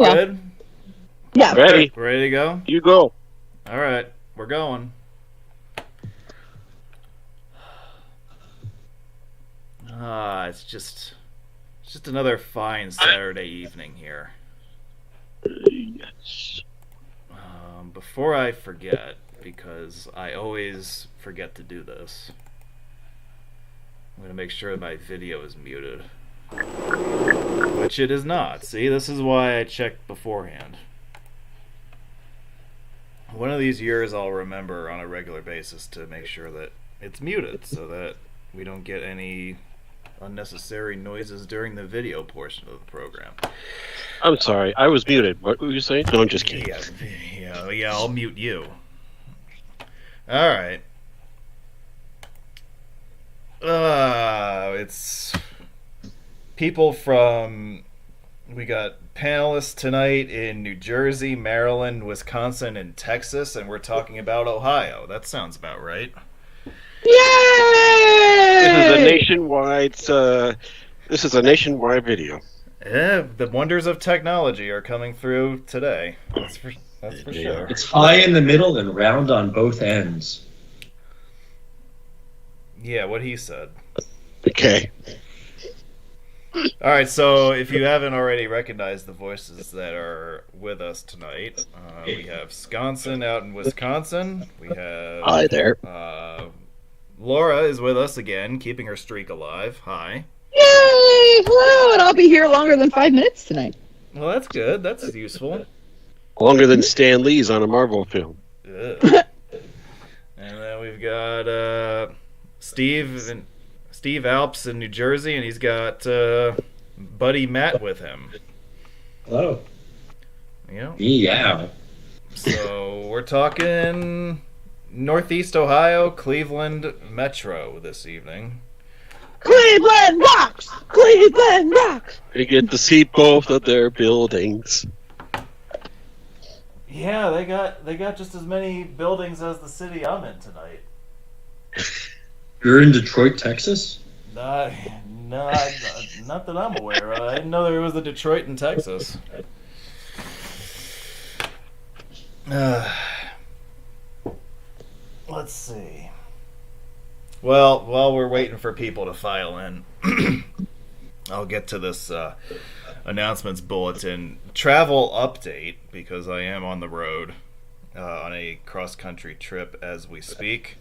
Yeah. Good? Yeah. Ready? Ready to go? You go. All right, we're going. It's just another fine Saturday evening here. Yes. Before I forget, because I always forget to do this, I'm going to make sure my video is muted. Which it is not. See, this is why I checked beforehand. One of these years I'll remember on a regular basis to make sure that it's muted so that we don't get any unnecessary noises during the video portion of the program. I'm sorry, I was muted. What were you saying? No, I'm just kidding. Yeah, I'll mute you. Alright. It's people from... We got panelists tonight in New Jersey, Maryland, Wisconsin, and Texas, and we're talking about Ohio. That sounds about right. Yay! This is a nationwide video. Yeah, the wonders of technology are coming through today. That's for sure. It's high in the middle and round on both ends. Yeah, what he said. Okay. All right, so if you haven't already recognized the voices that are with us tonight, we have Sconson out in Wisconsin. We have... Hi there. Laura is with us again, keeping her streak alive. Hi. Yay! Hello, and I'll be here longer than 5 minutes tonight. Well, that's good. That's useful. Longer than Stan Lee's on a Marvel film. Ugh. And then we've got Steve Alps in New Jersey, and he's got buddy Matt with him. Hello. Yeah. Yeah. So we're talking Northeast Ohio, Cleveland Metro this evening. Cleveland rocks! Cleveland rocks! We get to see both of their buildings. Yeah, they got just as many buildings as the city I'm in tonight. You're in Detroit, Texas? Not that I'm aware of. I didn't know there was a Detroit in Texas. Let's see. Well, while we're waiting for people to file in, I'll get to this announcements bulletin. Travel update, because I am on the road on a cross-country trip as we speak.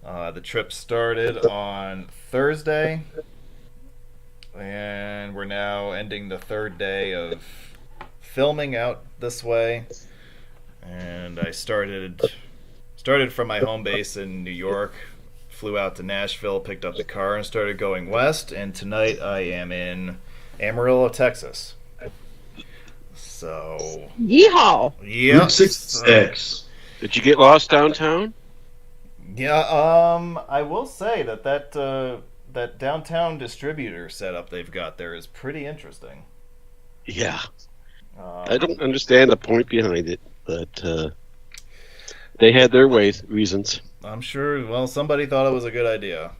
The trip started on Thursday, and we're now ending the third day of filming out this way. And I started from my home base in New York, flew out to Nashville, picked up the car, and started going west. And tonight I am in Amarillo, Texas. So, Yeehaw! yeah. Route 66. Did you get lost downtown? Yeah, I will say that downtown distributor setup they've got there is pretty interesting. Yeah. I don't understand the point behind it, but they had their reasons. I'm sure, well, somebody thought it was a good idea.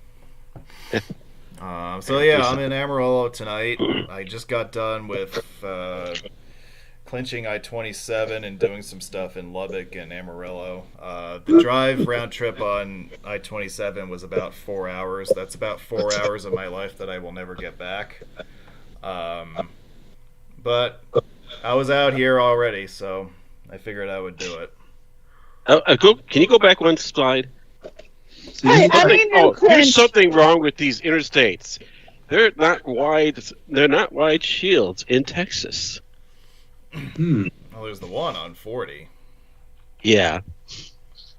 So yeah, I'm in Amarillo tonight. I just got done with clinching I-27 and doing some stuff in Lubbock and Amarillo. The drive round trip on I-27 was about 4 hours. That's about 4 hours of my life that I will never get back. But I was out here already, so I figured I would do it. Can you go back one slide? Hey, I mean, Here's something wrong with these interstates. They're not wide shields in Texas. Well, there's the one on 40. Yeah.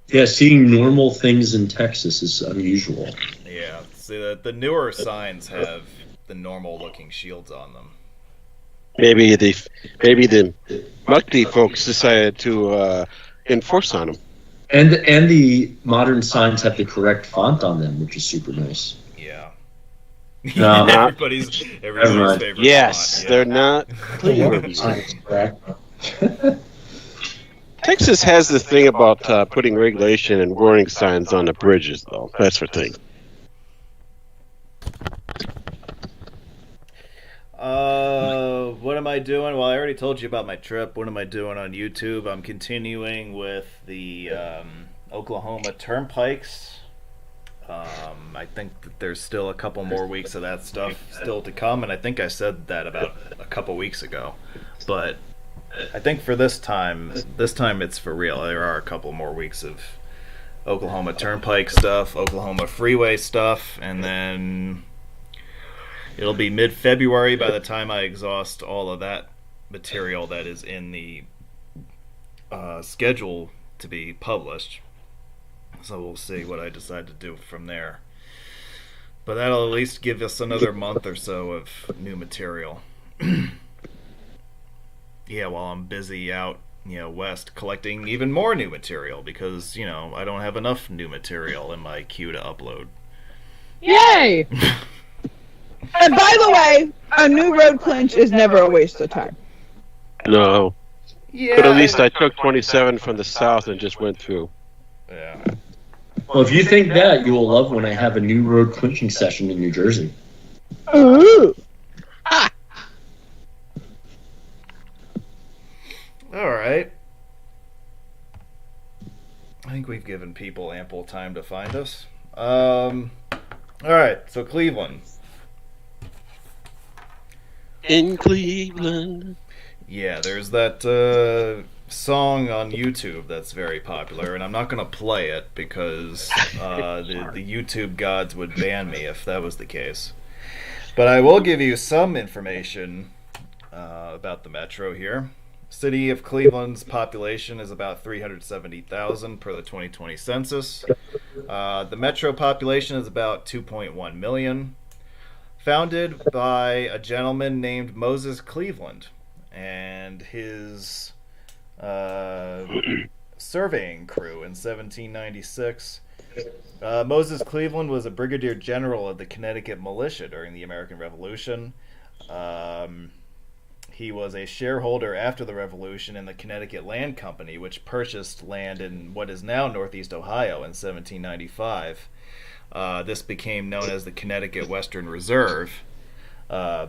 Yeah, seeing normal things in Texas is unusual. Yeah, see, the newer signs have the normal-looking shields on them. Maybe the Mukti folks decided to enforce on them. And the modern signs have the correct font on them, which is super nice. Yeah. No, everybody's favorite Yes, font, yeah. they're not clear. Texas has this thing about putting regulation and warning signs on the bridges, though. That's the thing. What am I doing? Well, I already told you about my trip. What am I doing on YouTube? I'm continuing with the Oklahoma Turnpikes. I think that there's still a couple more weeks of that stuff still to come, and I think I said that about a couple weeks ago. But I think for this time it's for real. There are a couple more weeks of Oklahoma Turnpike stuff, Oklahoma Freeway stuff, and then it'll be mid-February by the time I exhaust all of that material that is in the schedule to be published. So we'll see what I decide to do from there. But that'll at least give us another month or so of new material. Yeah, while I'm busy out, west collecting even more new material because, I don't have enough new material in my queue to upload. Yay! And by the way, a new road clinch is never a waste of time. No. Yeah. But at least I took 27 from the south and just went through. Yeah. Well, if you think that, you will love when I have a new road clinching session in New Jersey. Ooh! All right. I think we've given people ample time to find us. All right, so Cleveland. In Cleveland. Yeah, there's that song on YouTube that's very popular, and I'm not going to play it because the YouTube gods would ban me if that was the case. But I will give you some information about the metro here. City of Cleveland's population is about 370,000 per the 2020 census. The metro population is about 2.1 million. Founded by a gentleman named Moses Cleveland and his surveying crew in 1796. Moses Cleveland was a brigadier general of the Connecticut militia during the American Revolution. He was a shareholder after the Revolution in the Connecticut Land Company, which purchased land in what is now Northeast Ohio in 1795. This became known as the Connecticut Western Reserve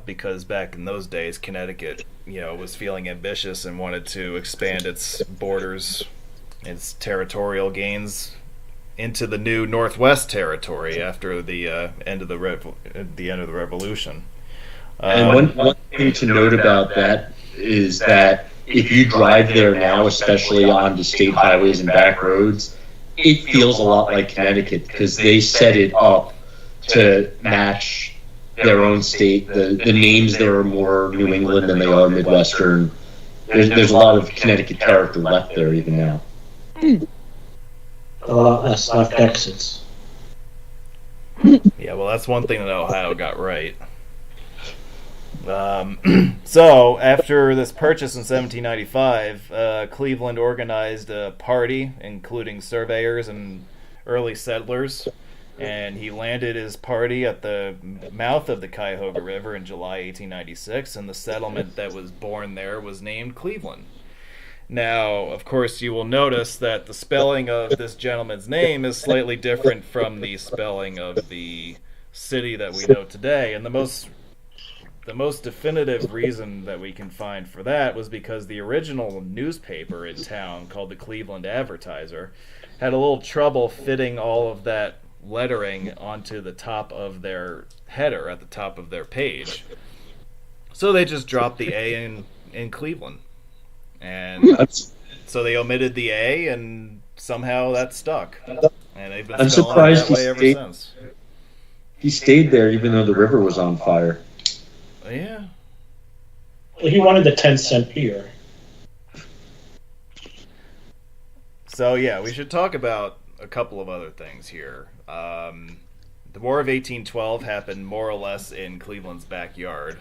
because back in those days, Connecticut, was feeling ambitious and wanted to expand its borders, its territorial gains into the new Northwest Territory after the end of the Revolution. And one thing to note about that is that if you drive there now, especially on the state highways and back roads, it feels a lot like Connecticut because they set it up to match their own state. The names there are more New England than they are Midwestern. There's a lot of Connecticut character left there even now. A lot less left exits. Yeah, well, that's one thing that Ohio got right. So, after this purchase in 1795, Cleveland organized a party, including surveyors and early settlers, and he landed his party at the mouth of the Cuyahoga River in July 1896, and the settlement that was born there was named Cleveland. Now, of course, you will notice that the spelling of this gentleman's name is slightly different from the spelling of the city that we know today, and the most definitive reason that we can find for that was because the original newspaper in town, called the Cleveland Advertiser, had a little trouble fitting all of that lettering onto the top of their header at the top of their page. So they just dropped the A in Cleveland. And so they omitted the A, and somehow that stuck. And they've been spelling it that way ever since. He stayed there even though the river was on fire. Yeah. Well, he wanted the 10-cent beer. So, yeah, we should talk about a couple of other things here. The War of 1812 happened more or less in Cleveland's backyard.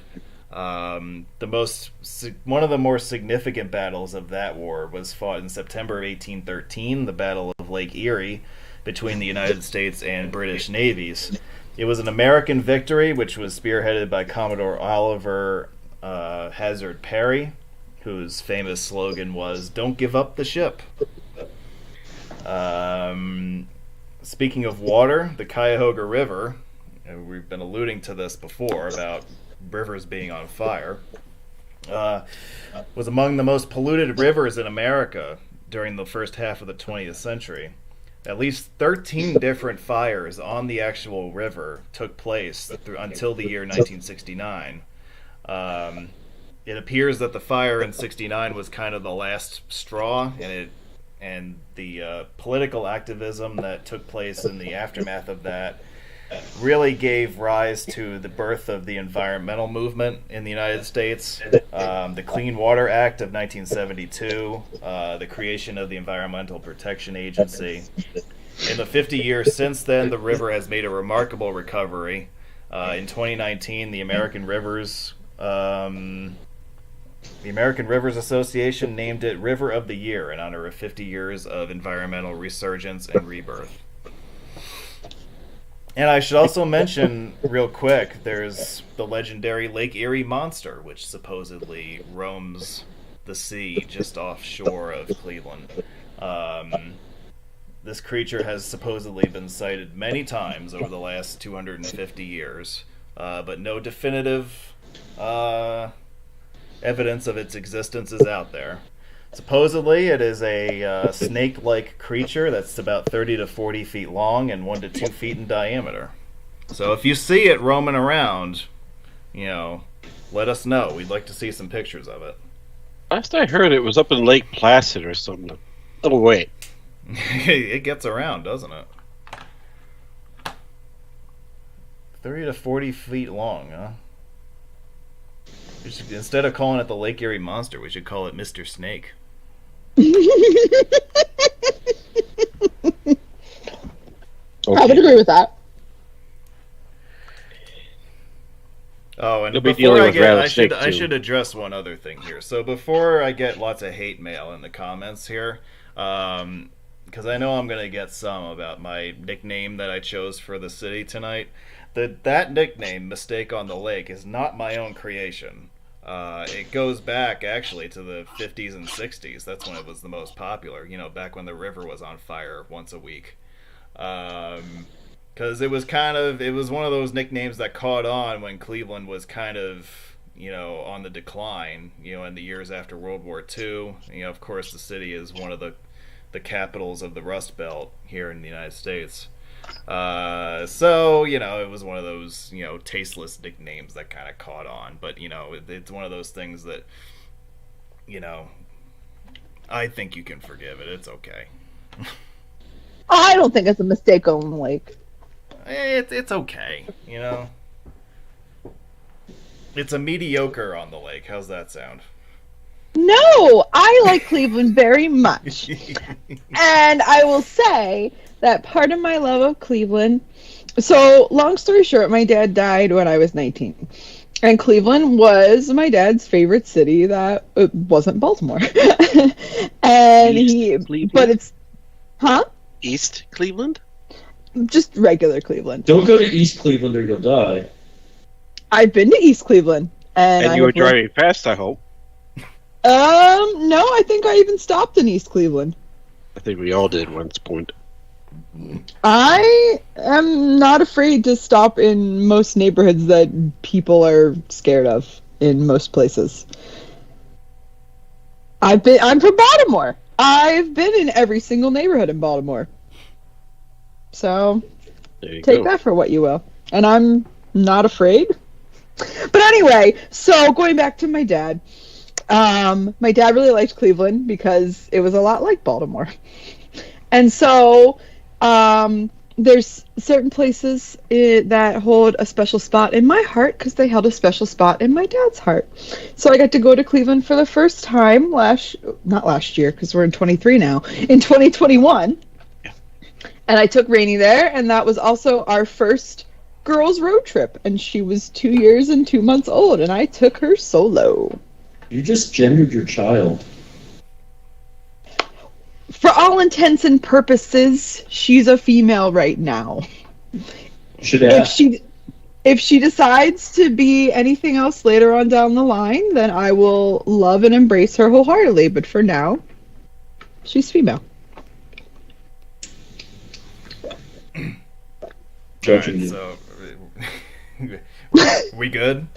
One of the more significant battles of that war was fought in September of 1813, the Battle of Lake Erie, between the United States and British navies. It was an American victory, which was spearheaded by Commodore Oliver Hazard Perry, whose famous slogan was, "Don't give up the ship." Speaking of water, the Cuyahoga River, we've been alluding to this before about rivers being on fire, was among the most polluted rivers in America during the first half of the 20th century. At least 13 different fires on the actual river took place until the year 1969. It appears that the fire in '69 was kind of the last straw, and the political activism that took place in the aftermath of that really gave rise to the birth of the environmental movement in the United States. The Clean Water Act of 1972, the creation of the Environmental Protection Agency. In the 50 years since then, the river has made a remarkable recovery. In 2019, the American Rivers Association named it River of the Year in honor of 50 years of environmental resurgence and rebirth. And I should also mention, real quick, there's the legendary Lake Erie monster, which supposedly roams the sea just offshore of Cleveland. This creature has supposedly been sighted many times over the last 250 years, but no definitive evidence of its existence is out there. Supposedly, it is a snake-like creature that's about 30 to 40 feet long and 1 to 2 feet in diameter. So if you see it roaming around, let us know. We'd like to see some pictures of it. Last I heard, it was up in Lake Placid or something. Oh, wait. It gets around, doesn't it? 30 to 40 feet long, huh? Instead of calling it the Lake Erie Monster, we should call it Mr. Snake. I would agree with that. Oh, and You'll be before dealing with I should address one other thing here. So before I get lots of hate mail in the comments here, because I know I'm going to get some about my nickname that I chose for the city tonight. That nickname, Mistake on the Lake, is not my own creation. It goes back, actually, to the 50s and 60s. That's when it was the most popular, back when the river was on fire once a week. Because it was one of those nicknames that caught on when Cleveland was kind of, on the decline, in the years after World War II. Of course, the city is one of the capitals of the Rust Belt here in the United States. So, it was one of those, tasteless nicknames that kind of caught on. But, it's one of those things that, I think you can forgive it. It's okay. I don't think it's a mistake on the lake. It's okay, It's a mediocre on the lake. How's that sound? No, I like Cleveland very much. And I will say that part of my love of Cleveland... So, long story short, my dad died when I was 19. And Cleveland was my dad's favorite city that it wasn't Baltimore. And but it's... Huh? East Cleveland? Just regular Cleveland. Don't go to East Cleveland or you'll die. I've been to East Cleveland. And you were driving fast, I hope. No, I think I even stopped in East Cleveland. I think we all did once point. I am not afraid to stop in most neighborhoods that people are scared of in most places. I'm from Baltimore. I've been in every single neighborhood in Baltimore. So take that for what you will. And I'm not afraid. But anyway, so going back to my dad. My dad really liked Cleveland because it was a lot like Baltimore. And so there's certain places that hold a special spot in my heart because they held a special spot in my dad's heart. So I got to go to Cleveland for the first time not last year because we're in 23 now, in 2021. And I took Rainey there, and that was also our first girls' road trip. And she was 2 years and 2 months old, and I took her solo. You just gendered your child. For all intents and purposes, she's a female right now. Should ask. If she decides to be anything else later on down the line, then I will love and embrace her wholeheartedly. But for now, she's female. Judging right, you. so we good?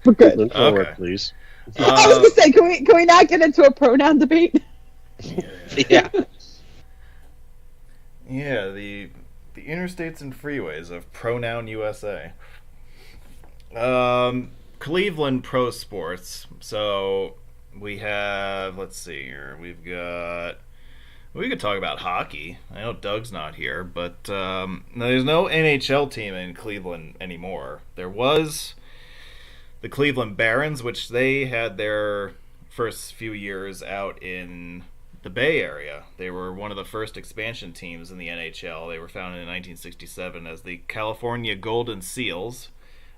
We're good. Forward, Okay. please. I was gonna say, can we not get into a pronoun debate? Yeah. Yeah, the interstates and freeways of pronoun USA. Cleveland pro sports. So we have, let's see here. We could talk about hockey. I know Doug's not here, but there's no NHL team in Cleveland anymore. There was the Cleveland Barons, which they had their first few years out in the Bay Area. They were one of the first expansion teams in the NHL. They were founded in 1967 as the California Golden Seals.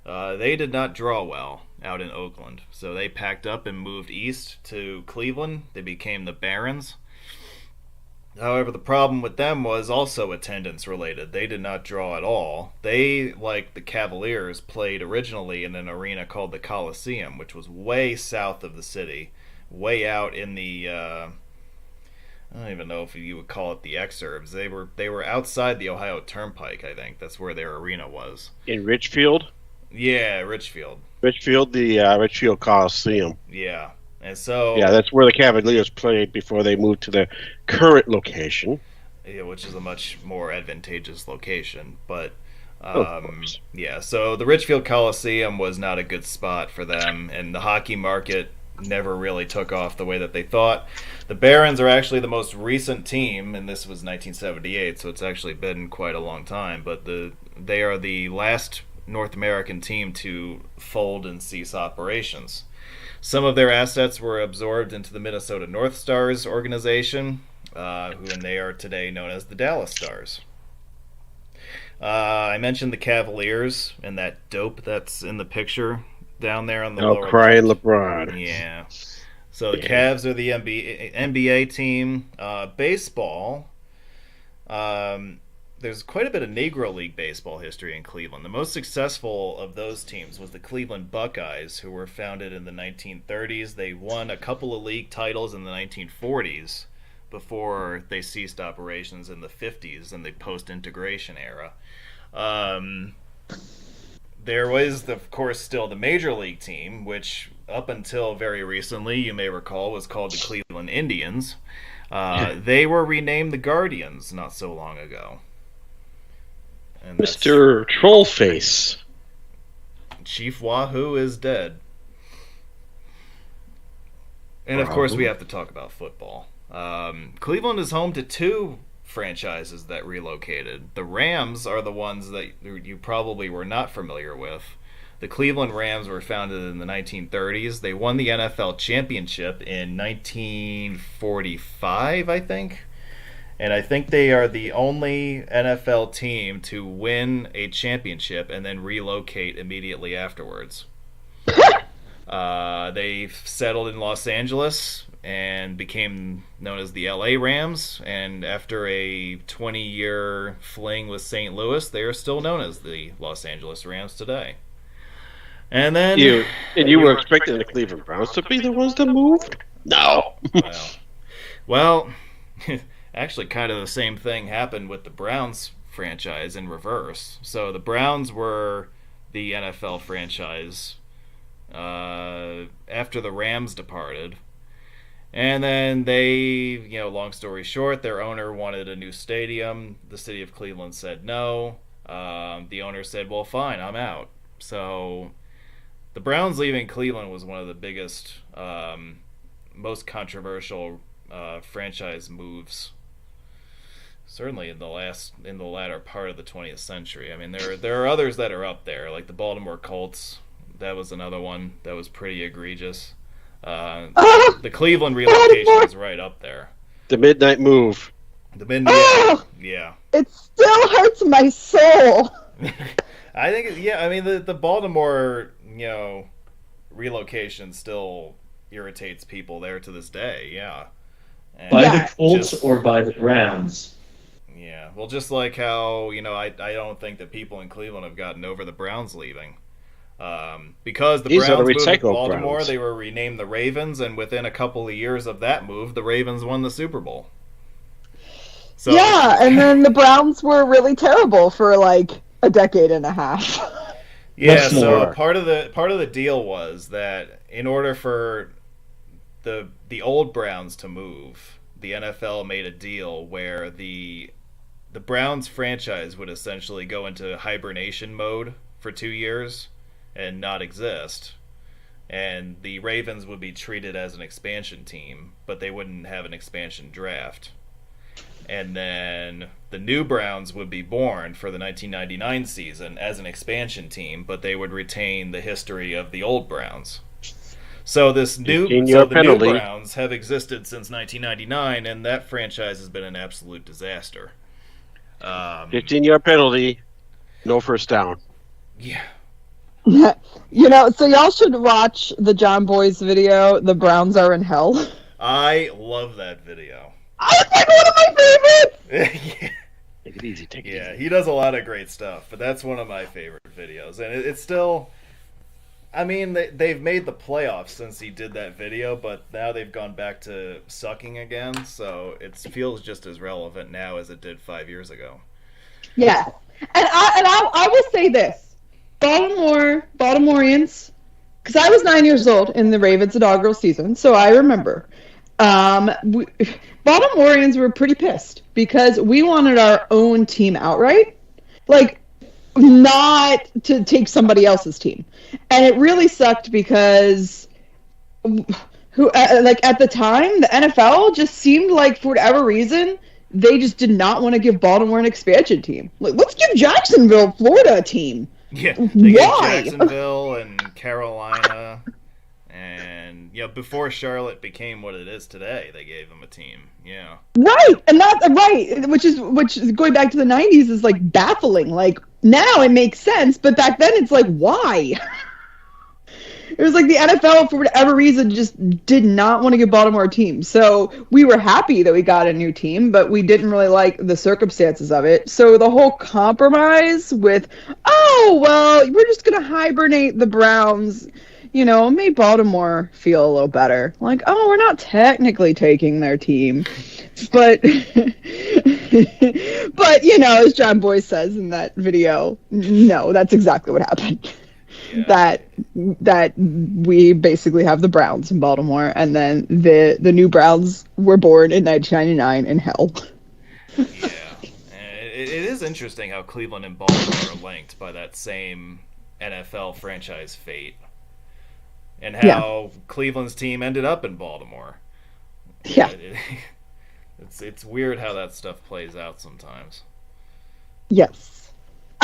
They did not draw well out in Oakland, so they packed up and moved east to Cleveland. They became the Barons. However, the problem with them was also attendance related. They did not draw at all. They, like the Cavaliers, played originally in an arena called the Coliseum, which was way south of the city, way out in the I don't even know if you would call it the exurbs. They were outside the Ohio Turnpike, I think. That's where their arena was. In Richfield? Yeah, Richfield. The Richfield Coliseum. Yeah. And so yeah, that's where the Cavaliers played before they moved to their current location. Yeah, which is a much more advantageous location. But yeah, so the Richfield Coliseum was not a good spot for them, and the hockey market never really took off the way that they thought. The Barons are actually the most recent team, and this was 1978, so it's actually been quite a long time. But they are the last North American team to fold and cease operations. Some of their assets were absorbed into the Minnesota North Stars organization, and they are today known as the Dallas Stars. I mentioned the Cavaliers and that dope that's in the picture down there on the lower crying left. LeBron. Yeah. So the Cavs are the NBA team. Baseball. There's quite a bit of Negro League baseball history in Cleveland. The most successful of those teams was the Cleveland Buckeyes, who were founded in the 1930s. They won a couple of league titles in the 1940s before they ceased operations in the 50s in the post-integration era. There was, of course, still the Major League team, which up until very recently, you may recall, was called the Cleveland Indians. They were renamed the Guardians not so long ago. And Mr. Trollface. Chief Wahoo is dead. And of course we have to talk about football. Cleveland is home to two franchises that relocated. The Rams are the ones that you probably were not familiar with. The Cleveland Rams were founded in the 1930s. They won the NFL championship in 1945, I think. And I think they are the only NFL team to win a championship and then relocate immediately afterwards. They settled in Los Angeles and became known as the LA Rams. And after a 20-year fling with St. Louis, they are still known as the Los Angeles Rams today. And then you were expecting the Cleveland Browns to be the ones that moved? No. Well actually, kind of the same thing happened with the Browns franchise in reverse. So the Browns were the NFL franchise after the Rams departed. And then they, long story short, their owner wanted a new stadium. The city of Cleveland said no. The owner said, well, fine, I'm out. So the Browns leaving Cleveland was one of the biggest, most controversial franchise moves, certainly in the latter part of the 20th century. I mean, there are others that are up there, like the Baltimore Colts. That was another one that was pretty egregious. The Cleveland relocation is right up there. The midnight move. Yeah. It still hurts my soul. I think, the Baltimore, relocation still irritates people there to this day, yeah. And by the Colts or by the Browns? Yeah, well, just like how, I don't think that people in Cleveland have gotten over the Browns leaving. Because the Browns moved to Baltimore, Browns. They were renamed the Ravens, and within a couple of years of that move, the Ravens won the Super Bowl. So, yeah, and then the Browns were really terrible for like a decade and a half. Yeah, so part of the deal was that in order for the old Browns to move, the NFL made a deal where the Browns franchise would essentially go into hibernation mode for 2 years and not exist. And the Ravens would be treated as an expansion team, but they wouldn't have an expansion draft. And then the new Browns would be born for the 1999 season as an expansion team, but they would retain the history of the old Browns. So the new Browns have existed since 1999, and that franchise has been an absolute disaster. 15-yard penalty, no first down. Yeah. So y'all should watch the John Boy's video, The Browns Are in Hell. I love that video. It's like one of my favorites! Yeah. Take it easy, take it easy. Yeah, he does a lot of great stuff, but that's one of my favorite videos. And it's still... I mean, they've made the playoffs since he did that video, but now they've gone back to sucking again, so it feels just as relevant now as it did 5 years ago. Yeah. And I will say this. Baltimoreans, because I was 9 years old in the Ravens' inaugural season, so I remember. Baltimoreans were pretty pissed because we wanted our own team outright. Like, not to take somebody else's team. And it really sucked because at the time, the NFL just seemed like, for whatever reason, they just did not want to give Baltimore an expansion team. Like, let's give Jacksonville, Florida a team. Yeah, they gave Jacksonville and Carolina, and before Charlotte became what it is today, they gave them a team. Yeah, right, and that's right, which is going back to the 90s is like baffling. Like now it makes sense, but back then it's like why? It was like the NFL, for whatever reason, just did not want to give Baltimore a team. So we were happy that we got a new team, but we didn't really like the circumstances of it. So the whole compromise with, we're just going to hibernate the Browns, made Baltimore feel a little better. Like, we're not technically taking their team. But, as John Boyce says in that video, no, that's exactly what happened. Yeah. That we basically have the Browns in Baltimore, and then the new Browns were born in 1999 in hell. Yeah, it is interesting how Cleveland and Baltimore are linked by that same NFL franchise fate, and how Cleveland's team ended up in Baltimore. Yeah, it's weird how that stuff plays out sometimes. Yes.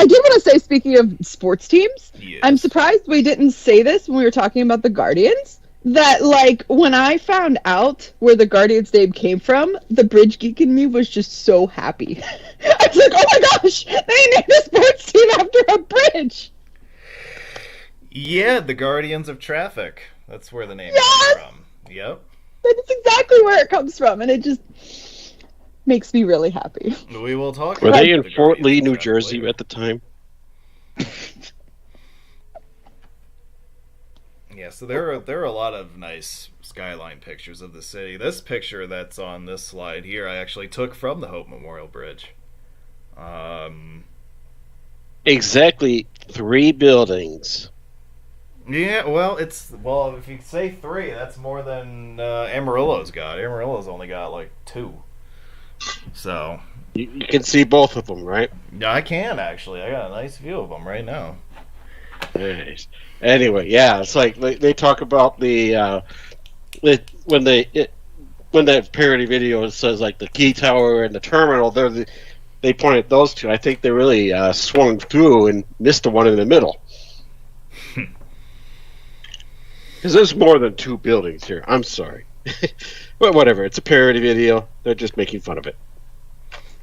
I do want to say, speaking of sports teams, yes. I'm surprised we didn't say this when we were talking about the Guardians, that, like, when I found out where the Guardians name came from, the bridge geek in me was just so happy. I was like, oh my gosh, they named a sports team after a bridge! Yeah, the Guardians of Traffic. That's where the name comes from. Yep. That's exactly where it comes from, and it just makes me really happy. We will talk about. Were they in Fort Lee, New Jersey at the time? Yeah, so there are a lot of nice skyline pictures of the city. This picture that's on this slide here I actually took from the Hope Memorial Bridge. Exactly 3 buildings. Yeah, well, if you say 3, that's more than Amarillo's got. Amarillo's only got like 2. So you can see both of them, right? Yeah, I can actually. I got a nice view of them right now. Nice. Anyway, yeah, it's like they talk about when that parody video says like the key tower and the terminal. They point at those two. I think they really swung through and missed the one in the middle. Because there's more than 2 buildings here. I'm sorry. But whatever, it's a parody video. They're just making fun of it.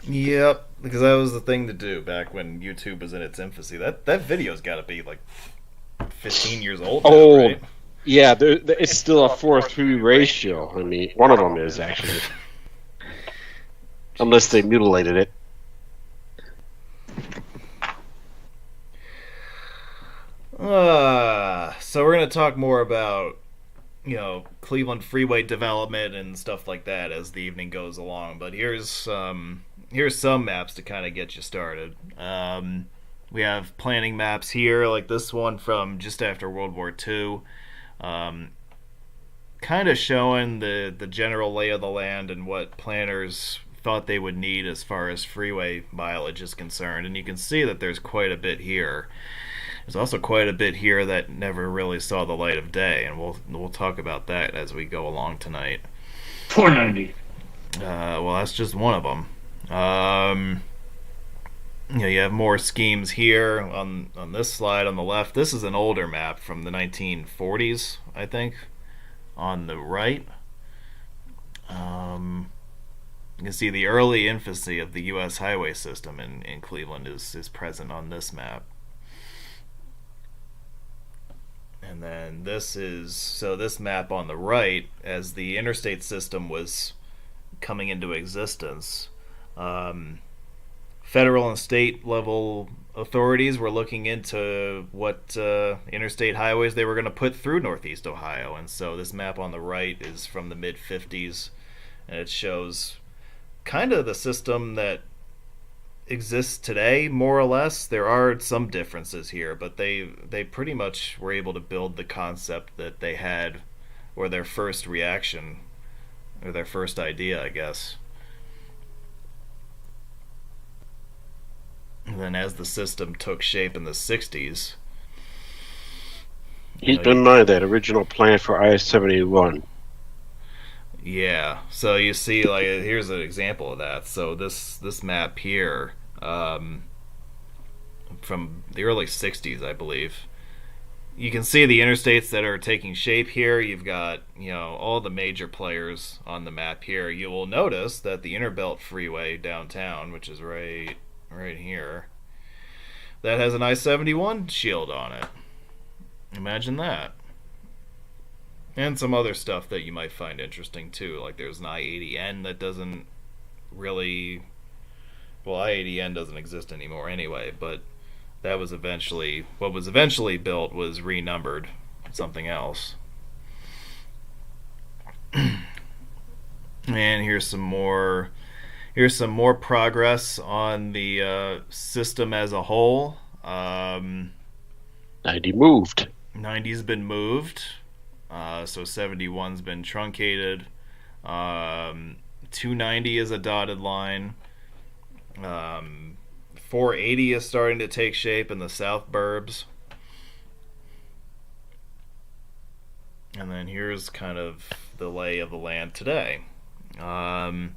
Yep, because that was the thing to do back when YouTube was in its infancy. That video's got to be like 15 years old now, right? Yeah, it's still a 4:3 ratio. I mean, one of them is actually. Unless they mutilated it. So we're going to talk more about Cleveland Freeway development and stuff like that as the evening goes along. But here's some maps to kind of get you started. We have planning maps here, like this one from just after World War II, kind of showing the general lay of the land and what planners thought they would need as far as freeway mileage is concerned. And you can see that there's quite a bit here. There's also quite a bit here that never really saw the light of day, and we'll talk about that as we go along tonight. 490. Well, that's just one of them. You have more schemes here on this slide on the left. This is an older map from the 1940s, I think. On the right, you can see the early infancy of the U.S. highway system in Cleveland is present on this map. And then this map on the right, as the interstate system was coming into existence, federal and state level authorities were looking into what interstate highways they were going to put through Northeast Ohio. And so this map on the right is from the mid-50s, and it shows kind of the system that exists today, more or less. There are some differences here, but they pretty much were able to build the concept that they had, or their first reaction, or their first idea, I guess. And then as the system took shape in the 60s... Keep in mind that original plan for I-71. Yeah, so you see, like, here's an example of that. So this map here, from the early 60s, I believe, you can see the interstates that are taking shape here. You've got, all the major players on the map here. You will notice that the Unbuilt Freeway downtown, which is right here, that has an I-71 shield on it. Imagine that. And some other stuff that you might find interesting too, like there's an I-80N that doesn't really... Well, I-80N doesn't exist anymore anyway, but that was eventually... What was eventually built was renumbered something else. And here's some more progress on the system as a whole. 90 moved. 90's been moved. So 71's been truncated. 290 is a dotted line. 480 is starting to take shape in the south burbs. And then here's kind of the lay of the land today. A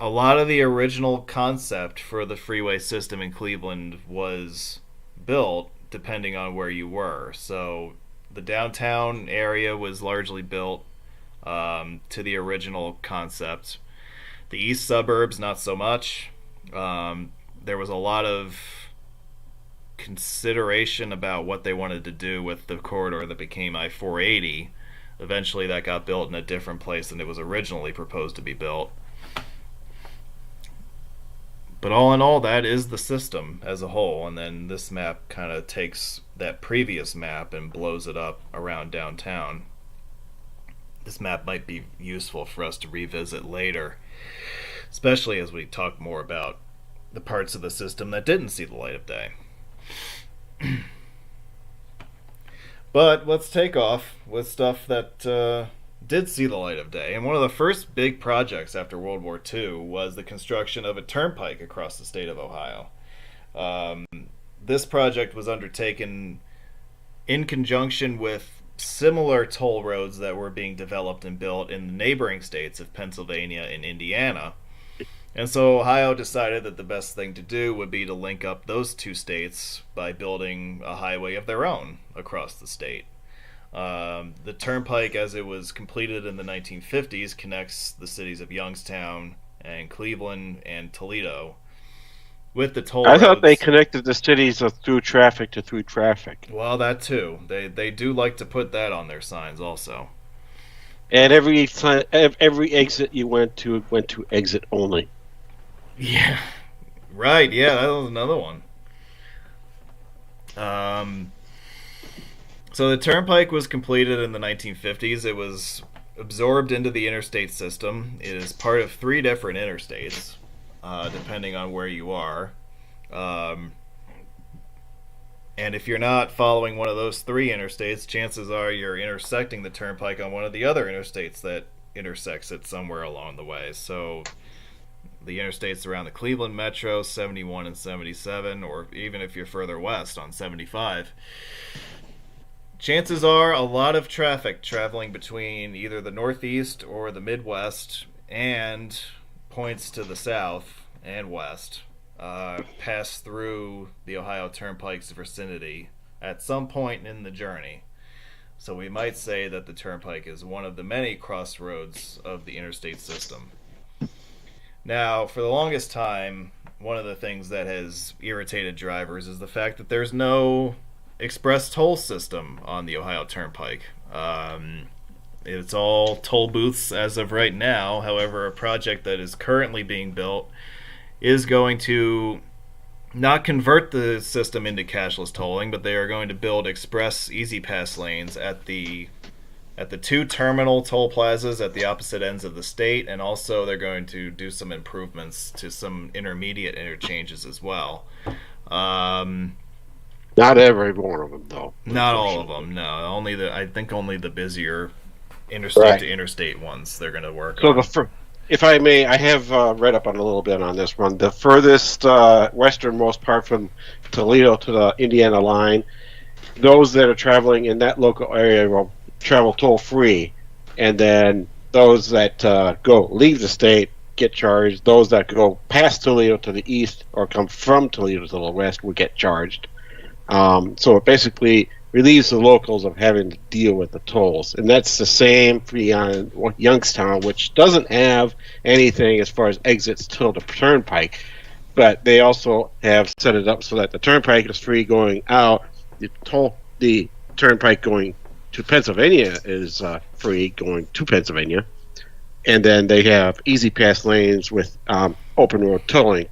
lot of the original concept for the freeway system in Cleveland was built depending on where you were. So the downtown area was largely built to the original concept. The east suburbs, not so much. There was a lot of consideration about what they wanted to do with the corridor that became I-480. Eventually that got built in a different place than it was originally proposed to be built. But all in all, that is the system as a whole, and then this map kind of takes that previous map and blows it up around downtown. This map might be useful for us to revisit later, especially as we talk more about the parts of the system that didn't see the light of day. But let's take off with stuff that did see the light of day. And one of the first big projects after World War II was the construction of a turnpike across the state of Ohio. This project was undertaken in conjunction with similar toll roads that were being developed and built in the neighboring states of Pennsylvania and Indiana. And so Ohio decided that the best thing to do would be to link up those two states by building a highway of their own across the state. The Turnpike, as it was completed in the 1950s, connects the cities of Youngstown and Cleveland and Toledo with the toll roads. I thought they connected the cities of through traffic to through traffic. Well, that too. They do like to put that on their signs also. And every exit you went to exit only. Yeah, right. Yeah, that was another one. So the Turnpike was completed in the 1950s. It was absorbed into the interstate system. It is part of 3 different interstates, depending on where you are. And if you're not following one of those three interstates, chances are you're intersecting the Turnpike on one of the other interstates that intersects it somewhere along the way. So the interstates around the Cleveland Metro, 71 and 77, or even if you're further west on 75, chances are a lot of traffic traveling between either the Northeast or the Midwest and points to the south and west pass through the Ohio Turnpike's vicinity at some point in the journey. So we might say that the Turnpike is one of the many crossroads of the interstate system. Now, for the longest time, one of the things that has irritated drivers is the fact that there's no express toll system on the Ohio Turnpike. It's all toll booths as of right now. However, a project that is currently being built is going to not convert the system into cashless tolling, but they are going to build express easy pass lanes at the two terminal toll plazas at the opposite ends of the state, and also they're going to do some improvements to some intermediate interchanges as well. Not every one of them, though. Not all of them, no. I think only the busier interstate to interstate ones they're going to work on. If I may, I have read up on a little bit on this one. The furthest westernmost part from Toledo to the Indiana line, those that are traveling in that local area will travel toll-free, and then those that leave the state get charged. Those that go past Toledo to the east or come from Toledo to the west will get charged. So it basically relieves the locals of having to deal with the tolls. And that's the same for Youngstown, which doesn't have anything as far as exits to the Turnpike. But they also have set it up so that the Turnpike is free going out. The Turnpike going to Pennsylvania is free going to Pennsylvania. And then they have easy pass lanes with open road tolling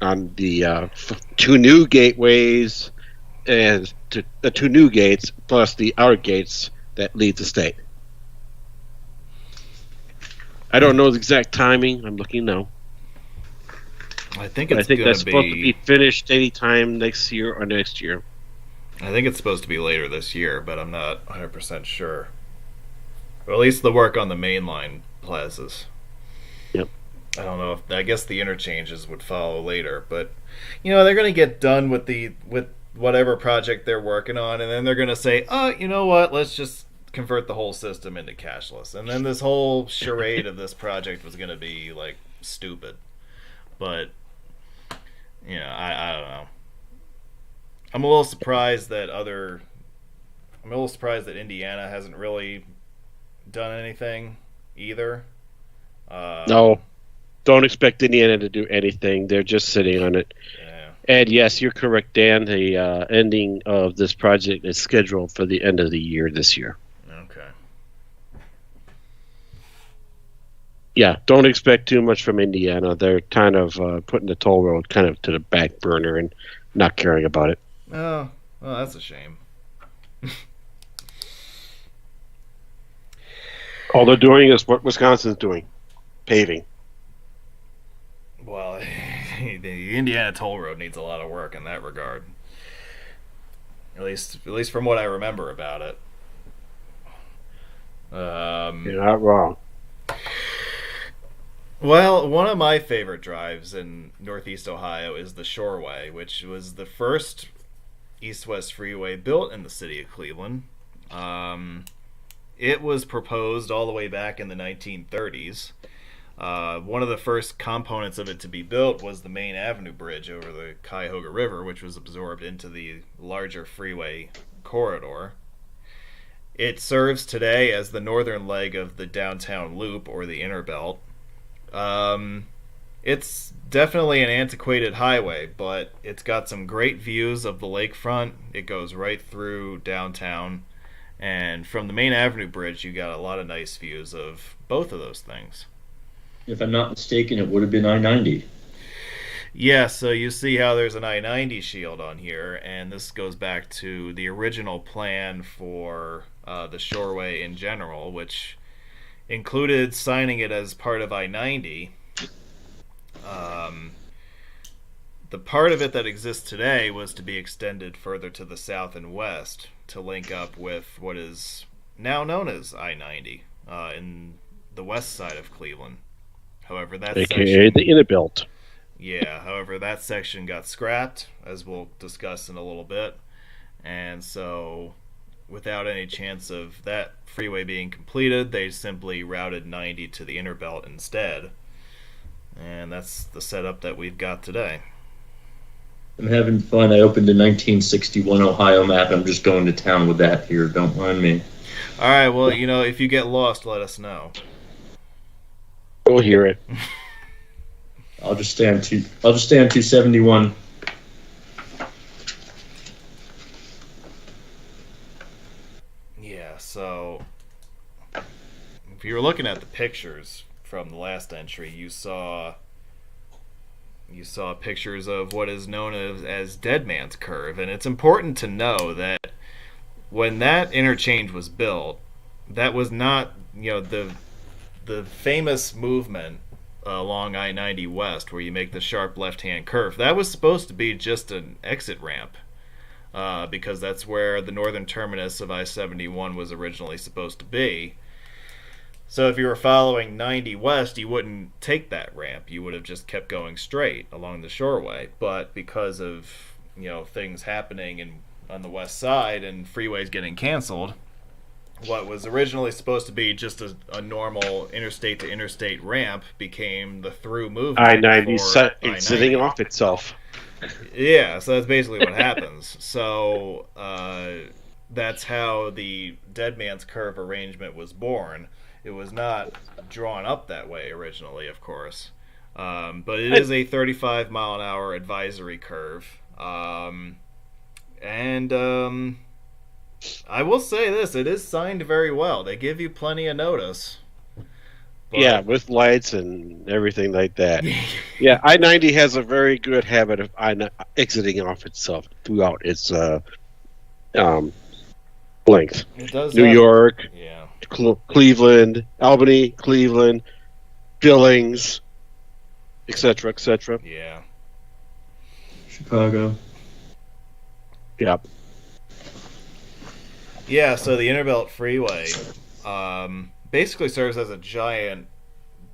on the two new gateways and the two new gates plus the outer gates that lead the state. I don't know the exact timing. I'm looking now. I think that's supposed to be finished anytime next year or next year. I think it's supposed to be later this year, but I'm not 100% sure. Or at least the work on the mainline plazas. Yep. I don't know I guess the interchanges would follow later, but they're going to get done with whatever project they're working on, and then they're going to say, "Oh, you know what? Let's just convert the whole system into cashless." And then this whole charade of this project was going to be like stupid. But I don't know. I'm a little surprised that Indiana hasn't really done anything either. No, don't expect Indiana to do anything. They're just sitting on it. Yeah. And yes, you're correct, Dan. The ending of this project is scheduled for the end of the year this year. Okay. Yeah, don't expect too much from Indiana. They're kind of putting the toll road kind of to the back burner and not caring about it. Oh, well, that's a shame. All they're doing is what Wisconsin's doing, paving. Well, the Indiana toll road needs a lot of work in that regard. At least from what I remember about it. You're not wrong. Well, one of my favorite drives in Northeast Ohio is the Shoreway, which was the first east-west freeway built in the city of Cleveland. It was proposed all the way back in the 1930s. One of the first components of it to be built was the Main Avenue Bridge over the Cuyahoga River, which was absorbed into the larger freeway corridor. It serves today as the northern leg of the downtown loop, or the Inner Belt. It's definitely an antiquated highway, but it's got some great views of the lakefront. It goes right through downtown, and from the Main Avenue Bridge you got a lot of nice views of both of those things. If I'm not mistaken, it would have been I-90. Yeah, so you see how there's an I-90 shield on here, and this goes back to the original plan for the Shoreway in general, which included signing it as part of I-90. the part of it that exists today was to be extended further to the south and west to link up with what is now known as I-90 in the west side of Cleveland. However, that AKA the Interbuilt. Yeah, however, that section got scrapped, as we'll discuss in a little bit. And so, without any chance of that freeway being completed, they simply routed 90 to the Interbelt instead. And that's the setup that we've got today. I'm having fun. I opened a 1961 Ohio map. I'm just going to town with that here. Don't mind me. All right, well, if you get lost, let us know. We'll hear it. I'll just stay on 271. Yeah, so if you were looking at the pictures from the last entry, you saw pictures of what is known as Dead Man's Curve, and it's important to know that when that interchange was built, that was not the famous movement along I-90 West where you make the sharp left-hand curve. That was supposed to be just an exit ramp because that's where the northern terminus of I-71 was originally supposed to be. So if you were following 90 West, you wouldn't take that ramp. You would have just kept going straight along the Shoreway. But because of things happening on the west side and freeways getting canceled, what was originally supposed to be just a normal interstate to interstate ramp became the through movement. I-90 exiting off itself. Yeah, so that's basically what happens. So that's how the Dead Man's Curve arrangement was born. It was not drawn up that way originally, of course. But it is a 35-mile-an-hour advisory curve. I will say this, it is signed very well. They give you plenty of notice. But... Yeah, with lights and everything like that. Yeah, I-90 has a very good habit of exiting off itself throughout its length. It does New York, yeah. Cleveland, Albany, Cleveland, Billings, etc., etc. Yeah. Chicago. Yep. Yeah, so the Interbelt Freeway basically serves as a giant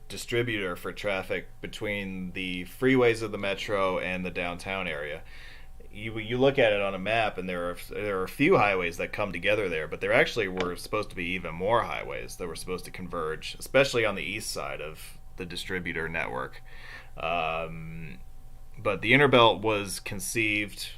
distributor for traffic between the freeways of the metro and the downtown area. You look at it on a map, and there are a few highways that come together there, but there actually were supposed to be even more highways that were supposed to converge, especially on the east side of the distributor network. But the Interbelt was conceived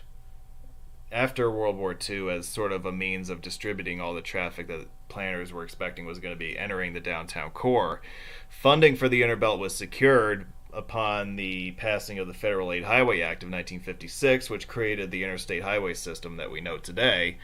after World War II as sort of a means of distributing all the traffic that planners were expecting was going to be entering the downtown core. Funding for the Interbelt was secured upon the passing of the Federal Aid Highway Act of 1956, which created the interstate highway system that we know today.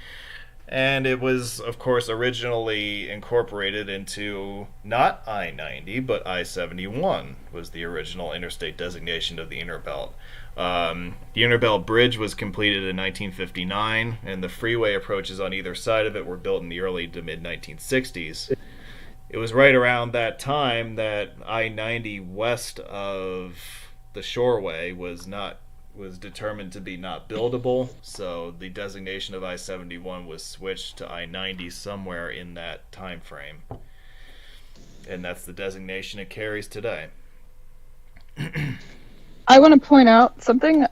And it was, of course, originally incorporated into not I-90, but I-71 was the original interstate designation of the Interbelt. The Unbuilt Bridge was completed in 1959, and the freeway approaches on either side of it were built in the early to mid-1960s. It was right around that time that I-90 west of the Shoreway was determined to be not buildable, so the designation of I-71 was switched to I-90 somewhere in that time frame. And that's the designation it carries today. I want to point out something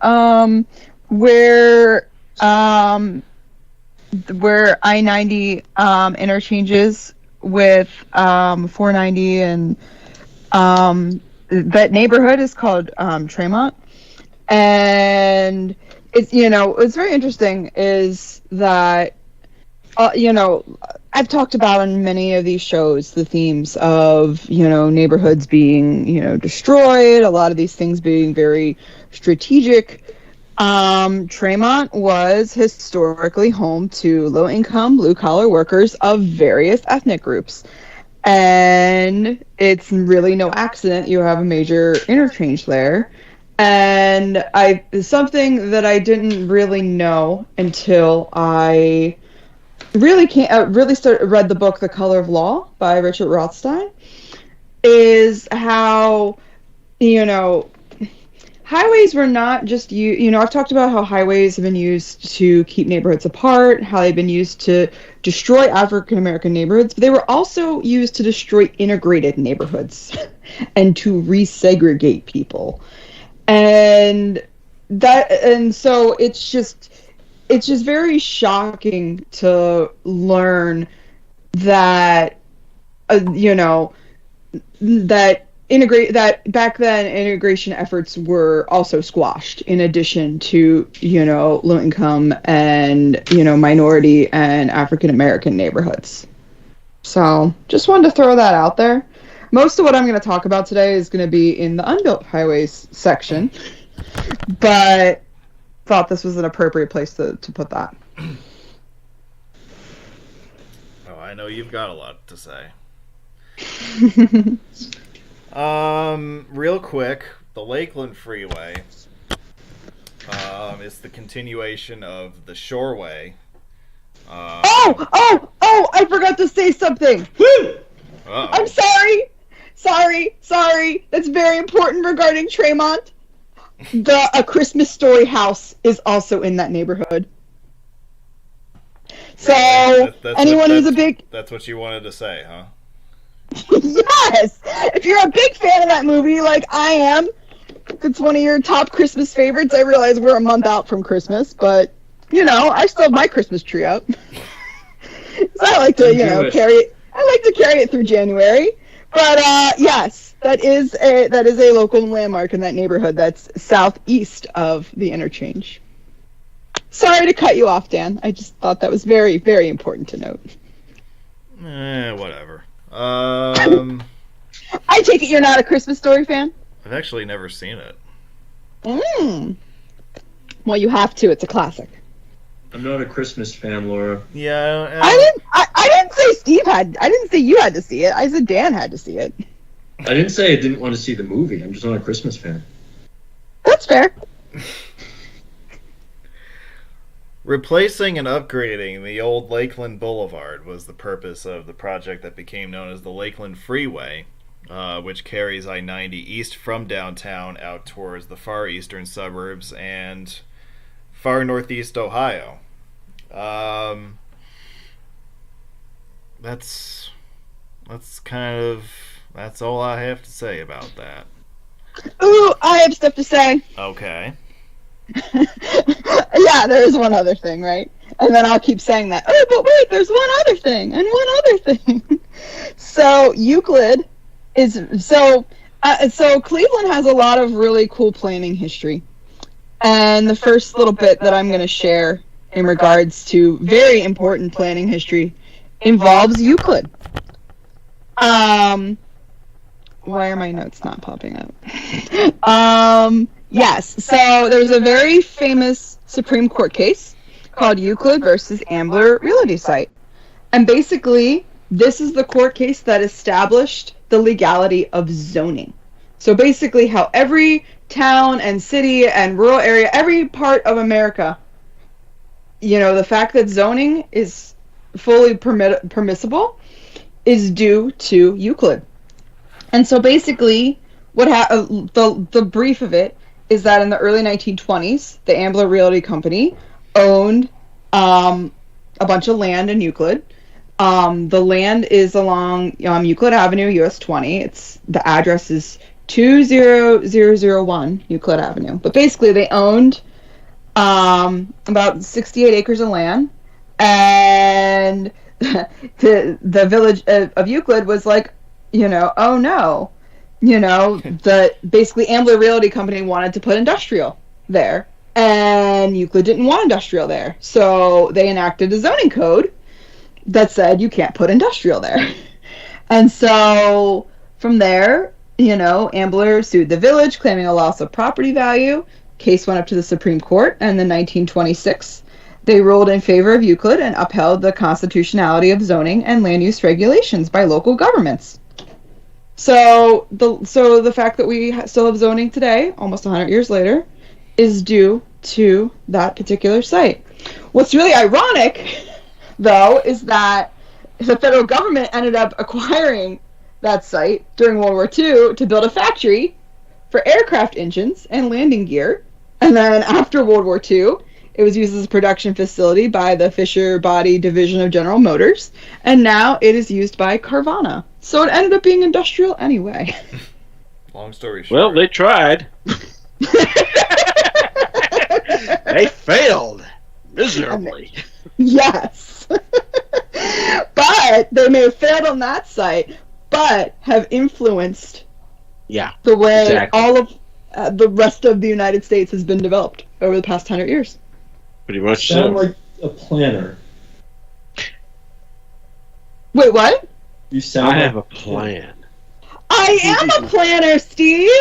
where I-90 interchanges with 490, and that neighborhood is called Tremont. And it's what's very interesting is that I've talked about on many of these shows the themes of neighborhoods being destroyed, a lot of these things being very strategic. Tremont was historically home to low-income, blue-collar workers of various ethnic groups. And it's really no accident you have a major interchange there. And something that I didn't really know until I read the book The Color of Law by Richard Rothstein, is how highways were not just I've talked about how highways have been used to keep neighborhoods apart, how they've been used to destroy African American neighborhoods, but they were also used to destroy integrated neighborhoods and to resegregate people. And so it's just very shocking to learn that that back then integration efforts were also squashed, in addition to low income and minority and African American neighborhoods. So just wanted to throw that out there. Most of what I'm going to talk about today is going to be in the unbuilt highways section, but thought this was an appropriate place to put that. Oh, I know you've got a lot to say. Real quick, the Lakeland Freeway is the continuation of the Shoreway. I forgot to say something. Woo! I'm sorry. That's very important regarding Tremont. A Christmas Story house is also in that neighborhood. So who's a big... That's what you wanted to say, huh? Yes! If you're a big fan of that movie, like I am, if it's one of your top Christmas favorites, I realize we're a month out from Christmas, but, I still have my Christmas tree up. So I like to, carry it through January. But, yes, that is a local landmark in that neighborhood that's southeast of the interchange. Sorry to cut you off, Dan. I just thought that was very, very important to note. Whatever. I take it you're not a Christmas Story fan? I've actually never seen it. Well, you have to. It's a classic. I'm not a Christmas fan, Laura. Yeah. I didn't say Steve had. I didn't say you had to see it. I said Dan had to see it. I didn't say I didn't want to see the movie. I'm just not a Christmas fan. That's fair. Replacing and upgrading the old Lakeland Boulevard was the purpose of the project that became known as the Lakeland Freeway, which carries I-90 east from downtown out towards the far eastern suburbs and far northeast Ohio. That's all I have to say about that. Ooh, I have stuff to say. Okay. Yeah, there is one other thing, right? And then I'll keep saying that. Oh, but wait, there's one other thing, and one other thing. So Euclid is so Cleveland has a lot of really cool planning history. And the first little bit that I'm going to share in regards to very important planning history involves Euclid. Why are my notes not popping up? Yes, so there's a very famous Supreme Court case called Euclid versus Ambler realty site. And basically, this is the court case that established the legality of zoning. So basically how every town and city and rural area, every part of America, the fact that zoning is fully permissible is due to Euclid. And so basically, the brief of it is that in the early 1920s, the Ambler Realty Company owned a bunch of land in Euclid. The land is along Euclid Avenue, US 20. The address is 20001 Euclid Avenue. But basically, they owned about 68 acres of land, and the village of Euclid was like, oh no. Basically Ambler Realty Company wanted to put industrial there, and Euclid didn't want industrial there. So they enacted a zoning code that said you can't put industrial there. And so from there, Ambler sued the village, claiming a loss of property value. Case went up to the Supreme Court, and in 1926, they ruled in favor of Euclid and upheld the constitutionality of zoning and land use regulations by local governments. So the fact that we still have zoning today, almost 100 years later, is due to that particular site. What's really ironic, though, is that the federal government ended up acquiring that site during World War II to build a factory for aircraft engines and landing gear. And then after World War II, it was used as a production facility by the Fisher Body Division of General Motors. And now it is used by Carvana. So it ended up being industrial anyway. Long story short. Well, they tried. They failed miserably. Yes. But they may have failed on that site, but have influenced the way all of the rest of the United States has been developed over the past 100 years. Pretty much Sound like a planner. Wait, what? You sound I like have a plan. I am a planner, Steve!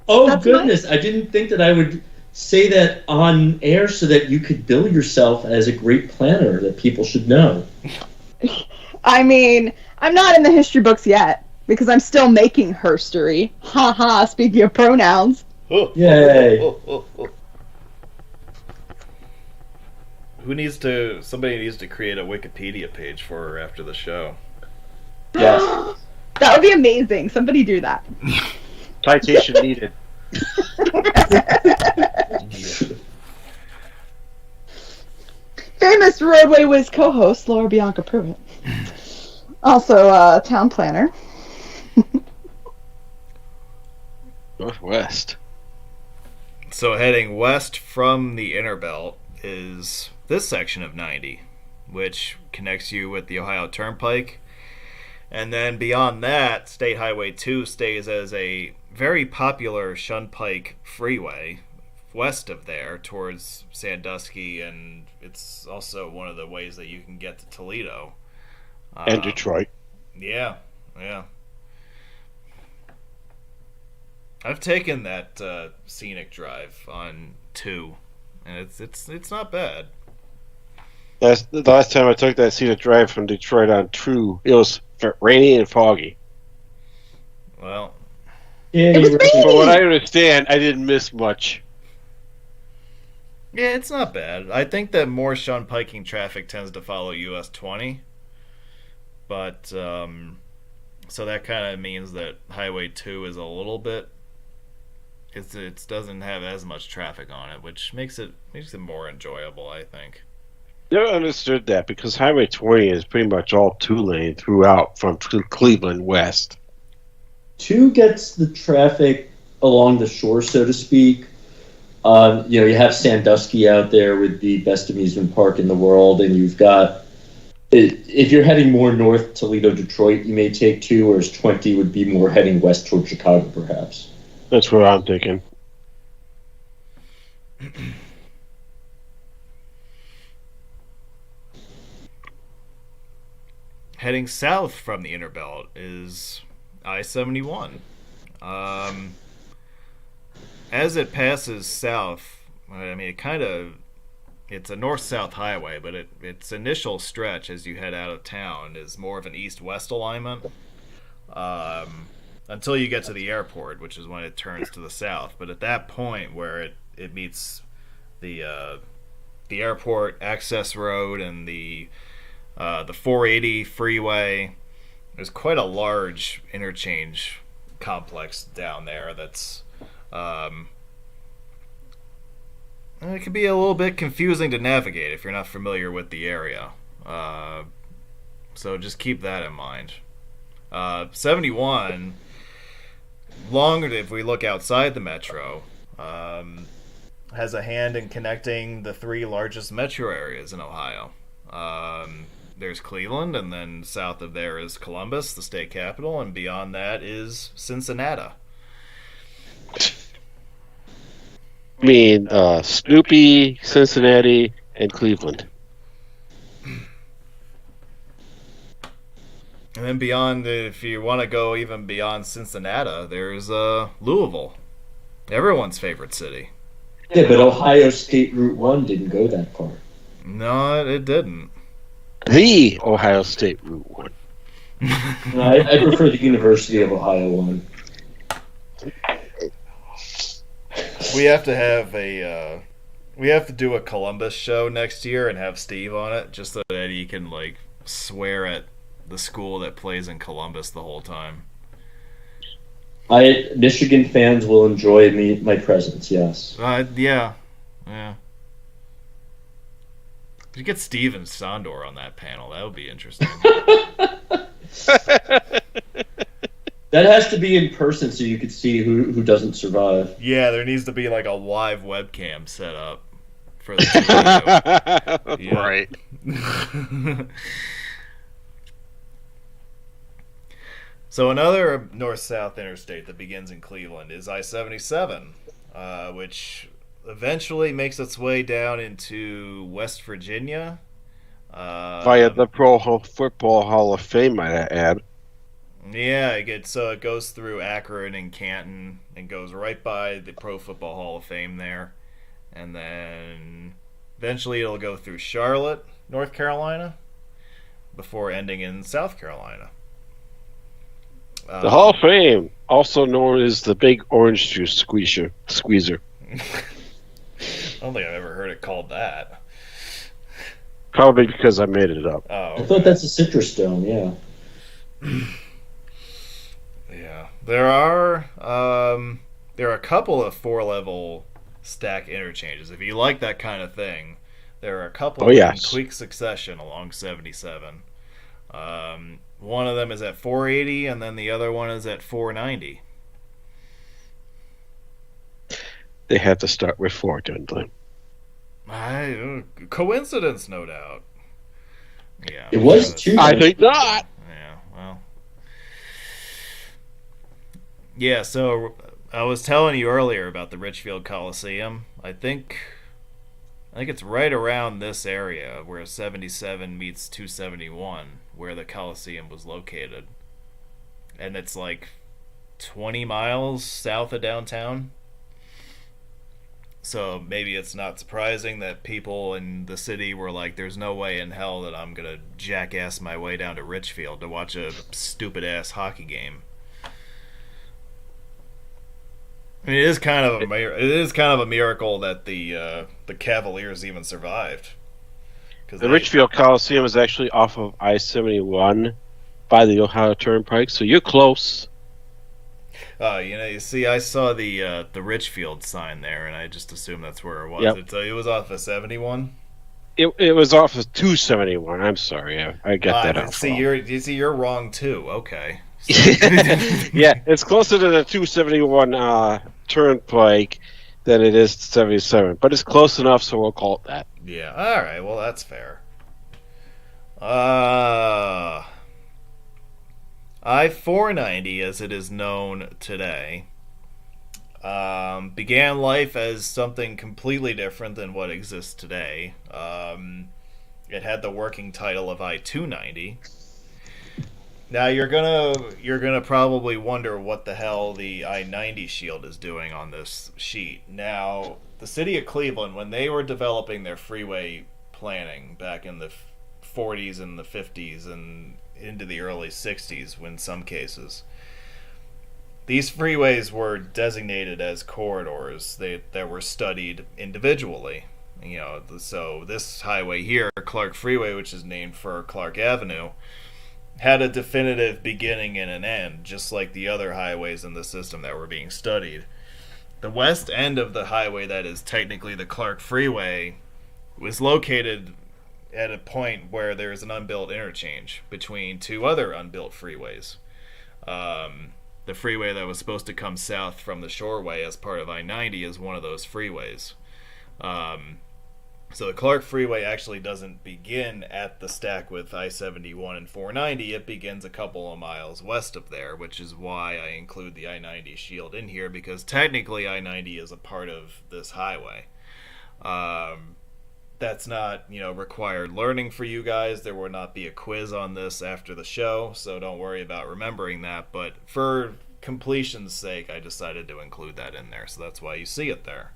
Oh, That's goodness. I didn't think that I would say that on air so that you could bill yourself as a great planner that people should know. I mean, I'm not in the history books yet, because I'm still making herstory. Ha ha, speaking of pronouns. Yay. Somebody needs to create a Wikipedia page for her after the show. Yes. That would be amazing. Somebody do that. Citation needed. Famous Roadway Whiz co-host Laura Bianca Pruitt. Also a town planner. Northwest. So heading west from the Inner Belt is this section of 90, which connects you with the Ohio Turnpike. And then beyond that, State Highway 2 stays as a very popular Shunpike freeway west of there towards Sandusky, and it's also one of the ways that you can get to Toledo. And Detroit. Yeah. I've taken that scenic drive on 2, and it's not bad. The last time I took that scenic drive from Detroit on True, it was rainy and foggy. Well, It was rainy. From what I understand, I didn't miss much. yeah, it's not bad. I think that more shunpiking traffic tends to follow US 20, but so that kind of means that Highway 2 is a little bit. It doesn't have as much traffic on it, which makes it more enjoyable, I think. Never understood that because Highway 20 is pretty much all 2-lane throughout from Cleveland west. 2 gets the traffic along the shore, so to speak. You have Sandusky out there with the best amusement park in the world, and you've got, if you're heading more north, Toledo, Detroit, you may take 2, whereas 20 would be more heading west toward Chicago, perhaps. That's what I'm thinking. Heading south from the Inner Belt is I-71. As it passes south, I mean, it's a north-south highway, but its initial stretch as you head out of town is more of an east-west alignment until you get to the airport, which is when it turns to the south. But at that point where it meets the airport access road and the 480 freeway, there's quite a large interchange complex down there that's it can be a little bit confusing to navigate if you're not familiar with the area, so just keep that in mind. 71, longer if we look outside the metro, has a hand in connecting the 3 largest metro areas in Ohio. There's Cleveland, and then south of there is Columbus, the state capital, and beyond that is Cincinnati. I mean, Snoopy, Cincinnati, and Cleveland. And then beyond, if you want to go even beyond Cincinnati, there's Louisville, everyone's favorite city. Yeah, but Ohio State Route 1 didn't go that far. No, it didn't. The Ohio State Route 1. No, I prefer the University of Ohio one. We have to have we have to do a Columbus show next year and have Steve on it, just so that he can swear at the school that plays in Columbus the whole time. Michigan fans will enjoy my presence. Yes. Yeah. If you get Steven Sondor on that panel, that would be interesting. That has to be in person so you could see who doesn't survive. Yeah, there needs to be like a live webcam set up for the two of you. Right. So another north-south interstate that begins in Cleveland is I-77, which eventually makes its way down into West Virginia. Via the Pro Football Hall of Fame, might I add. Yeah, it goes through Akron and Canton and goes right by the Pro Football Hall of Fame there. And then eventually it'll go through Charlotte, North Carolina, before ending in South Carolina. The Hall of Fame, also known as the Big Orange Juice Squeezer. I don't think I've ever heard it called that. Probably because I made it up. Oh, okay. I thought that's a citrus stone, yeah. Yeah. There are a couple of 4-level stack interchanges. If you like that kind of thing, there are a couple in quick succession along 77. One of them is at 480, and then the other one is at 490. They had to start with 4, didn't they? Coincidence, no doubt. Yeah, it was 2. I think not. Yeah, well. Yeah, so I was telling you earlier about the Richfield Coliseum. I think it's right around this area where 77 meets 271, where the Coliseum was located. And it's like 20 miles south of downtown. So maybe it's not surprising that people in the city were like, there's no way in hell that I'm going to jackass my way down to Richfield to watch a stupid-ass hockey game. I mean, it is kind of a miracle that the Cavaliers even survived. The Richfield Coliseum is actually off of I-71 by the Ohio Turnpike, so you're close. You see, I saw the Richfield sign there, and I just assumed that's where it was. Yep. It was off of 71. It was off of 271. I'm sorry, I got that off. You're wrong too. Okay. Yeah, it's closer to the 271 Turnpike than it is to 77, but it's close enough, so we'll call it that. Yeah. All right. Well, that's fair. I-490, as it is known today, began life as something completely different than what exists today. It had the working title of I-290. Now you're gonna probably wonder what the hell the I-90 shield is doing on this sheet. Now, the city of Cleveland, when they were developing their freeway planning back in the 40s and the 50s and into the early 60s, in some cases, these freeways were designated as corridors that were studied individually. You know, so this highway here, Clark Freeway, which is named for Clark Avenue, had a definitive beginning and an end, just like the other highways in the system that were being studied. The west end of the highway that is technically the Clark Freeway was located at a point where there is an unbuilt interchange between two other unbuilt freeways. The freeway that was supposed to come south from the Shoreway as part of I-90 is one of those freeways. So the Clark Freeway actually doesn't begin at the stack with I-71 and 490. It begins a couple of miles west of there, which is why I include the I-90 shield in here, because technically I-90 is a part of this highway. That's not, required learning for you guys. There will not be a quiz on this after the show, so don't worry about remembering that. But for completion's sake, I decided to include that in there, so that's why you see it there.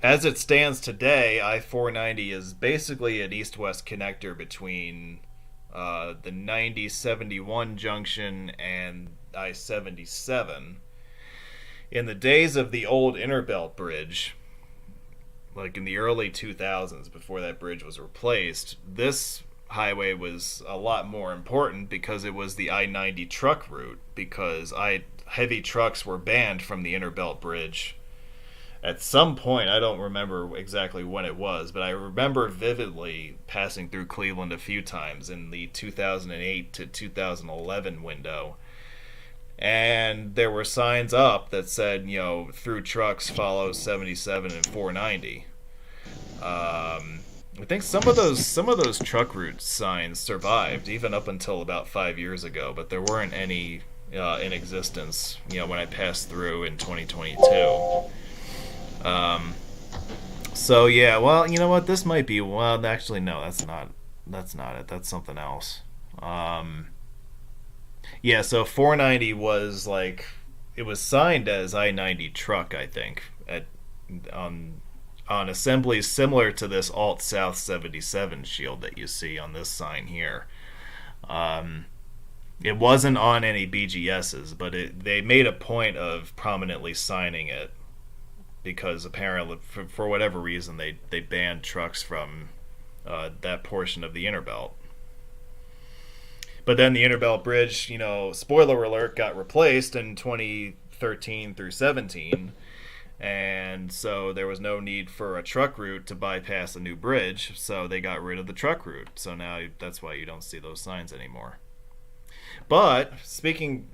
As it stands today, I-490 is basically an east-west connector between the 90-71 junction and I-77. In the days of the old Interbuilt Bridge, like in the early 2000s, before that bridge was replaced, this highway was a lot more important because it was the I-90 truck route, because heavy trucks were banned from the Unbuilt Bridge at some point. I don't remember exactly when it was, but I remember vividly passing through Cleveland a few times in the 2008 to 2011 window, and there were signs up that said, through trucks follow 77 and 490. I think some of those truck route signs survived even up until about 5 years ago, but there weren't any in existence, when I passed through in 2022. So yeah, well, you know what? This might be. Well, actually, no, that's not it. That's something else. Yeah, so 490 was it was signed as I-90 truck, I think, on assemblies similar to this Alt South 77 shield that you see on this sign here. It wasn't on any BGSs, but they made a point of prominently signing it because apparently, for whatever reason, they banned trucks from that portion of the inner belt. But then the Unbuilt Bridge, spoiler alert, got replaced in 2013 through 17. And so there was no need for a truck route to bypass a new bridge, so they got rid of the truck route. So now that's why you don't see those signs anymore. But speaking,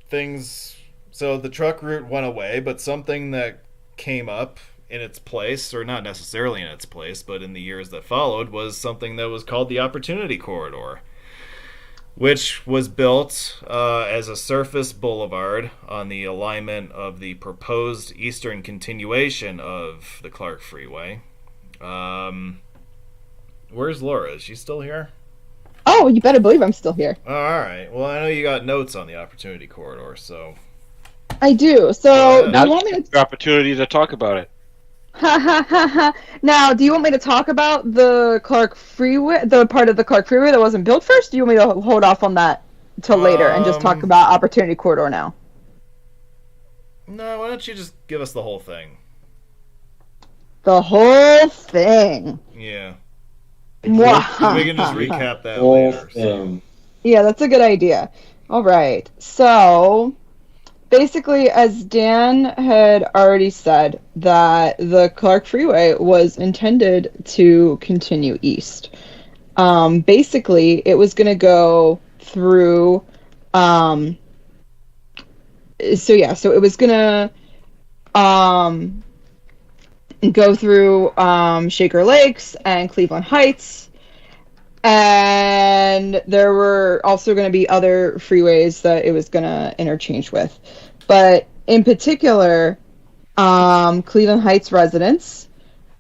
things, so the truck route went away, but something that came up in its place, or not necessarily in its place, but in the years that followed, was something that was called the Opportunity Corridor, which was built as a surface boulevard on the alignment of the proposed eastern continuation of the Clark Freeway. Where's Laura? Is she still here? Oh, you better believe I'm still here. Oh, all right. Well, I know you got notes on the Opportunity Corridor, so... I do. So, now you want me to... the opportunity to talk about it. Now, do you want me to talk about the Clark Freeway, the part of the Clark Freeway that wasn't built first? Do you want me to hold off on that till later and just talk about Opportunity Corridor now? No, why don't you just give us the whole thing? The whole thing. Yeah. Mwah. We can just recap that later. So. Yeah, that's a good idea. All right. So... basically, as Dan had already said, that the Clark Freeway was intended to continue east. Basically, it was going to go through... so it was going to go through Shaker Lakes and Cleveland Heights. And there were also going to be other freeways that it was going to interchange with. But in particular, Cleveland Heights residents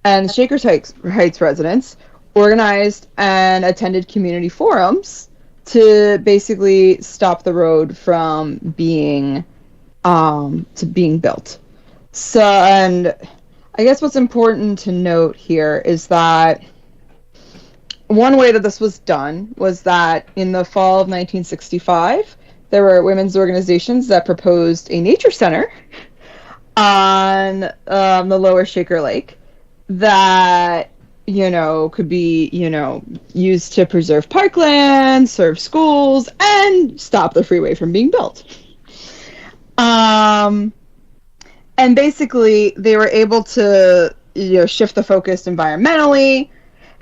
and Shaker Heights residents organized and attended community forums to basically stop the road from being built. So, and I guess what's important to note here is that one way that this was done was that in the fall of 1965, there were women's organizations that proposed a nature center on the lower Shaker Lake that, could be, used to preserve parkland, serve schools, and stop the freeway from being built. And basically, they were able to, shift the focus environmentally,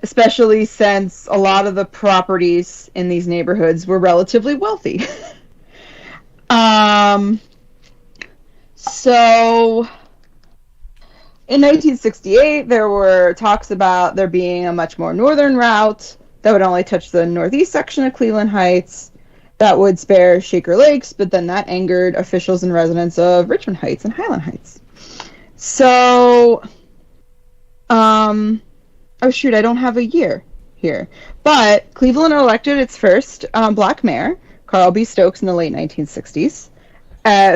especially since a lot of the properties in these neighborhoods were relatively wealthy. So in 1968, there were talks about there being a much more northern route that would only touch the northeast section of Cleveland Heights that would spare Shaker Lakes, but then that angered officials and residents of Richmond Heights and Highland Heights. So, oh shoot, I don't have a year here. But Cleveland elected its first black mayor, Carl B. Stokes, in the late 1960s,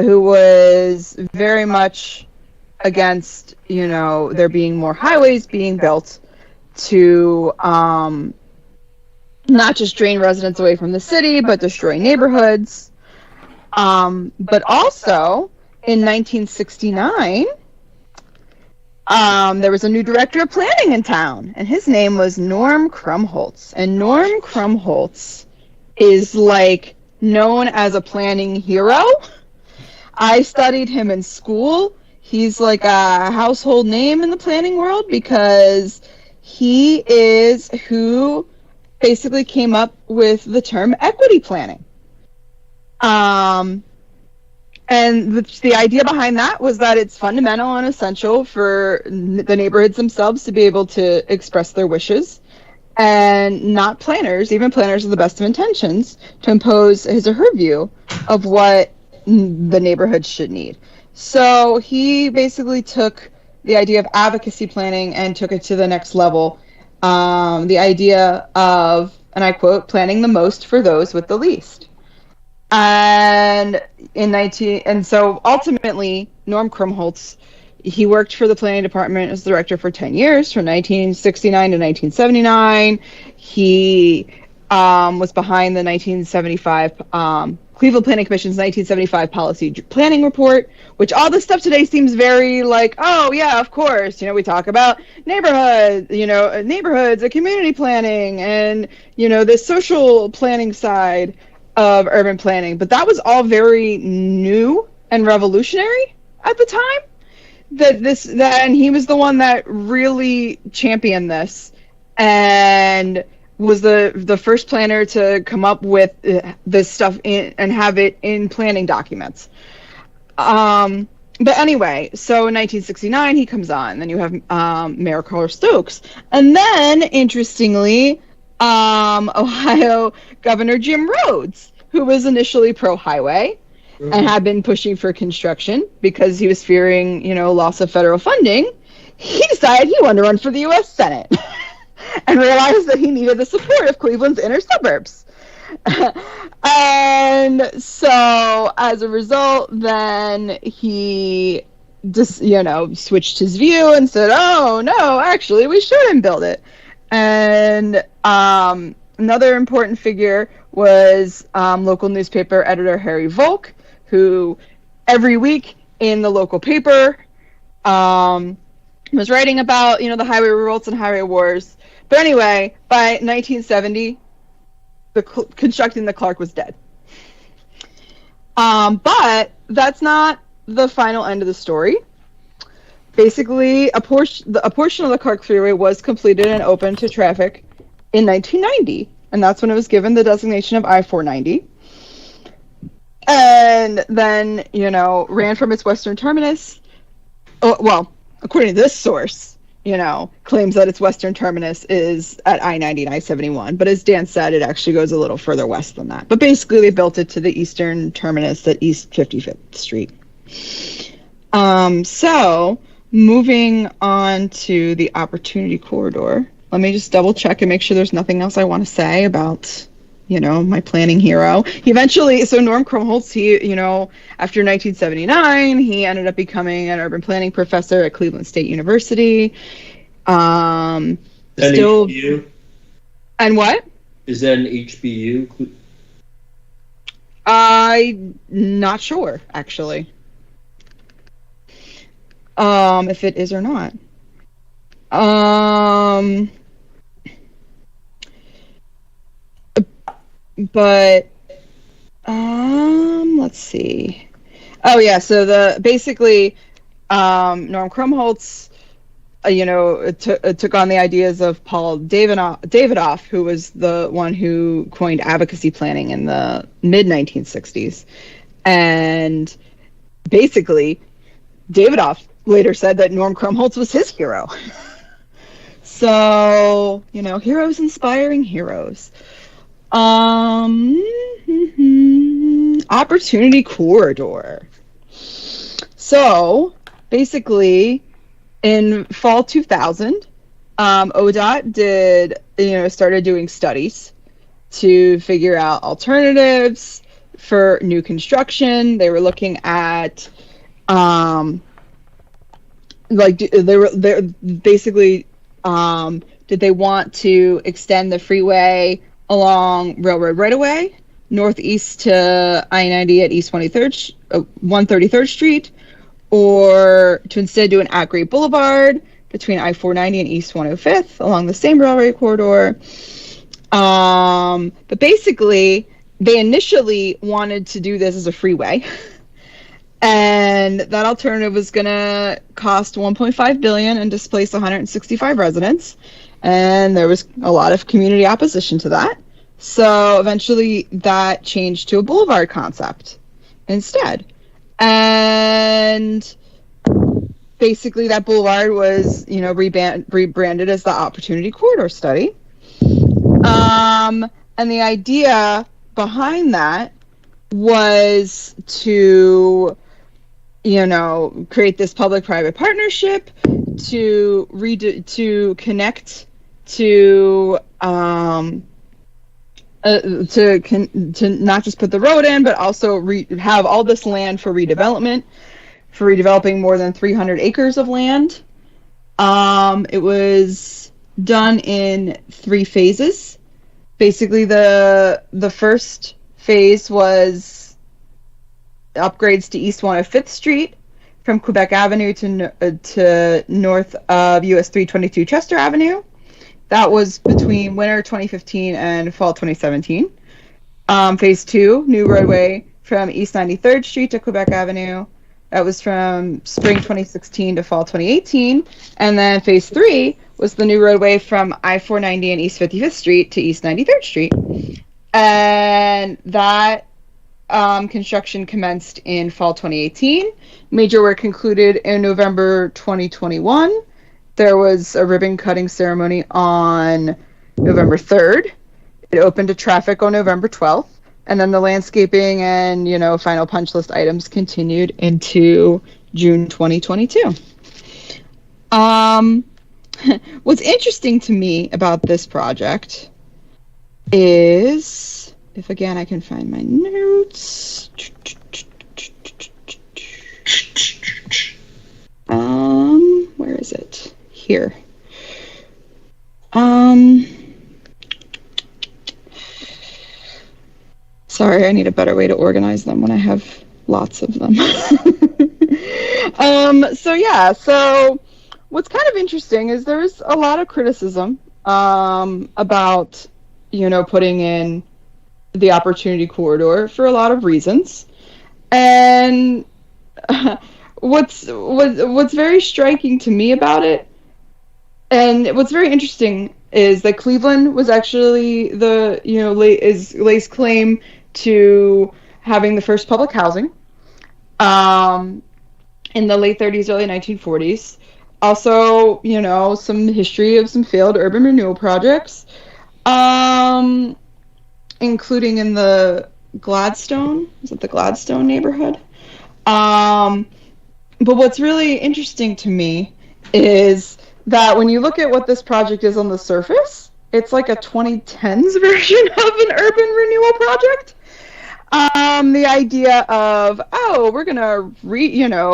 who was very much against, there being more highways being built to not just drain residents away from the city, but destroy neighborhoods. But also, in 1969, there was a new director of planning in town, and his name was Norm Krumholtz. And Norm Krumholtz is like known as a planning hero. I studied him in school. He's like a household name in the planning world because he is who basically came up with the term equity planning. And the idea behind that was that it's fundamental and essential for the neighborhoods themselves to be able to express their wishes, and not planners, even planners with the best of intentions, to impose his or her view of what the neighborhood should need. So he basically took the idea of advocacy planning and took it to the next level. The idea of, and I quote, planning the most for those with the least. And so ultimately, Norm Krumholtz, he worked for the planning department as director for 10 years, from 1969 to 1979. He was behind the 1975 Cleveland Planning Commission's 1975 policy planning report, which all this stuff today seems very like, oh yeah, of course, we talk about neighborhoods and community planning and, the social planning side of urban planning. But that was all very new and revolutionary at the time. And he was the one that really championed this and was the first planner to come up with this stuff and have it in planning documents. But anyway, so in 1969 he comes on. Then you have Mayor Carl Stokes, and then interestingly, Ohio Governor Jim Rhodes, who was initially pro-highway and had been pushing for construction because he was fearing, loss of federal funding. He decided he wanted to run for the U.S. Senate. And realized that he needed the support of Cleveland's inner suburbs. And so, as a result, then he just, switched his view and said, oh, no, actually, we shouldn't build it. And another important figure was local newspaper editor Harry Volk, who every week in the local paper was writing about, the highway revolts and highway wars. But anyway, by 1970, constructing the Clark was dead. But that's not the final end of the story. Basically, a portion of the Clark Freeway was completed and opened to traffic in 1990, and that's when it was given the designation of I-490. And then, ran from its western terminus. According to this source, claims that its western terminus is at I-90 and I-71. But as Dan said, it actually goes a little further west than that. But basically, they built it to the eastern terminus at East 55th Street. So, moving on to the Opportunity Corridor. Let me just double check and make sure there's nothing else I want to say about, my planning hero. So Norm Krumholtz, he, after 1979, he ended up becoming an urban planning professor at Cleveland State University. Still, HBU? And what? Is that an HBU? I'm not sure, actually. If it is or not. But let's see. Oh yeah, so Norm Krumholtz, took on the ideas of Paul Davidoff, who was the one who coined advocacy planning in the mid 1960s, and basically, Davidoff later said that Norm Krumholtz was his hero. So heroes inspiring heroes. Opportunity Corridor. So basically, in fall 2000, ODOT started doing studies to figure out alternatives for new construction. They were looking at did they want to extend the freeway along Railroad right-of-way, northeast to I-90 at East 133rd Street, or to instead do an at-grade boulevard between I-490 and East 105th along the same railway corridor. But basically, they initially wanted to do this as a freeway. And that alternative was going to cost $1.5 billion and displace 165 residents. And there was a lot of community opposition to that. So eventually that changed to a boulevard concept instead. And basically that boulevard was, rebranded as the Opportunity Corridor Study. And the idea behind that was to, create this public-private partnership to connect to not just put the road in, but also have all this land for redeveloping more than 300 acres of land. It was done in 3 phases. Basically, the first phase was upgrades to East 105th Street from Quebec Avenue to north of US 322 Chester Avenue. That was between winter 2015 and fall 2017. Phase 2, new roadway from East 93rd Street to Quebec Avenue. That was from spring 2016 to fall 2018. And then phase 3 was the new roadway from I-490 and East 55th Street to East 93rd Street. And that construction commenced in fall 2018. Major work concluded in November 2021. There was a ribbon cutting ceremony on November 3rd. It opened to traffic on November 12th. And then the landscaping and, final punch list items continued into June 2022. What's interesting to me about this project is, if again I can find my notes. Where is it? Here. Sorry, I need a better way to organize them when I have lots of them. So what's kind of interesting is there's a lot of criticism about, putting in the Opportunity Corridor for a lot of reasons. And what's very striking to me about it, and what's very interesting, is that Cleveland was actually lays claim to having the first public housing in the late 30s, early 1940s. Also, some history of some failed urban renewal projects, including in the Gladstone. Is it the Gladstone neighborhood? But what's really interesting to me is that when you look at what this project is on the surface, it's like a 2010s version of an urban renewal project. The idea of, we're gonna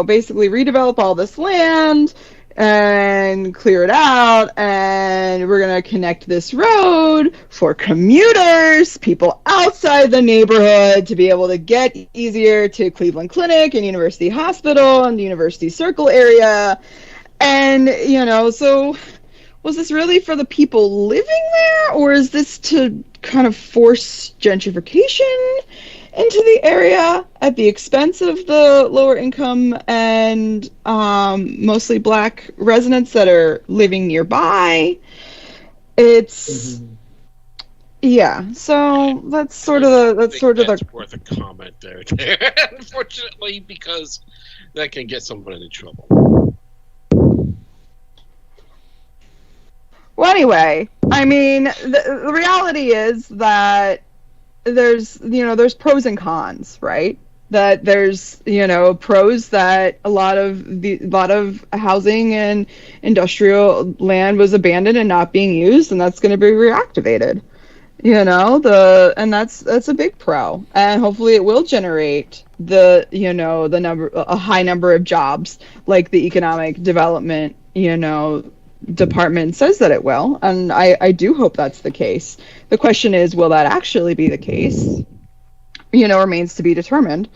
basically redevelop all this land and clear it out, and we're gonna connect this road for commuters, people outside the neighborhood, to be able to get easier to Cleveland Clinic and University Hospital and the University Circle area. And, so was this really for the people living there, or is this to kind of force gentrification into the area at the expense of the lower income and mostly Black residents that are living nearby? It's so that's worth a comment there, unfortunately, because that can get someone into trouble. Well, anyway, I mean, the reality is that there's pros and cons, right? That there's, pros that a lot of housing and industrial land was abandoned and not being used, and that's going to be reactivated. And that's a big pro, and hopefully it will generate a high number of jobs, like the economic development, department says that it will, and I do hope that's the case. The question is, will that actually be the case? Remains to be determined.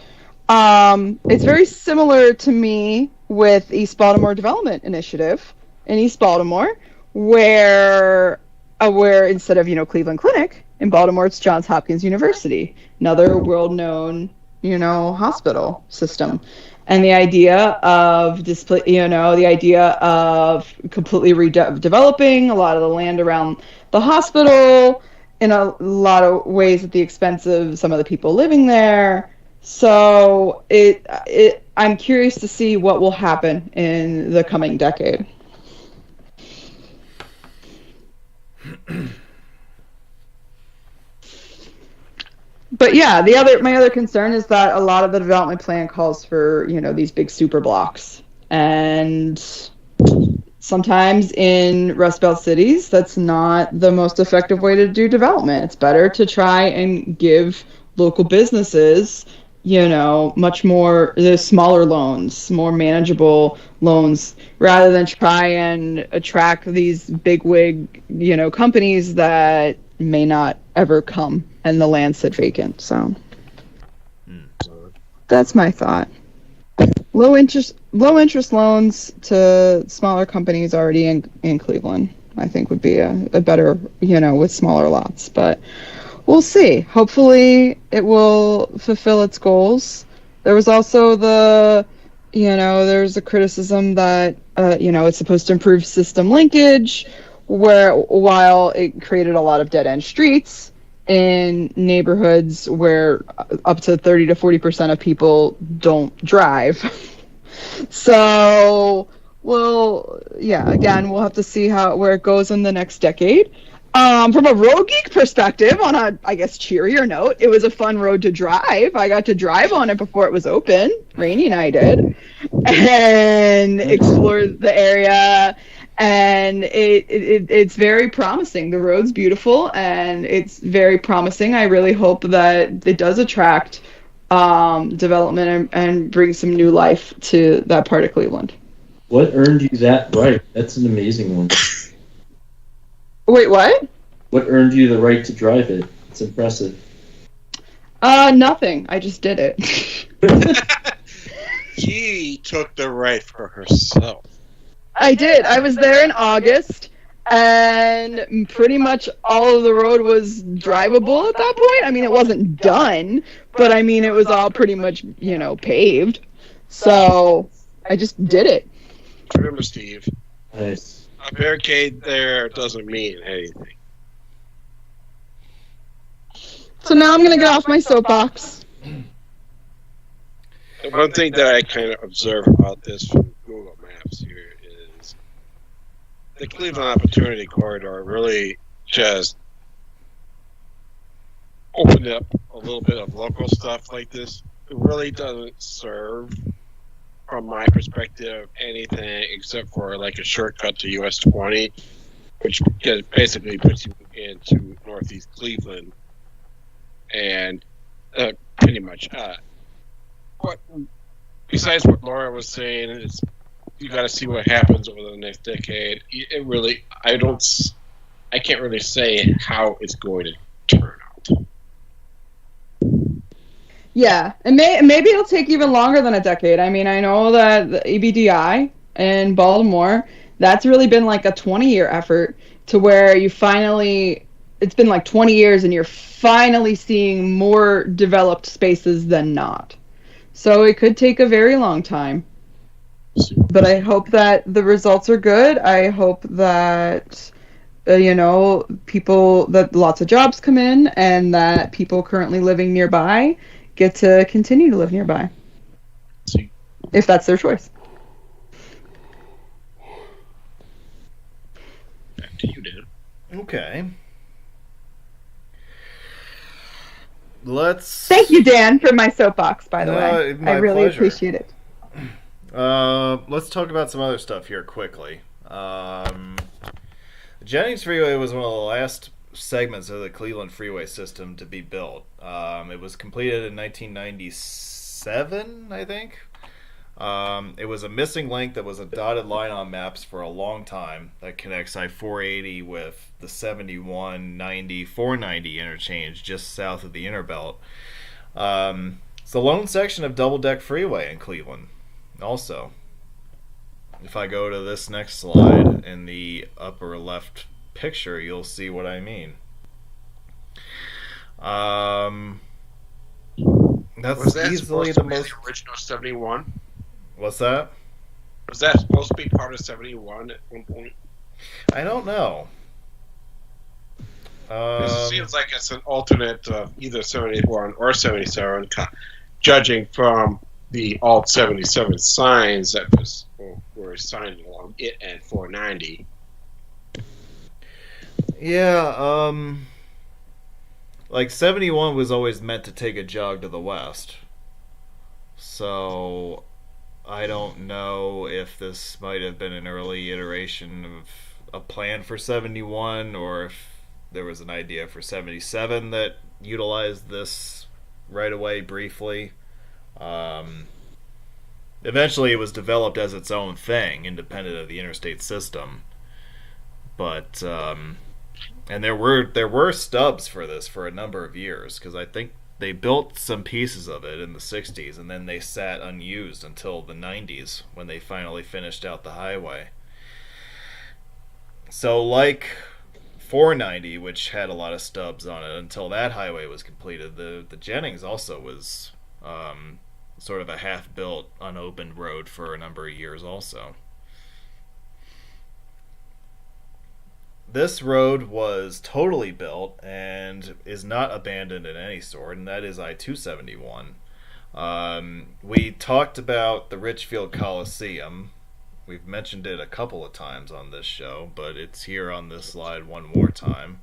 It's very similar to me with East Baltimore Development Initiative in East Baltimore, where instead of Cleveland Clinic in Baltimore, it's Johns Hopkins University, another world-known hospital system. And the idea of completely redeveloping a lot of the land around the hospital in a lot of ways at the expense of some of the people living there. So I'm curious to see what will happen in the coming decade. But yeah, my other concern is that a lot of the development plan calls for these big super blocks, and sometimes in Rust Belt cities, that's not the most effective way to do development. It's better to try and give local businesses much more smaller loans, more manageable loans, rather than try and attract these bigwig companies that may not ever come and the land sit vacant. So that's my thought. Low interest loans to smaller companies already in Cleveland, I think, would be a better, with smaller lots. But we'll see. Hopefully it will fulfill its goals. There was also there's a criticism that, it's supposed to improve system linkage, while it created a lot of dead-end streets in neighborhoods where up to 30 to 40% of people don't drive. So, again, we'll have to see where it goes in the next decade. From a road geek perspective, on a, I guess, cheerier note, it was a fun road to drive. I got to drive on it before it was open. Rainey and I did. And explored the area. And it's very promising. The road's beautiful, and it's very promising. I really hope that it does attract development and bring some new life to that part of Cleveland. What earned you that right? That's an amazing one. Wait, what? What earned you the right to drive it? It's impressive. Nothing. I just did it. She took the right for herself. I did. I was there in August, and pretty much all of the road was drivable at that point. I mean, it wasn't done, but I mean, it was all pretty much, paved. So I just did it. Remember, Steve, Nice. a barricade there doesn't mean anything. So now I'm going to get off my soapbox. The one thing that I kind of observe about this from Google Maps here is the Cleveland Opportunity Corridor really just opened up a little bit of local stuff like this. It really doesn't serve, from my perspective, anything except for like a shortcut to US 20, which basically puts you into Northeast Cleveland. And pretty much, besides what Laura was saying, is you got to see what happens over the next decade. It really, I can't really say how it's going to turn out. Yeah, and maybe it'll take even longer than a decade. I mean, I know that the EBDI in Baltimore, that's really been like a 20-year effort, to where it's been like 20 years and you're finally seeing more developed spaces than not. So it could take a very long time. But I hope that the results are good. I hope that, that lots of jobs come in, and that people currently living nearby get to continue to live nearby. If that's their choice. Back to you, Dan. Okay. Thank you, Dan, for my soapbox, by the way. I really pleasure. appreciate it. Let's talk about some other stuff here quickly. Jennings Freeway was one of the last segments of the Cleveland Freeway system to be built. It was completed in 1997, I think. It was a missing link that was a dotted line on maps for a long time that connects I-480 with the 71, 90, 490 interchange just south of the Inner Belt. It's the lone section of double-deck freeway in Cleveland. Also, if I go to this next slide in the upper left picture, you'll see what I mean. That's Was that easily supposed to the be most. the original 71? What's that? Was that supposed to be part of 71 at one point? I don't know. It seems like it's an alternate of either 71 or 77, judging from the alt 77 signs that were signed along it and 490. Yeah, like 71 was always meant to take a jog to the west. So I don't know if this might have been an early iteration of a plan for 71, or if there was an idea for 77 that utilized this right away briefly. Eventually it was developed as its own thing, independent of the interstate system. But and there were stubs for this for a number of years, because I think they built some pieces of it in the 60s, and then they sat unused until the 90s when they finally finished out the highway. So like 490, which had a lot of stubs on it until that highway was completed, the Jennings also was sort of a half-built, unopened road for a number of years also. This road was totally built and is not abandoned in any sort, and that is I-271. We talked about the Richfield Coliseum. We've mentioned it a couple of times on this show, but it's here on this slide one more time.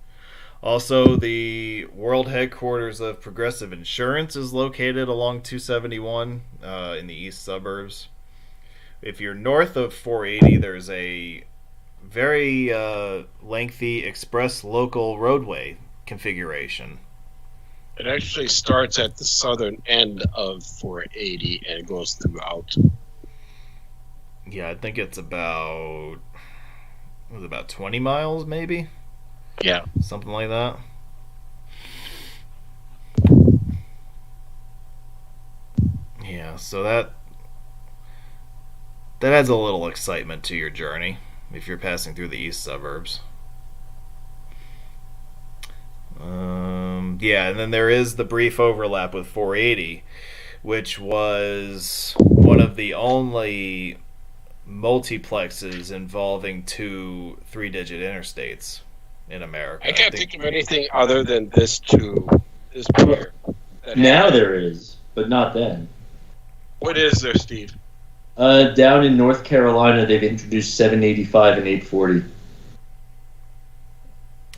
Also, the world headquarters of Progressive Insurance is located along 271 in the east suburbs. If you're north of 480, there's a very lengthy express local roadway configuration. It actually starts at the southern end of 480 and goes throughout. Yeah, I think it's about 20 miles, maybe? Yeah. Something like that. Yeah, so that adds a little excitement to your journey if you're passing through the east suburbs. Yeah, and then there is the brief overlap with 480, which was one of the only multiplexes involving two three-digit interstates in America. I can't think of anything other than this pair. Now there is, but not then. What is there, Steve? Down in North Carolina, they've introduced 785 and 840.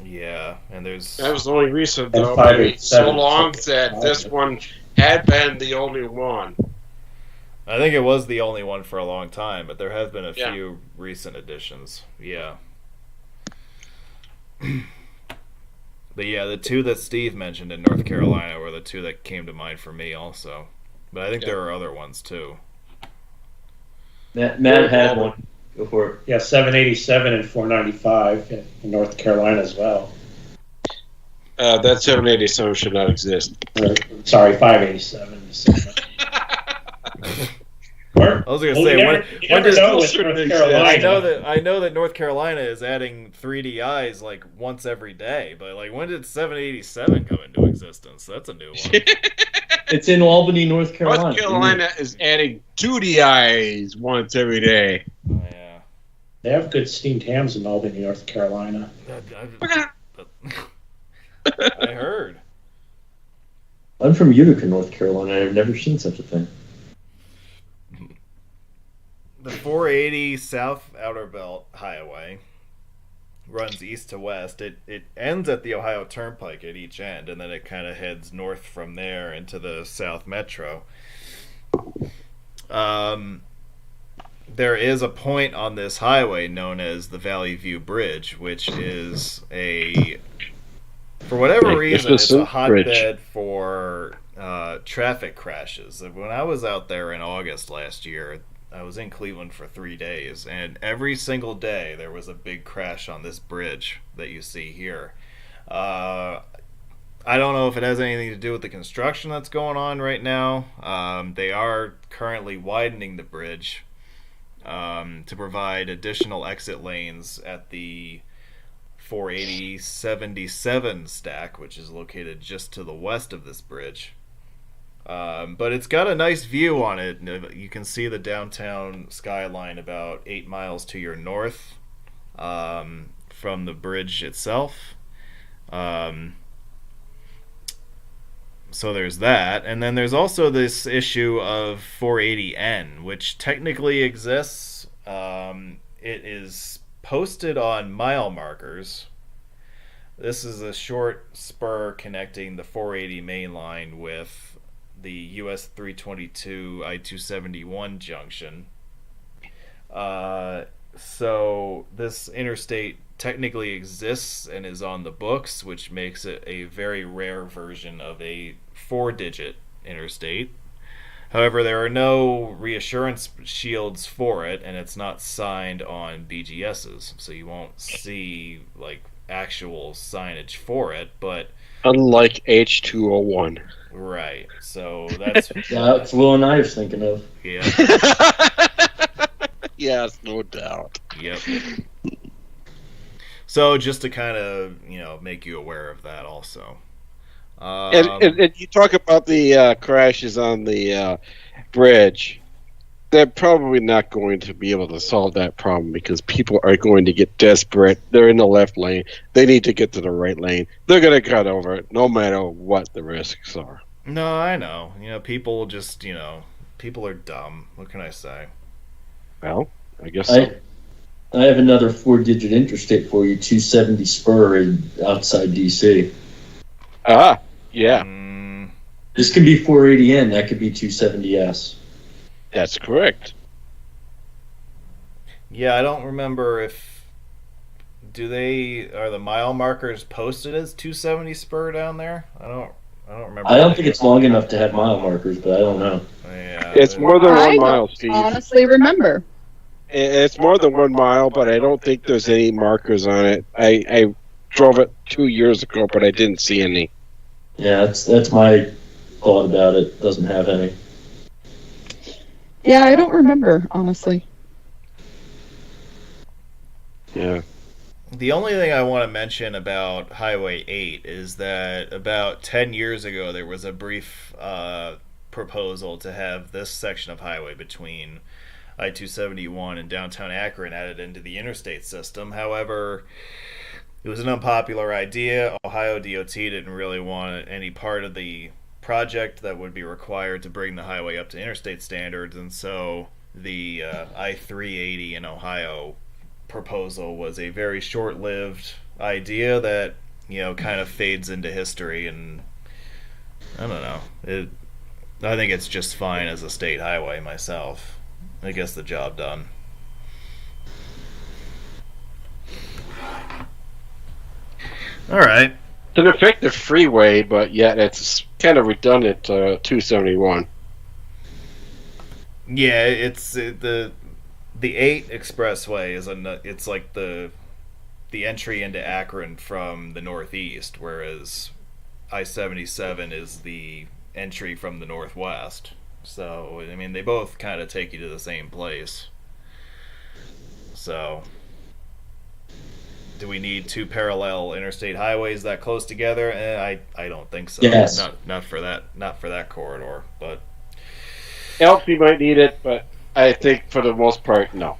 Yeah, and there's... That was the only reason, though. And So long that this one had been the only one. I think it was the only one for a long time, but there have been a few recent additions. Yeah. But yeah, the two that Steve mentioned in North Carolina were the two that came to mind for me also. But I think there are other ones too. Matt had one. Go for it. Yeah, 787 and 495 in North Carolina as well. That 787 should not exist. Sorry, 587. I was going to say, when does North Carolina? I know that North Carolina is adding 3DIs like once every day, but like when did 787 come into existence? That's a new one. It's in Albany, North Carolina. North Carolina is adding 2DIs once every day. Oh, yeah. They have good steamed hams in Albany, North Carolina. I heard. I'm from Utica, North Carolina. I've never seen such a thing. The 480 South Outer Belt Highway runs east to west. It ends at the Ohio Turnpike at each end, and then it kind of heads north from there into the South Metro. There is a point on this highway known as the Valley View Bridge, which is for whatever reason, it's a hotbed for traffic crashes. When I was out there in August last year, I was in Cleveland for 3 days, and every single day there was a big crash on this bridge that you see here. I I don't know if it has anything to do with the construction that's going on right now. They are currently widening the bridge to provide additional exit lanes at the 480-77 stack, which is located just to the west of this bridge. But it's got a nice view on it. You can see the downtown skyline about 8 miles to your north from the bridge itself. So there's that. And then there's also this issue of 480N, which technically exists. It is posted on mile markers. This is a short spur connecting the 480 main line with the US 322 I-271 junction. So this interstate technically exists and is on the books, which makes it a very rare version of a 4-digit interstate. However, there are no reassurance shields for it, and it's not signed on BGSs, so you won't see like actual signage for it. But unlike H201, right? So that's that's Will and I was thinking of. Yeah. Yes, no doubt. Yep. So just to kind of make you aware of that also. And you talk about the crashes on the bridge. They're probably not going to be able to solve that problem because people are going to get desperate. They're in the left lane. They need to get to the right lane. They're going to cut over it no matter what the risks are. No, I know. People just, people are dumb. What can I say? Well, I guess so. I have another 4-digit interstate for you, 270 spur outside DC. Ah, yeah. This could be 480N. That could be 270S. That's correct. Yeah, I don't remember are the mile markers posted as 270 spur down there? I don't remember. I don't think it's long enough to have mile markers, but I don't know. Yeah, it's more than 1 mile, Steve. I honestly remember. It's more than 1 mile, but I don't think there's any markers on it. I drove it 2 years ago, but I didn't see any. Yeah, that's my thought about it. Doesn't have any. Yeah, I don't remember, honestly. Yeah. The only thing I want to mention about Highway 8 is that about 10 years ago there was a brief proposal to have this section of highway between I-271 and downtown Akron added into the interstate system. However, it was an unpopular idea. Ohio DOT didn't really want any part of the project that would be required to bring the highway up to interstate standards, and so the I-380 in Ohio proposal was a very short-lived idea that kind of fades into history, and I don't know. I think it's just fine as a state highway myself. I guess the job done. All right. It's an effective freeway, but yet it's kind of redundant to 271. Yeah, it's the 8 expressway it's like the entry into Akron from the northeast, whereas I-77 is the entry from the northwest. So, I mean, they both kind of take you to the same place. So, do we need 2 parallel interstate highways that close together? I don't think so. Yes. Not for that corridor, but Elsie might need it, but I think for the most part, no.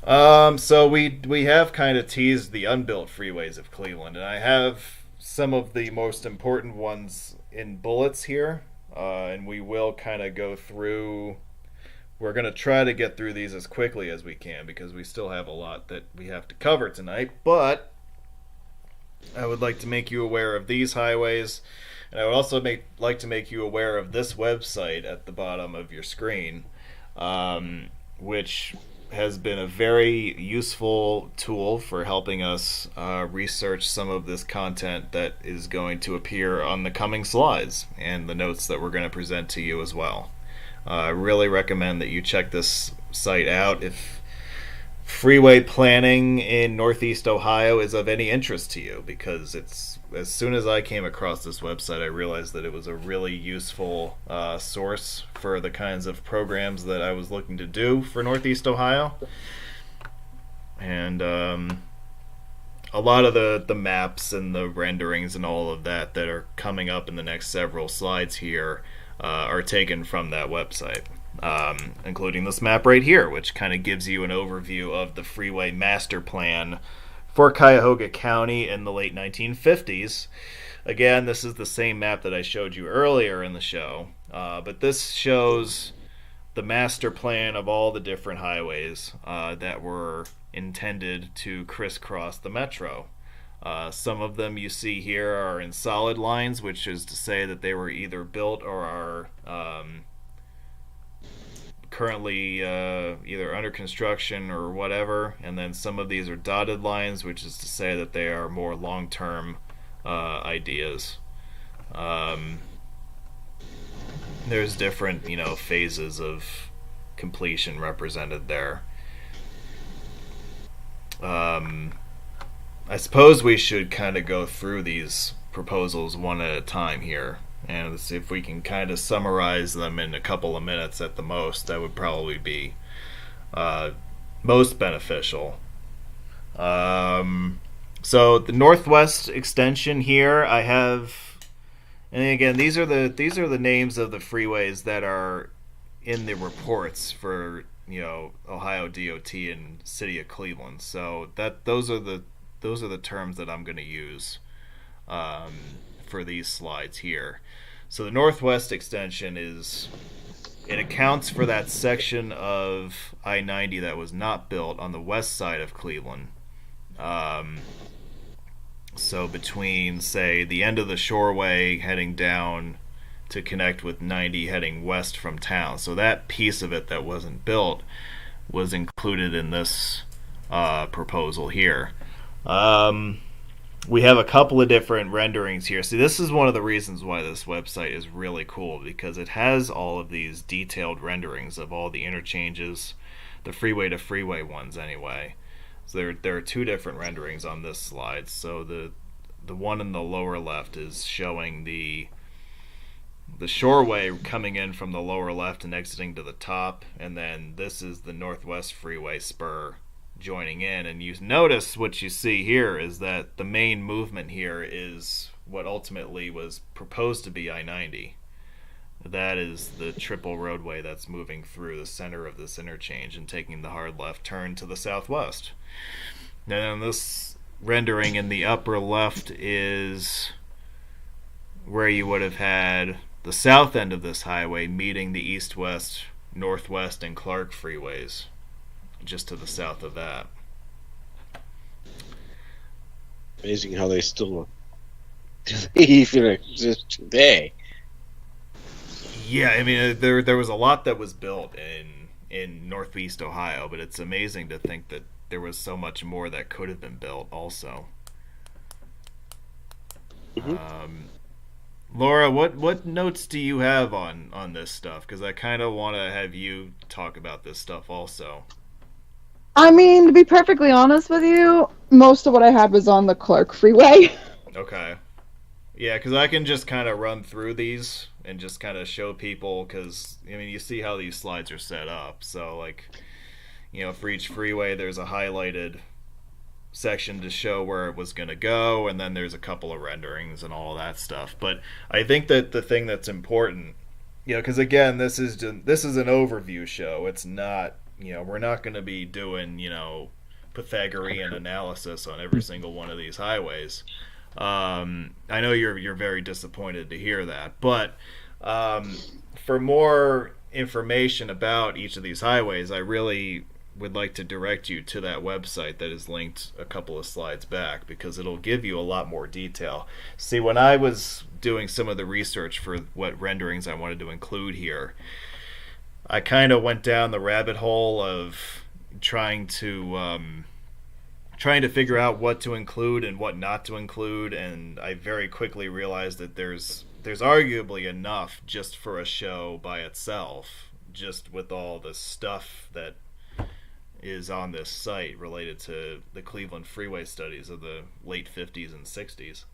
So we have kind of teased the unbuilt freeways of Cleveland, and I have some of the most important ones in bullets here. And we will kind of go through. We're going to try to get through these as quickly as we can because we still have a lot that we have to cover tonight. But I would like to make you aware of these highways, and I would also like to make you aware of this website at the bottom of your screen, which has been a very useful tool for helping us research some of this content that is going to appear on the coming slides and the notes that we're going to present to you as well. I really recommend that you check this site out if freeway planning in Northeast Ohio is of any interest to you, because it's, as soon as I came across this website, I realized that it was a really useful source for the kinds of programs that I was looking to do for Northeast Ohio. And a lot of the maps and the renderings and all of that are coming up in the next several slides here are taken from that website. Including this map right here, which kind of gives you an overview of the freeway master plan for Cuyahoga County in the late 1950s. Again, this is the same map that I showed you earlier in the show, but this shows the master plan of all the different highways that were intended to crisscross the metro. Some of them you see here are in solid lines, which is to say that they were either built or are currently either under construction or whatever, and then some of these are dotted lines, which is to say that they are more long-term ideas. There's different, phases of completion represented there. I suppose we should kind of go through these proposals one at a time here, and see if we can kind of summarize them in a couple of minutes at the most. That would probably be most beneficial. So the northwest extension here, I have, and again, these are the names of the freeways that are in the reports for Ohio DOT and City of Cleveland. So those are the terms that I'm going to use for these slides here. So the northwest extension it accounts for that section of I-90 that was not built on the west side of Cleveland. So between, say, the end of the Shoreway heading down to connect with 90 heading west from town. So that piece of it that wasn't built was included in this proposal here. We have a couple of different renderings here. See, this is one of the reasons why this website is really cool, because it has all of these detailed renderings of all the interchanges, the freeway to freeway ones anyway. So there are two different renderings on this slide. So the one in the lower left is showing the Shoreway coming in from the lower left and exiting to the top, and then this is the Northwest Freeway spur joining in. And you notice what you see here is that the main movement here is what ultimately was proposed to be I-90. That is the triple roadway that's moving through the center of this interchange and taking the hard left turn to the southwest. Now this rendering in the upper left is where you would have had the south end of this highway meeting the east-west, northwest, and Clark freeways, just to the south of that. Amazing how they still even exist today. Yeah, I mean, there was a lot that was built in Northeast Ohio, but it's amazing to think that there was so much more that could have been built also. Mm-hmm. Laura, what notes do you have on this stuff? Because I kind of want to have you talk about this stuff also. I mean, to be perfectly honest with you, most of what I had was on the Clark Freeway. Okay. Yeah, because I can just kind of run through these and just kind of show people, because, I mean, you see how these slides are set up. So, like, for each freeway, there's a highlighted section to show where it was going to go, and then there's a couple of renderings and all that stuff. But I think that the thing that's important, because again, this is an overview show. It's not, we're not going to be doing, Pythagorean analysis on every single one of these highways. I know you're very disappointed to hear that, but for more information about each of these highways, I really would like to direct you to that website that is linked a couple of slides back, because it'll give you a lot more detail. See, when I was doing some of the research for what renderings I wanted to include here, I kind of went down the rabbit hole of trying to figure out what to include and what not to include, and I very quickly realized that there's arguably enough just for a show by itself, just with all the stuff that is on this site related to the Cleveland Freeway studies of the late 50s and 60s.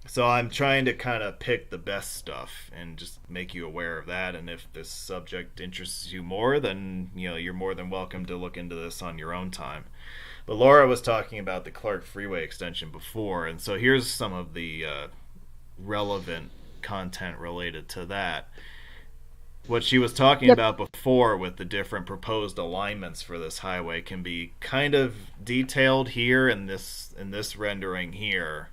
So I'm trying to kind of pick the best stuff and just make you aware of that. And if this subject interests you more, then you're more than welcome to look into this on your own time. But Laura was talking about the Clark Freeway extension before, and so here's some of the relevant content related to that. What she was talking about before with the different proposed alignments for this highway can be kind of detailed here in this rendering here.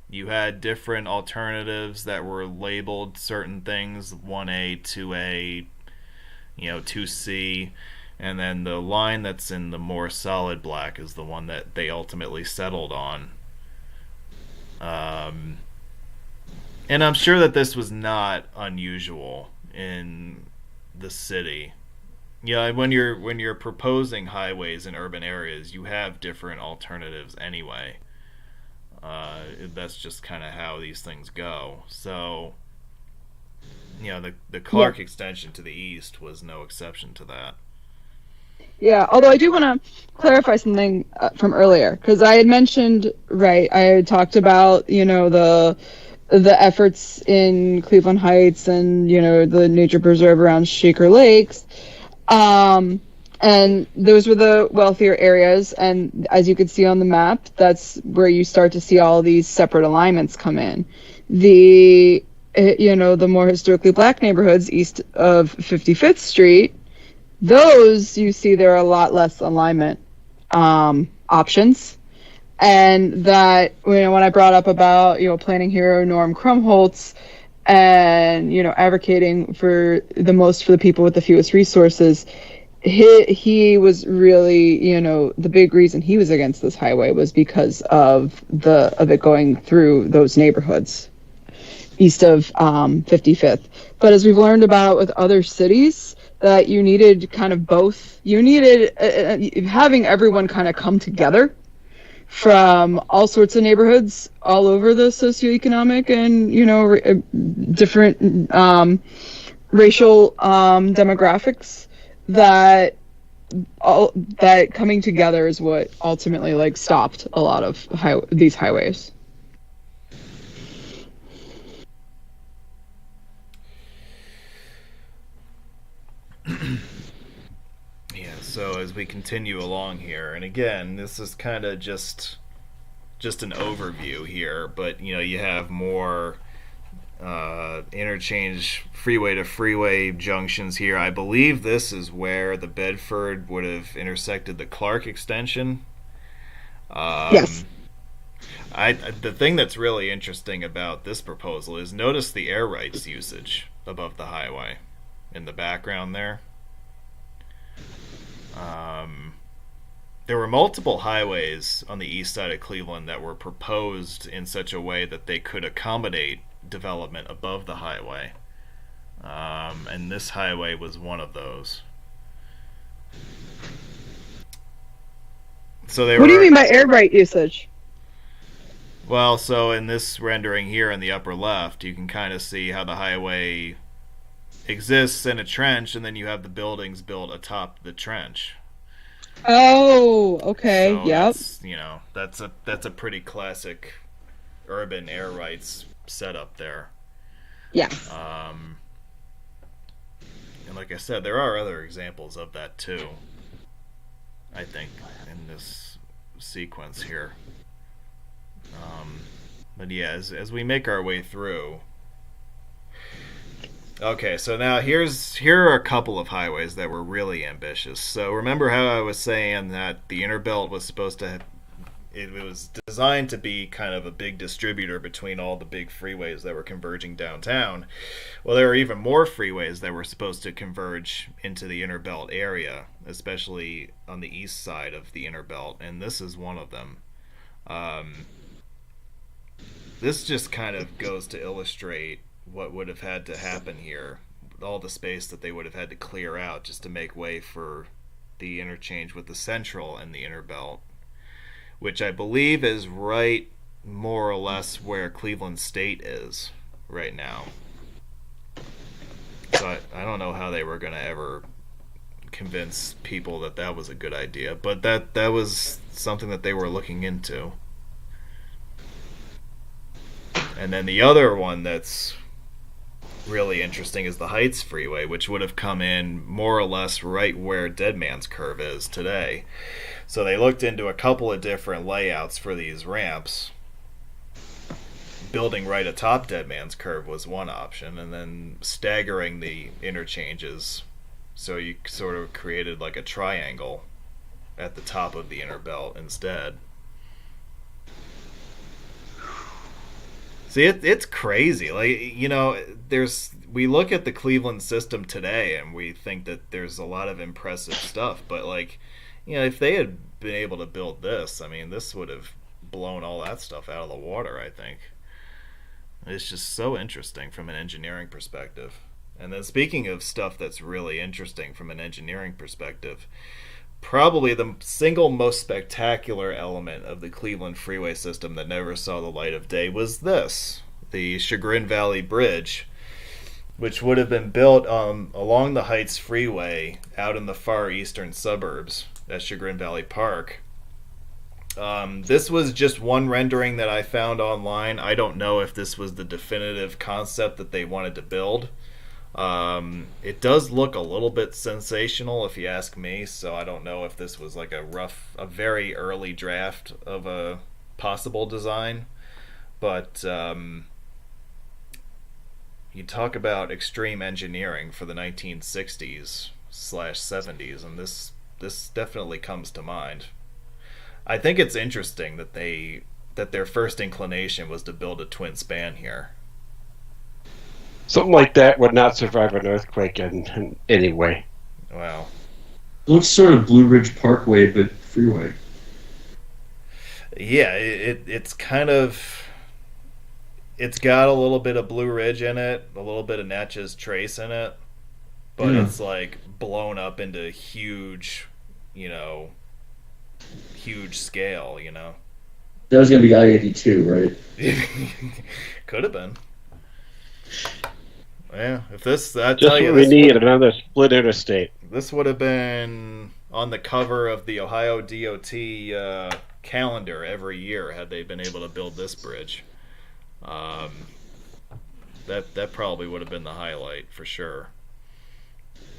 You had different alternatives that were labeled certain things, 1A, 2A, 2C, and then the line that's in the more solid black is the one that they ultimately settled on. And I'm sure that this was not unusual in the city. Yeah, when you're proposing highways in urban areas, you have different alternatives anyway. That's just kind of how these things go. So, the Clark extension to the east was no exception to that. Yeah, although I do want to clarify something from earlier, because I had mentioned, I had talked about, the efforts in Cleveland Heights and, the nature preserve around Shaker Lakes. And those were the wealthier areas, and as you could see on the map, that's where you start to see all these separate alignments come in. The more historically black neighborhoods east of 55th Street, those you see there are a lot less alignment options. And that, when I brought up about, planning hero Norm Krumholtz and, advocating for the people with the fewest resources, he was really, the big reason he was against this highway was because of it going through those neighborhoods east of 55th. But as we've learned about with other cities, that you needed kind of both. You needed having everyone kind of come together from all sorts of neighborhoods all over the socioeconomic and, different racial demographics, that coming together is what ultimately stopped a lot of these highways. Yeah, so as we continue along here, and again, this is kind of just an overview here, but you have more interchange freeway to freeway junctions here. I believe this is where the Bedford would have intersected the Clark extension. Yes. The thing that's really interesting about this proposal is notice the air rights usage above the highway in the background there. There were multiple highways on the east side of Cleveland that were proposed in such a way that they could accommodate development above the highway. And this highway was one of those. So what do you mean by air right usage? Well, so in this rendering here in the upper left, you can kind of see how the highway exists in a trench, and then you have the buildings built atop the trench. Oh, okay. So yep. That's a pretty classic urban air rights setup there. Yes. And like I said, there are other examples of that too, I think, in this sequence here. But yeah, as we make our way through. Okay, so now here are a couple of highways that were really ambitious. So remember how I was saying that the inner belt was supposed to it was designed to be kind of a big distributor between all the big freeways that were converging downtown. Well, there were even more freeways that were supposed to converge into the inner belt area, especially on the east side of the inner belt, and this is one of them. This just kind of goes to illustrate what would have had to happen here, all the space that they would have had to clear out just to make way for the interchange with the central and the inner belt, which I believe is right more or less where Cleveland State is right now. So I don't know how they were going to ever convince people that was a good idea. But that was something that they were looking into. And then the other one that's really interesting is the Heights Freeway, which would have come in more or less right where Dead Man's Curve is today. So they looked into a couple of different layouts for these ramps. Building right atop Dead Man's Curve was one option, and then staggering the interchanges so you sort of created like a triangle at the top of the inner belt instead. See, it's crazy. Like, you know, we look at the Cleveland system today and we think that there's a lot of impressive stuff, but like, you know, if they had been able to build this, I mean, this would have blown all that stuff out of the water, I think. It's just so interesting from an engineering perspective. And then speaking of stuff that's really interesting from an engineering perspective, probably the single most spectacular element of the Cleveland freeway system that never saw the light of day was this, the Chagrin Valley Bridge, which would have been built along the Heights Freeway out in the far eastern suburbs at Chagrin Valley Park. This was just one rendering that I found online. I don't know if this was the definitive concept that they wanted to build. It does look a little bit sensational if you ask me, so I don't know if this was like a very early draft of a possible design. But you talk about extreme engineering for the 1960s/70s, and this definitely comes to mind. I think it's interesting that their first inclination was to build a twin span here. Something like that would not survive an earthquake in any way. Wow. It looks sort of Blue Ridge Parkway, but freeway. Yeah, it's kind of... It's got a little bit of Blue Ridge in it, a little bit of Natchez Trace in it, but it's like blown up into huge, huge scale, That was going to be I-82, right? Could have been. Yeah, if this, I just tell you, we need another split interstate. This would have been on the cover of the Ohio DOT calendar every year had they been able to build this bridge. That probably would have been the highlight for sure.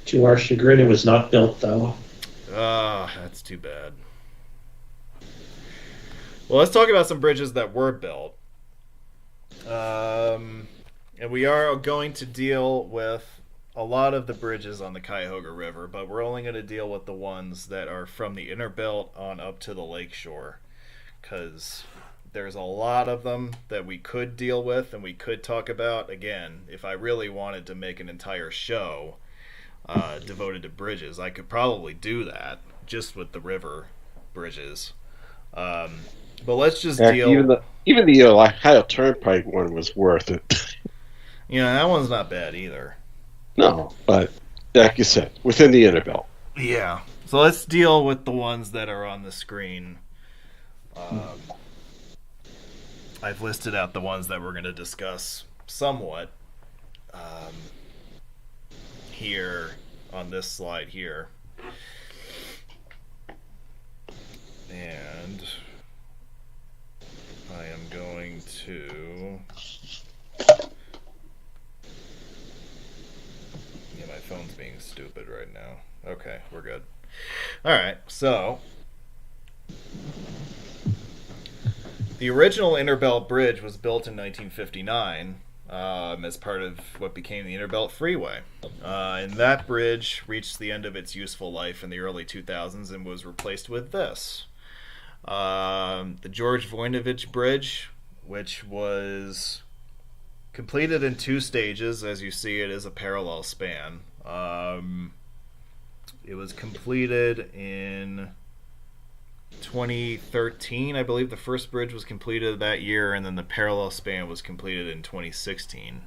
To our chagrin, it was not built though. That's too bad. Well, let's talk about some bridges that were built. And we are going to deal with a lot of the bridges on the Cuyahoga River, but we're only going to deal with the ones that are from the inner belt on up to the lakeshore, because there's a lot of them that we could deal with and we could talk about. Again, if I really wanted to make an entire show devoted to bridges, I could probably do that just with the river bridges. But let's just deal... Even the Ohio Turnpike one was worth it. That one's not bad either. No, but like you said, within the inner belt. Yeah. So let's deal with the ones that are on the screen. I've listed out the ones that we're going to discuss somewhat here on this slide here. And I am going to... Yeah, my phone's being stupid right now. Okay, we're good. Alright, so... The original Interbelt Bridge was built in 1959 as part of what became the Interbelt Freeway. And that bridge reached the end of its useful life in the early 2000s and was replaced with this. The George Voinovich Bridge, which was completed in 2 stages. As you see, it is a parallel span. It was completed in 2013, I believe. The first bridge was completed that year, and then the parallel span was completed in 2016.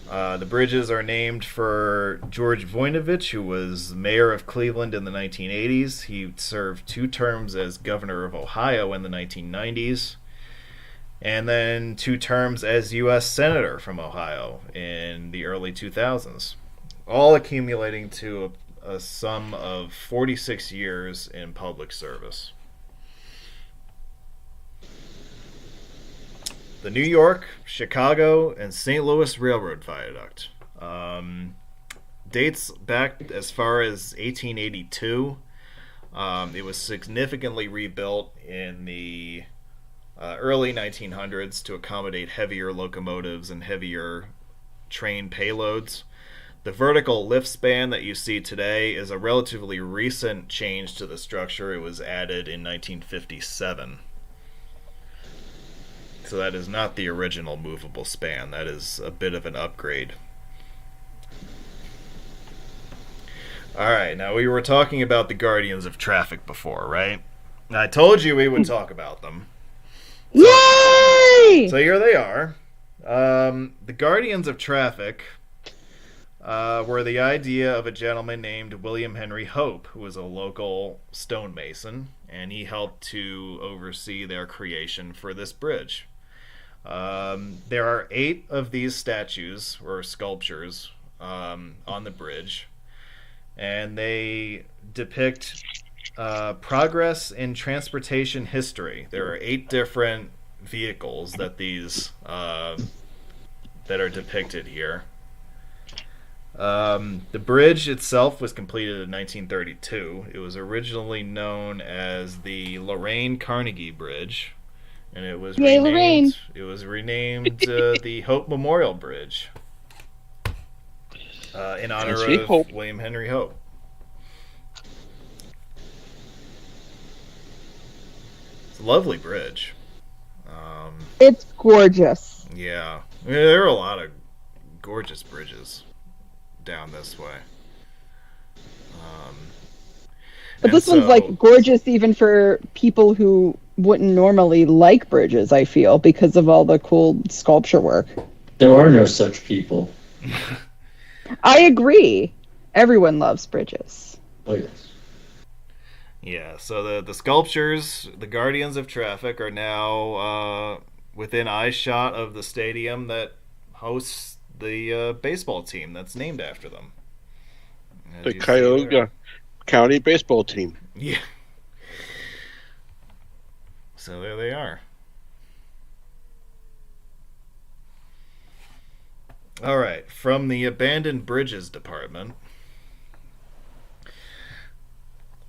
The bridges are named for George Voinovich, who was mayor of Cleveland in the 1980s. He served 2 terms as governor of Ohio in the 1990s, and then 2 terms as U.S. Senator from Ohio in the early 2000s. all accumulating to a sum of 46 years in public service. The New York, Chicago, and St. Louis Railroad Viaduct. Dates back as far as 1882. It was significantly rebuilt in the early 1900s to accommodate heavier locomotives and heavier train payloads. The vertical lift span that you see today is a relatively recent change to the structure. It was added in 1957. So that is not the original movable span. That is a bit of an upgrade. Alright, now we were talking about the Guardians of Traffic before, right? I told you we would talk about them. So, Yay! So here they are. The Guardians of Traffic were the idea of a gentleman named William Henry Hope, who was a local stonemason, and he helped to oversee their creation for this bridge. There are 8 of these statues, or sculptures, on the bridge, and they depict progress in transportation history. There are 8 different vehicles that these that are depicted here. The bridge itself was completed in 1932. It was originally known as the Lorraine Carnegie Bridge, and it was Yay, renamed. Lorraine. It was renamed the Hope Memorial Bridge in honor of Hope. William Henry Hope. It's a lovely bridge. It's gorgeous. Yeah, I mean, there are a lot of gorgeous bridges down this way. But this one's like gorgeous even for people who wouldn't normally like bridges, I feel, because of all the cool sculpture work. There are no such people. I agree. Everyone loves bridges. Oh, yes. Yeah, so the sculptures, the Guardians of Traffic, are now within eyeshot of the stadium that hosts the baseball team that's named after them. The Cuyahoga County baseball team. Yeah. So there they are. All right, from the Abandoned Bridges Department.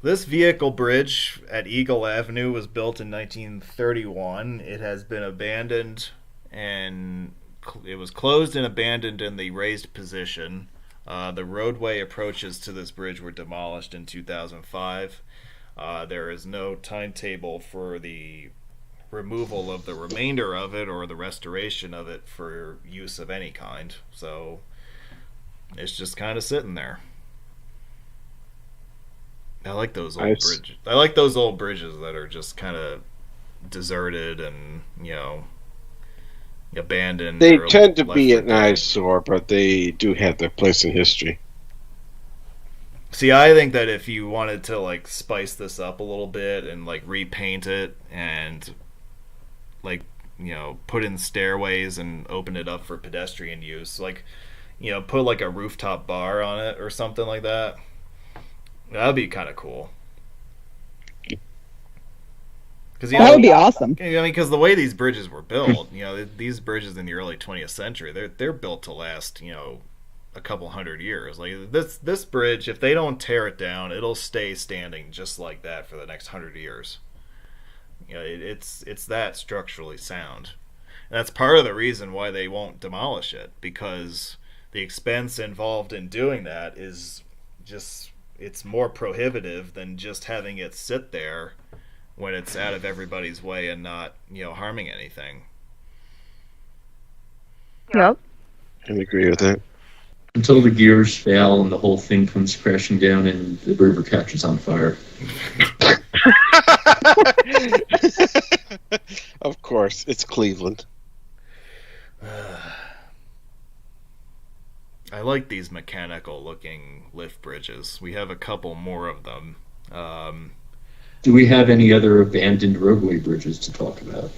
This vehicle bridge at Eagle Avenue was built in 1931. It has been abandoned, and it was closed and abandoned in the raised position. The roadway approaches to this bridge were demolished in 2005. There is no timetable for the removal of the remainder of it or the restoration of it for use of any kind. So it's just kind of sitting there. I like those old bridges. I like those old bridges that are just kind of deserted and, abandoned. They tend to be an eyesore, but they do have their place in history. See, I think that if you wanted to spice this up a little bit and repaint it and put in stairways and open it up for pedestrian use, put a rooftop bar on it or something like that. That'd be kind of cool. That would be awesome. I mean, because the way these bridges were built, these bridges in the early 20th century, they're built to last, a couple hundred years. This bridge, if they don't tear it down, it'll stay standing just like that for the next 100 years. It's that structurally sound. And that's part of the reason why they won't demolish it, because the expense involved in doing that is just, it's more prohibitive than just having it sit there when it's out of everybody's way and not, harming anything. Yep. I agree with that. Until the gears fail and the whole thing comes crashing down and the river catches on fire. Of course, it's Cleveland. I like these mechanical-looking lift bridges. We have a couple more of them. Do we have any other abandoned roadway bridges to talk about?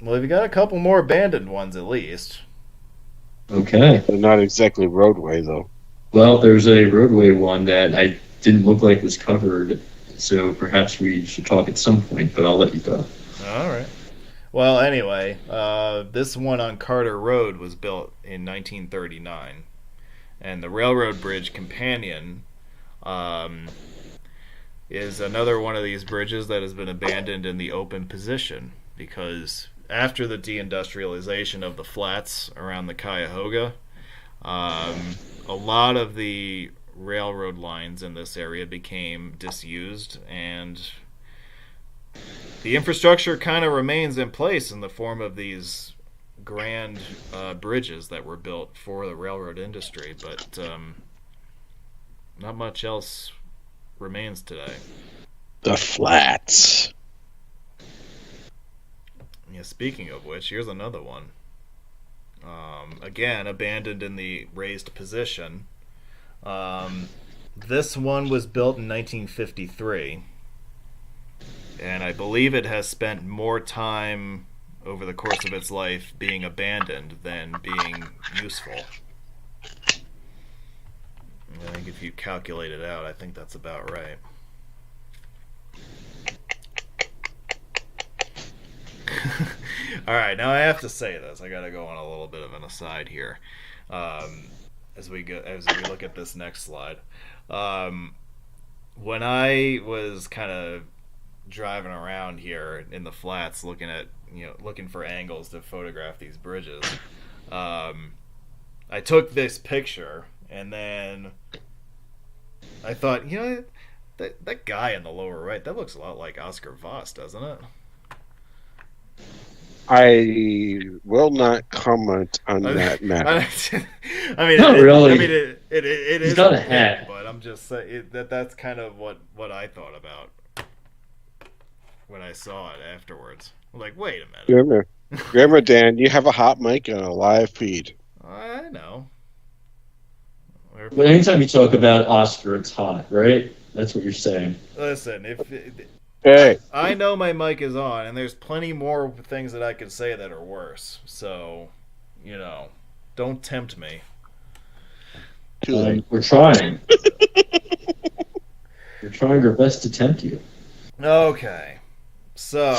Well, we've got a couple more abandoned ones at least. Okay. They're not exactly roadway, though. Well, there's a roadway one that I didn't look like was covered, so perhaps we should talk at some point, but I'll let you go. All right. Well, anyway, this one on Carter Road was built in 1939, and the railroad bridge companion is another one of these bridges that has been abandoned in the open position because after the deindustrialization of the flats around the Cuyahoga, a lot of the railroad lines in this area became disused, and the infrastructure kind of remains in place in the form of these grand bridges that were built for the railroad industry, but not much else remains today. The flats. Yeah, speaking of which, here's another one. Again, abandoned in the raised position. This one was built in 1953, and I believe it has spent more time over the course of its life being abandoned than being useful. I think if you calculate it out, I think that's about right. Alright, now I have to say this. I gotta go on a little bit of an aside here. As we look at this next slide. When I was kind of driving around here in the flats looking for angles to photograph these bridges, I took this picture and then I thought, that guy in the lower right, that looks a lot like Oscar Voss, doesn't it? I will not comment on that matter. I mean, Not really. It is got a hat. but I'm just saying that's kind of what I thought about when I saw it afterwards. I'm like, wait a minute. Remember, Dan, you have a hot mic on a live feed. I know. But anytime you talk about Oscar, it's hot, right? That's what you're saying. Listen, Hey, I know my mic is on, and there's plenty more things that I could say that are worse. So, don't tempt me. too late. We're trying. We're trying our best to tempt you. Okay. So,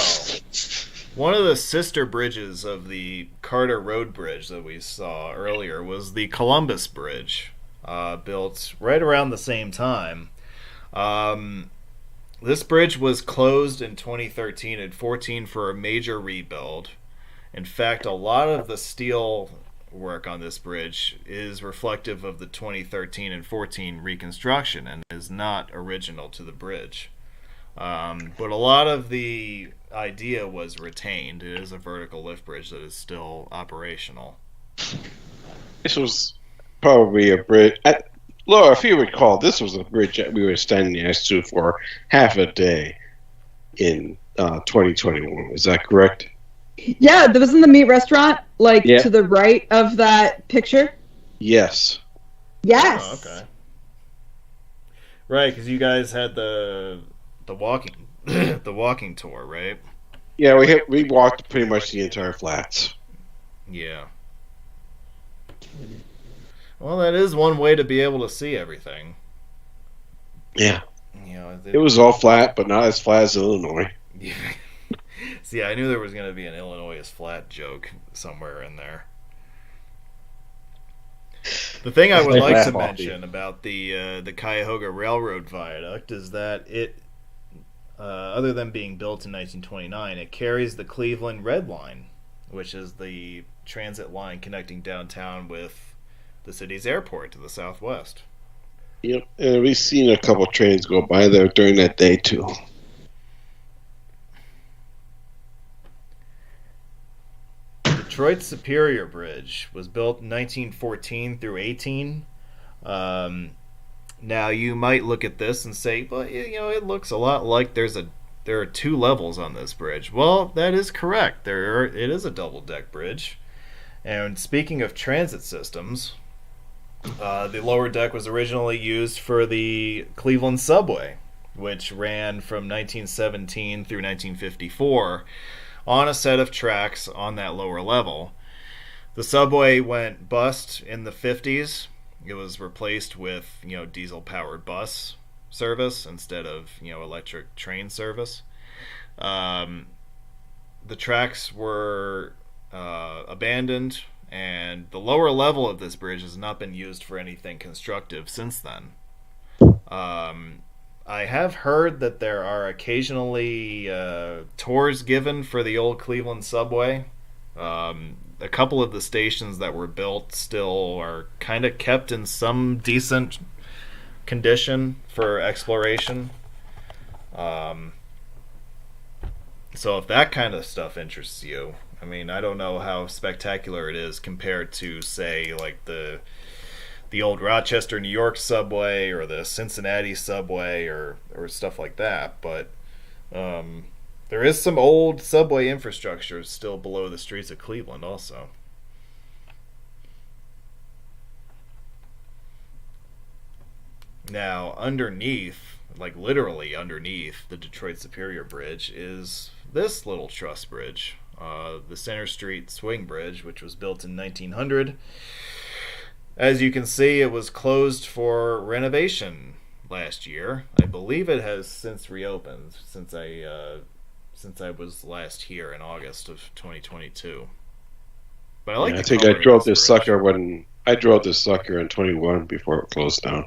one of the sister bridges of the Carter Road Bridge that we saw earlier was the Columbus Bridge, built right around the same time. This bridge was closed in 2013 and 14 for a major rebuild. In fact, a lot of the steel work on this bridge is reflective of the 2013 and 14 reconstruction and is not original to the bridge. But a lot of the idea was retained. It is a vertical lift bridge that is still operational. This was probably a bridge. Laura, if you recall, this was a bridge that we were standing next to for half a day in 2021. Is that correct? Yeah, that was in the meat restaurant, Yeah. to the right of that picture. Yes. Yes. Oh, okay. Right, because you guys had the walking the walking tour, right? Yeah, we walked pretty much the entire flats. Yeah. Well, that is one way to be able to see everything. Yeah. It was all flat, but not as flat as Illinois. See, I knew there was going to be an Illinois is flat joke somewhere in there. The thing I would like to mention about the Cuyahoga Railroad Viaduct is that it, other than being built in 1929, it carries the Cleveland Red Line, which is the transit line connecting downtown with the city's airport to the southwest. Yep, and we've seen a couple trains go by there during that day too. Detroit's Superior Bridge was built in 1914 through 18. Now you might look at this and say, well, it looks a lot like there are two levels on this bridge. Well, that is correct. It is a double-deck bridge. And speaking of transit systems, the lower deck was originally used for the Cleveland subway, which ran from 1917 through 1954 on a set of tracks on that lower level. The subway went bust in the 50s. It was replaced with, diesel-powered bus service instead of, electric train service. The tracks were abandoned, and the lower level of this bridge has not been used for anything constructive since then. I have heard that there are occasionally tours given for the old Cleveland subway. A couple of the stations that were built still are kind of kept in some decent condition for exploration. So if that kind of stuff interests you, I don't know how spectacular it is compared to, say, like the old Rochester, New York subway or the Cincinnati subway or stuff like that, but there is some old subway infrastructure still below the streets of Cleveland also. Now, underneath, like literally underneath the Detroit Superior Bridge, is this little truss bridge, the Center Street Swing Bridge, which was built in 1900. As you can see, it was closed for renovation last year. I believe it has since reopened since I was last here in August of 2022. But I like. I think I drove this sucker in 21 before it closed down.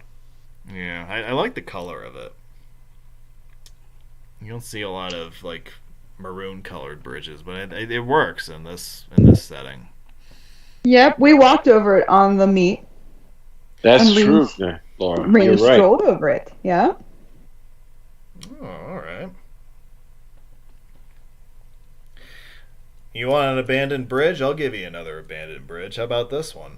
Yeah, I like the color of it. You don't see a lot of like maroon colored bridges, but it works in this setting. Yep, we walked over it on the meet. That's true, Laura. Rain You're right. strolled over it. Yeah. Oh, all right. You want an abandoned bridge? I'll give you another abandoned bridge. How about this one?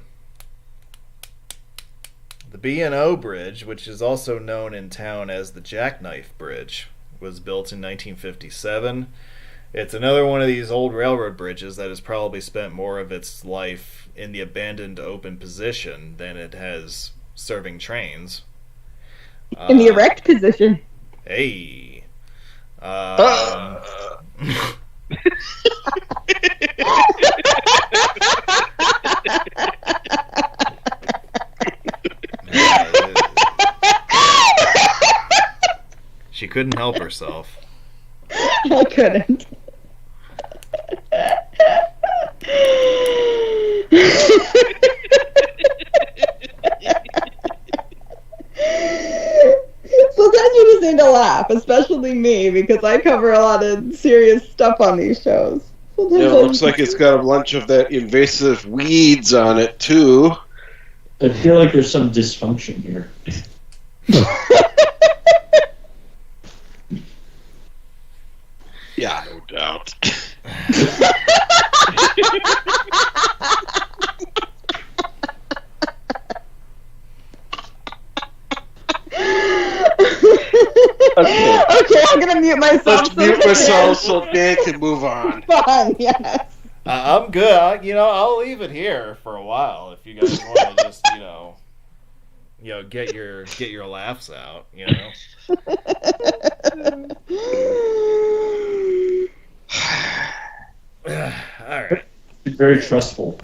The B&O Bridge, which is also known in town as the Jackknife Bridge, was built in 1957. It's another one of these old railroad bridges that has probably spent more of its life in the abandoned open position than it has serving trains. In the erect position. Hey. She couldn't help herself. I couldn't. So then you just need to laugh, especially me, because I cover a lot of serious stuff on these shows. It looks like it's got a bunch of that invasive weeds on it, too. I feel like there's some dysfunction here. Yeah, no doubt. Okay, I'm gonna mute myself. Let's mute myself so Dan can move on. Fine, yes. I'm good. I'll leave it here for a while if you guys want to just, get your laughs out. All right. Very trustful.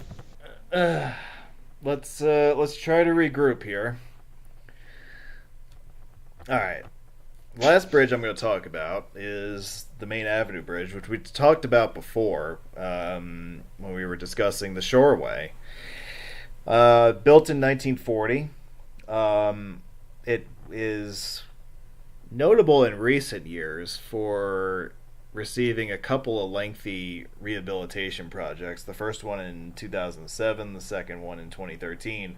Let's try to regroup here. All right. Last bridge I'm going to talk about is the Main Avenue Bridge, which we talked about before when we were discussing the Shoreway. Built in 1940. It is notable in recent years for receiving a couple of lengthy rehabilitation projects. The first one in 2007, the second one in 2013,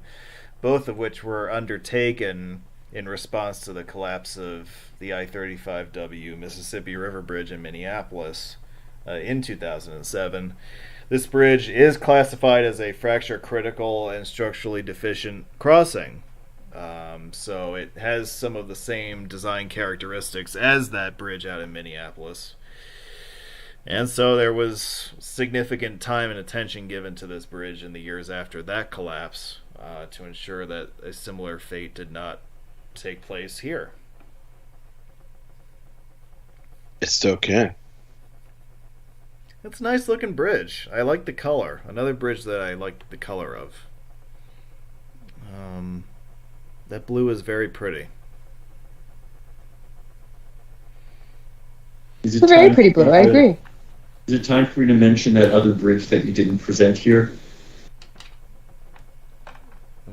both of which were undertaken in response to the collapse of the I-35W Mississippi River Bridge in Minneapolis in 2007. This bridge is classified as a fracture-critical and structurally deficient crossing. So it has some of the same design characteristics as that bridge out in Minneapolis. And so there was significant time and attention given to this bridge in the years after that collapse to ensure that a similar fate did not take place here. It still can. It's a nice looking bridge. I like the color. Another bridge that I like the color of. That blue is very pretty. Is It's a very pretty blue, I agree. Is it time for you to mention that other bridge that you didn't present here?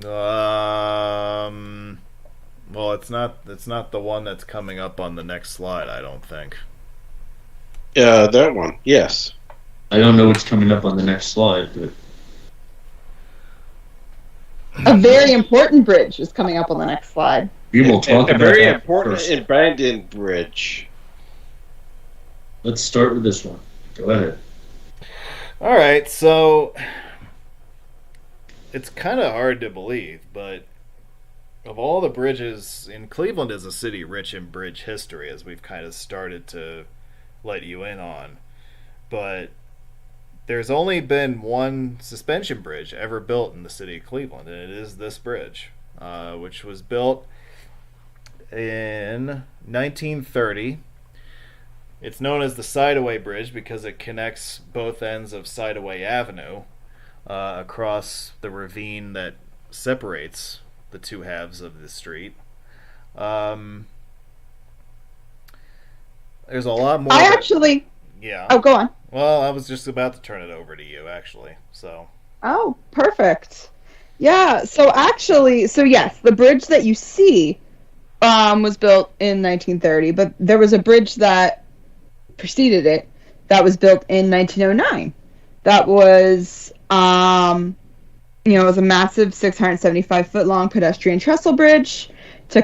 Well, it's not the one that's coming up on the next slide, I don't think. That one, yes. I don't know what's coming up on the next slide, but A very important bridge is coming up on the next slide. we will talk A about very that important first. and abandoned bridge. Let's start with this one. Go ahead. All right, so it's kind of hard to believe, but of all the bridges in Cleveland is a city rich in bridge history, as we've kind of started to let you in on. But there's only been one suspension bridge ever built in the city of Cleveland, and it is this bridge, which was built in 1930. It's known as the Sidaway Bridge because it connects both ends of Sidaway Avenue across the ravine that separates the two halves of the street. There's a lot more. Yeah. Oh, go on. Well, I was just about to turn it over to you, actually. So. Oh, perfect. Yeah. So yes, the bridge that you see was built in 1930, but there was a bridge that preceded it that was built in 1909. That was, it was a massive 675-foot long pedestrian trestle bridge to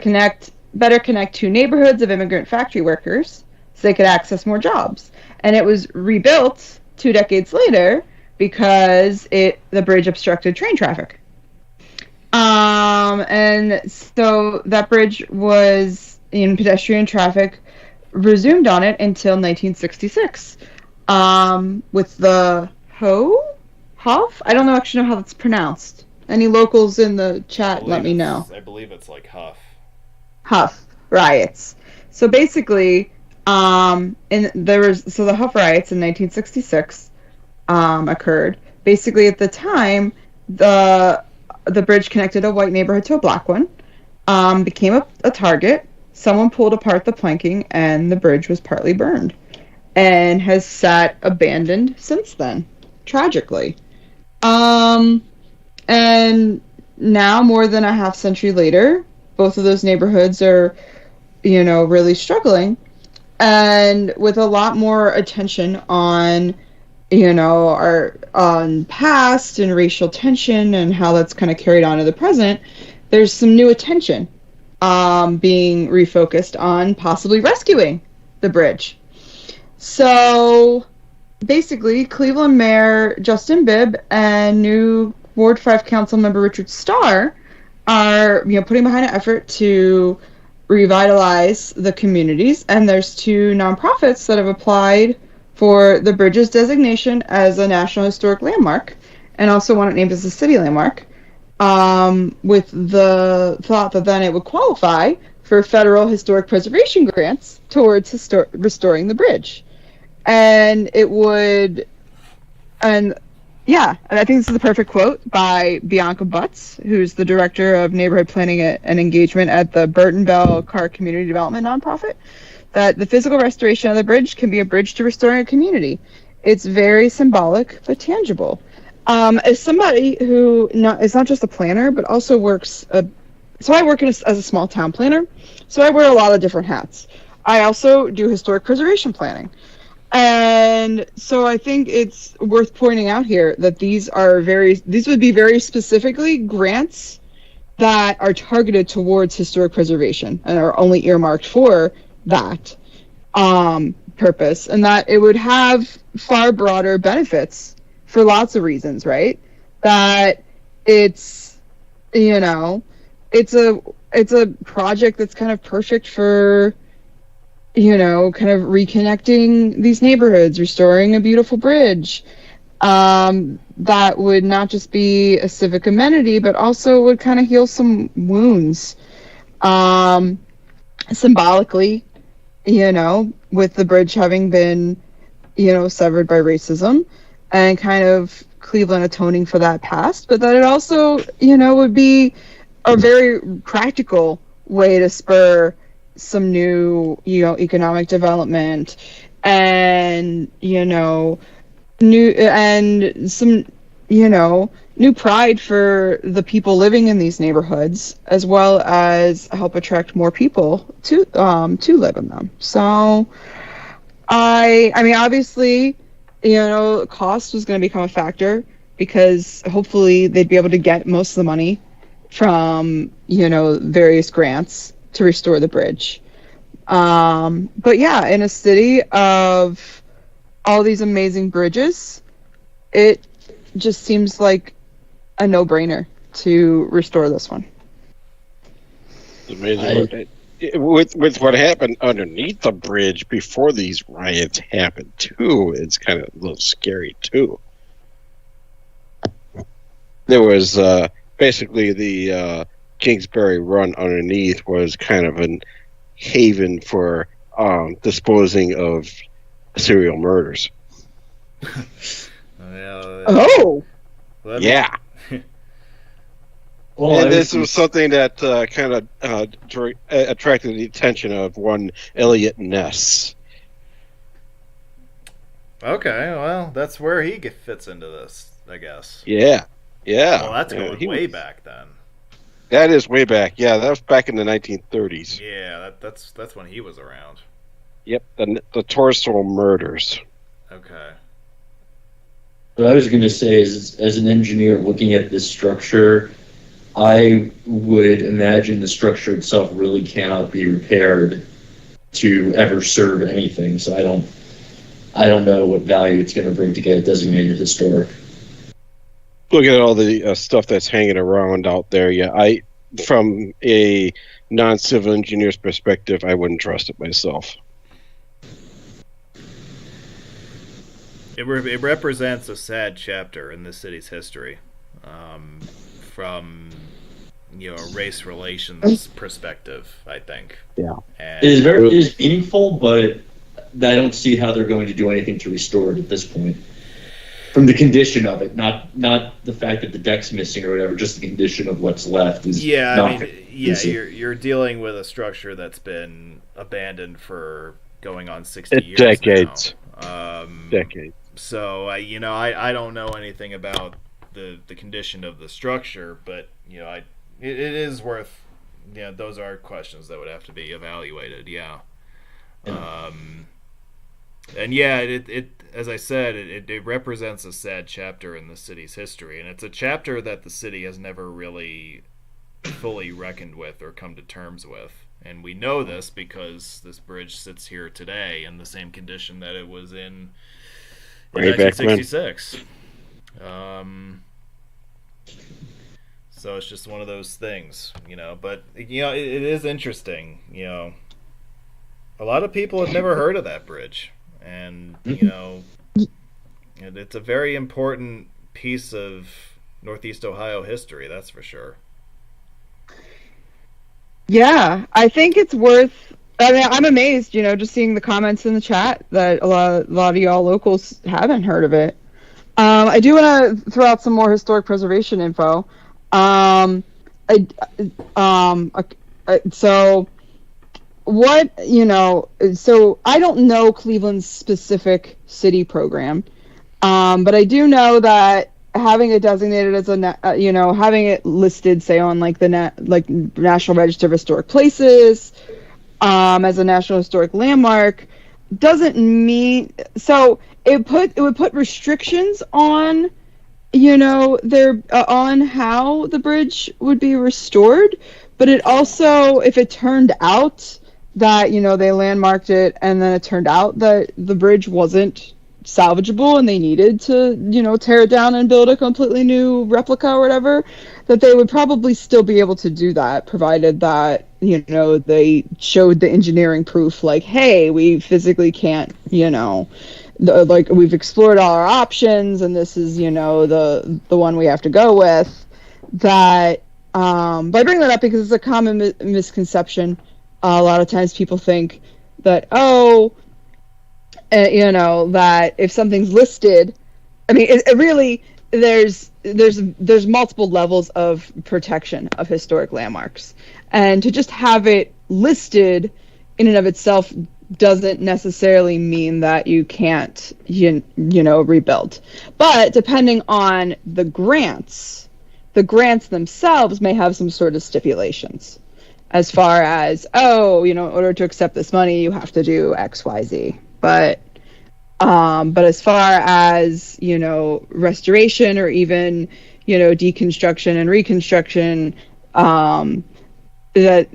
better connect two neighborhoods of immigrant factory workers so they could access more jobs. And it was rebuilt 2 decades later because the bridge obstructed train traffic. And so that bridge was in pedestrian traffic resumed on it until 1966 with the Hof? I don't actually know how that's pronounced. Any locals in the chat, let me know. I believe it's like Huff riots. So basically, the Huff riots in 1966 occurred. Basically, at the time, the bridge connected a white neighborhood to a black one, became a target. Someone pulled apart the planking, and the bridge was partly burned, and has sat abandoned since then, tragically. And now, more than a half century later, both of those neighborhoods are, really struggling, and with a lot more attention on, on past and racial tension and how that's kind of carried on to the present. There's some new attention being refocused on possibly rescuing the bridge. So basically, Cleveland Mayor Justin Bibb and new Ward 5 Council member Richard Starr are putting behind an effort to revitalize the communities, and there's 2 nonprofits that have applied for the bridge's designation as a National Historic Landmark, and also want it named as a city landmark, with the thought that then it would qualify for federal historic preservation grants towards restoring the bridge. And it would, and I think this is the perfect quote by Bianca Butts, who's the director of neighborhood planning and engagement at the Burton Bell Carr Community Development nonprofit, that the physical restoration of the bridge can be a bridge to restoring a community. It's very symbolic but tangible. As somebody who is not just a planner but also works, so I work as a small town planner, so I wear a lot of different hats. I also do historic preservation planning. And so I think it's worth pointing out here that these would be very specifically grants that are targeted towards historic preservation and are only earmarked for that purpose, and that it would have far broader benefits for lots of reasons, right? That it's it's a project that's kind of perfect for kind of reconnecting these neighborhoods, restoring a beautiful bridge, that would not just be a civic amenity, but also would kind of heal some wounds, symbolically, with the bridge having been, severed by racism, and kind of Cleveland atoning for that past, but that it also, would be a very practical way to spur some new, economic development, and, new, and some, new pride for the people living in these neighborhoods, as well as help attract more people to live in them. So I mean, obviously, cost was going to become a factor, because hopefully they'd be able to get most of the money from, various grants to restore the bridge. But yeah, in a city of all these amazing bridges, it just seems like a no-brainer to restore this one. It's amazing. With what happened underneath the bridge before these riots happened too, it's kind of a little scary too. There was basically the Kingsbury Run underneath was kind of a haven for disposing of serial murders. Oh, yeah. Well, and this was something that kind of attracted the attention of one Elliot Ness. Okay, well, that's where he fits into this, I guess. Yeah. Well, that's going way back then. That is way back. Yeah, that was back in the 1930s. Yeah, that's when he was around. Yep, the Torso murders. Okay. What I was going to say is, as an engineer looking at this structure, I would imagine the structure itself really cannot be repaired to ever serve anything. So I don't know what value it's going to bring to get it designated historic. Look at all the stuff that's hanging around out there. Yeah, from a non-civil engineer's perspective, I wouldn't trust it myself. It represents a sad chapter in the city's history, from a race relations perspective, I think. Yeah, it is meaningful, but I don't see how they're going to do anything to restore it at this point. From the condition of it, not the fact that the deck's missing or whatever, just the condition of what's left is. You're dealing with a structure that's been abandoned for going on 60 years decades. Now. Decades. So I don't know anything about the condition of the structure, but it is worth. Those are questions that would have to be evaluated. Yeah. And yeah, it as I said, it represents a sad chapter in the city's history, and it's a chapter that the city has never really fully reckoned with or come to terms with. And we know this because this bridge sits here today in the same condition that it was in 1966. So it's just one of those things, But it is interesting, A lot of people have never heard of that bridge. And, it's a very important piece of Northeast Ohio history, that's for sure. Yeah, I think it's worth... I mean, I'm amazed, just seeing the comments in the chat that a lot of y'all locals haven't heard of it. I do want to throw out some more historic preservation info. So I don't know Cleveland's specific city program, but I do know that having it designated as having it listed, say, on like the National Register of Historic Places, as a National Historic Landmark, doesn't mean so. It would put restrictions on, on how the bridge would be restored, but it also, if it turned out that, they landmarked it and then it turned out that the bridge wasn't salvageable and they needed to, tear it down and build a completely new replica or whatever, that they would probably still be able to do that, provided that, they showed the engineering proof, like, hey, we physically can't, we've explored all our options and this is, the one we have to go with. That, but I bring that up because it's a common misconception. A lot of times people think that, that if something's listed, I mean, it really, there's multiple levels of protection of historic landmarks, and to just have it listed in and of itself doesn't necessarily mean that you can't rebuild. But depending on the grants themselves may have some sort of stipulations as far as, in order to accept this money you have to do XYZ. But as far as restoration or even deconstruction and reconstruction, that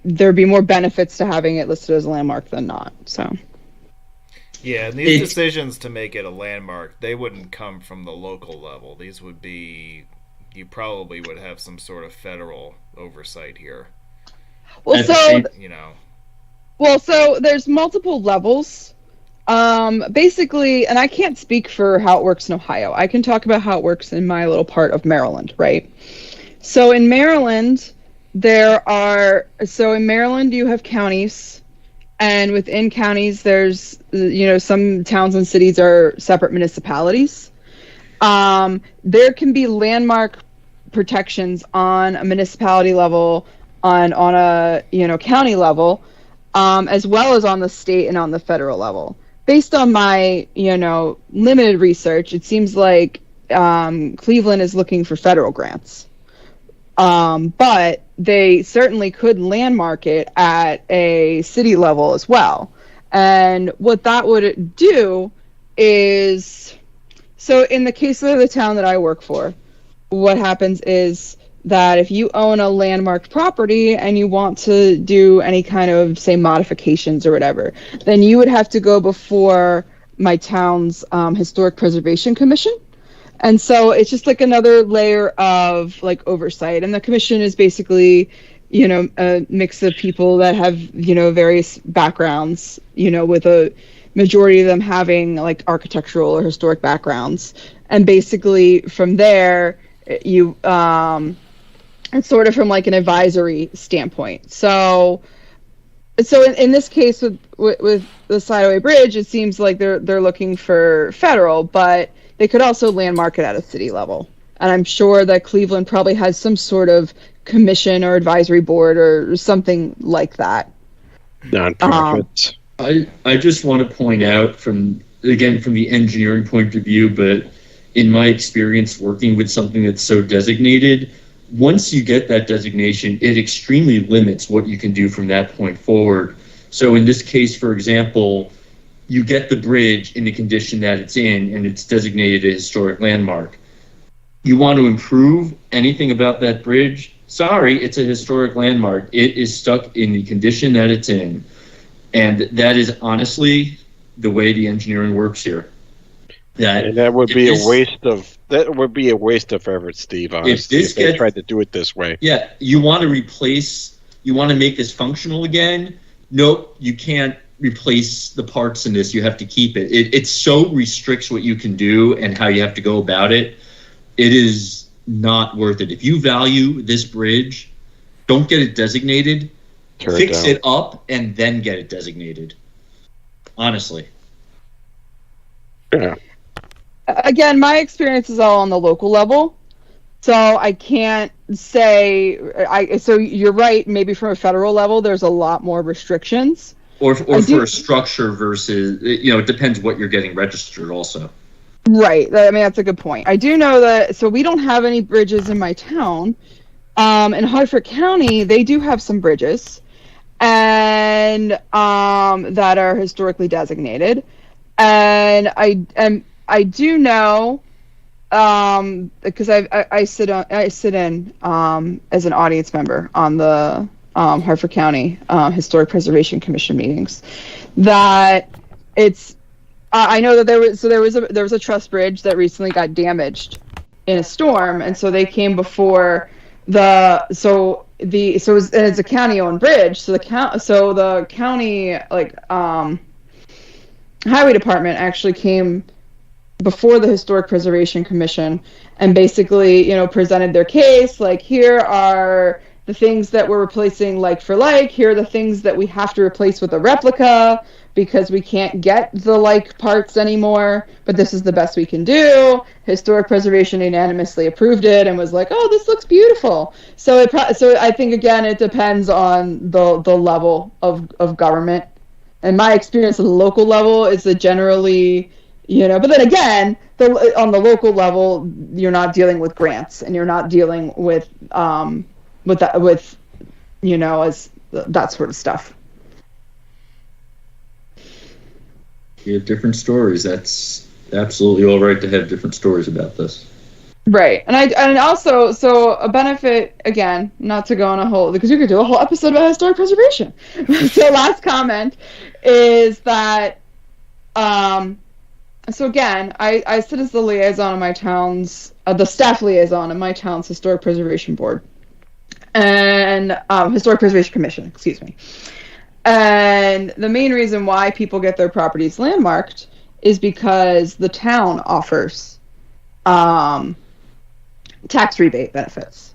there'd be more benefits to having it listed as a landmark than not. So yeah, and these decisions to make it a landmark, they wouldn't come from the local level. These would be, you probably would have some sort of federal oversight here. Well, so there's multiple levels. Basically, and I can't speak for how it works in Ohio. I can talk about how it works in my little part of Maryland, right? So in Maryland, you have counties, and within counties there's, some towns and cities are separate municipalities. There can be landmark protections on a municipality level, on a county level, as well as on the state and on the federal level. Based on my limited research, it seems like Cleveland is looking for federal grants, but they certainly could landmark it at a city level as well. And what that would do is, so in the case of the town that I work for, what happens is that if you own a landmarked property and you want to do any kind of, say, modifications or whatever, then you would have to go before my town's Historic Preservation Commission. And so it's just like another layer of like oversight. And the commission is basically, a mix of people that have, various backgrounds, with a majority of them having like architectural or historic backgrounds. And basically from there, it's sort of from like an advisory standpoint. So in this case with the Sidaway Bridge, it seems like they're looking for federal, but they could also landmark it at a city level. And I'm sure that Cleveland probably has some sort of commission or advisory board or something like that. Nonprofits. I just want to point out from the engineering point of view, but in my experience working with something that's so designated, once you get that designation, it extremely limits what you can do from that point forward. So in this case, for example, you get the bridge in the condition that it's in, and it's designated a historic landmark. You want to improve anything about that bridge? Sorry, it's a historic landmark. It is stuck in the condition that it's in. And that is honestly the way the engineering works here. That would be a waste of effort, Steve, honestly, if they tried to do it this way. Yeah, you want to make this functional again? Nope, you can't replace the parts in this. You have to keep it. It so restricts what you can do and how you have to go about it. It is not worth it. If you value this bridge, don't get it designated. Fix it up and then get it designated. Honestly. Yeah. Again, my experience is all on the local level, so I can't say. So you're right. Maybe from a federal level, there's a lot more restrictions. Or for a structure versus, it depends what you're getting registered also. Right. I mean, that's a good point. I do know that. So we don't have any bridges in my town. In Hartford County, they do have some bridges, and that are historically designated, and I do know, because I sit in as an audience member on the Hartford County Historic Preservation Commission meetings, that it's. I know that there was a truss bridge that recently got damaged in a storm, and so they came before it's a county-owned bridge, so the county highway department actually came before the Historic Preservation Commission and basically, presented their case, like, here are the things that we're replacing like for like, here are the things that we have to replace with a replica, because we can't get the like parts anymore, but this is the best we can do. Historic Preservation unanimously approved it and was like, oh, this looks beautiful. So I think, again, it depends on the level of government. And my experience at the local level is that generally, but then again, on the local level, you're not dealing with grants and you're not dealing with that sort of stuff. You have different stories. That's absolutely all right to have different stories about this. Right. And also, so a benefit, again, not to go on a whole, because we could do a whole episode about historic preservation. So last comment is that, so again, I sit as the liaison of my town's, the staff liaison of my town's Historic Preservation Board. And Historic Preservation Commission, excuse me. And the main reason why people get their properties landmarked is because the town offers tax rebate benefits.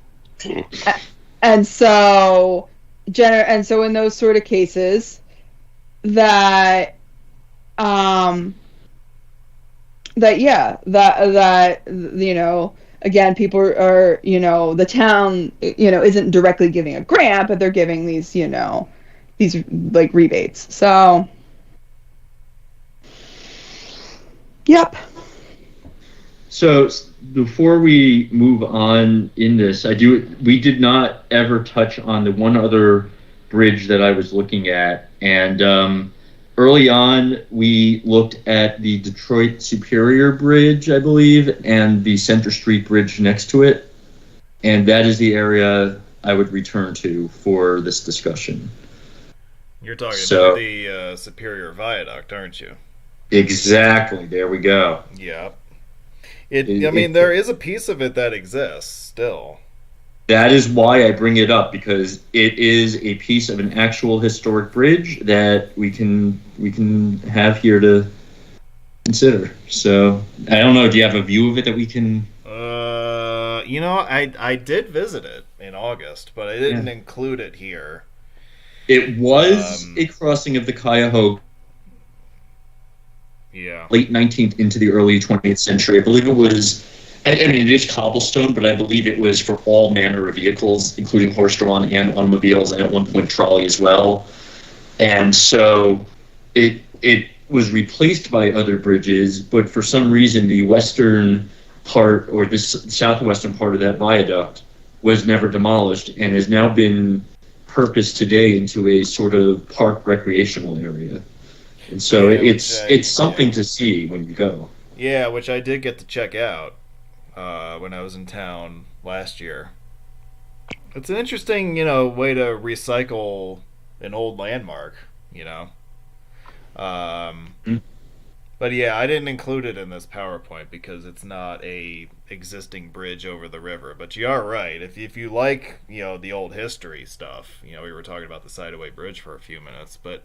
And so in those sort of cases that again, people are, the town, isn't directly giving a grant, but they're giving these, these like rebates. So, yep. So before we move on in this, we did not ever touch on the one other bridge that I was looking at. And early on, we looked at the Detroit Superior Bridge, I believe, and the Center Street Bridge next to it. And that is the area I would return to for this discussion. You're talking about the Superior Viaduct, aren't you? Exactly. There we go. Yeah. There is a piece of it that exists still. That is why I bring it up, because it is a piece of an actual historic bridge that we can have here to consider. So I don't know. Do you have a view of it that we can? I did visit it in August, but I didn't include it here. It was a crossing of the Cuyahoga. Yeah. Late 19th into the early 20th century. I believe it was. It is cobblestone, but I believe it was for all manner of vehicles, including horse-drawn and automobiles, and at one point trolley as well. And so it was replaced by other bridges, but for some reason the western part, or the southwestern part of that viaduct, was never demolished and has now been purposed today into a sort of park recreational area. And so it's something to see when you go. Yeah, which I did get to check out when I was in town last year. It's an interesting, way to recycle an old landmark, But yeah, I didn't include it in this PowerPoint because it's not a existing bridge over the river. But you are right. If you like, the old history stuff, we were talking about the Sidaway Bridge for a few minutes, but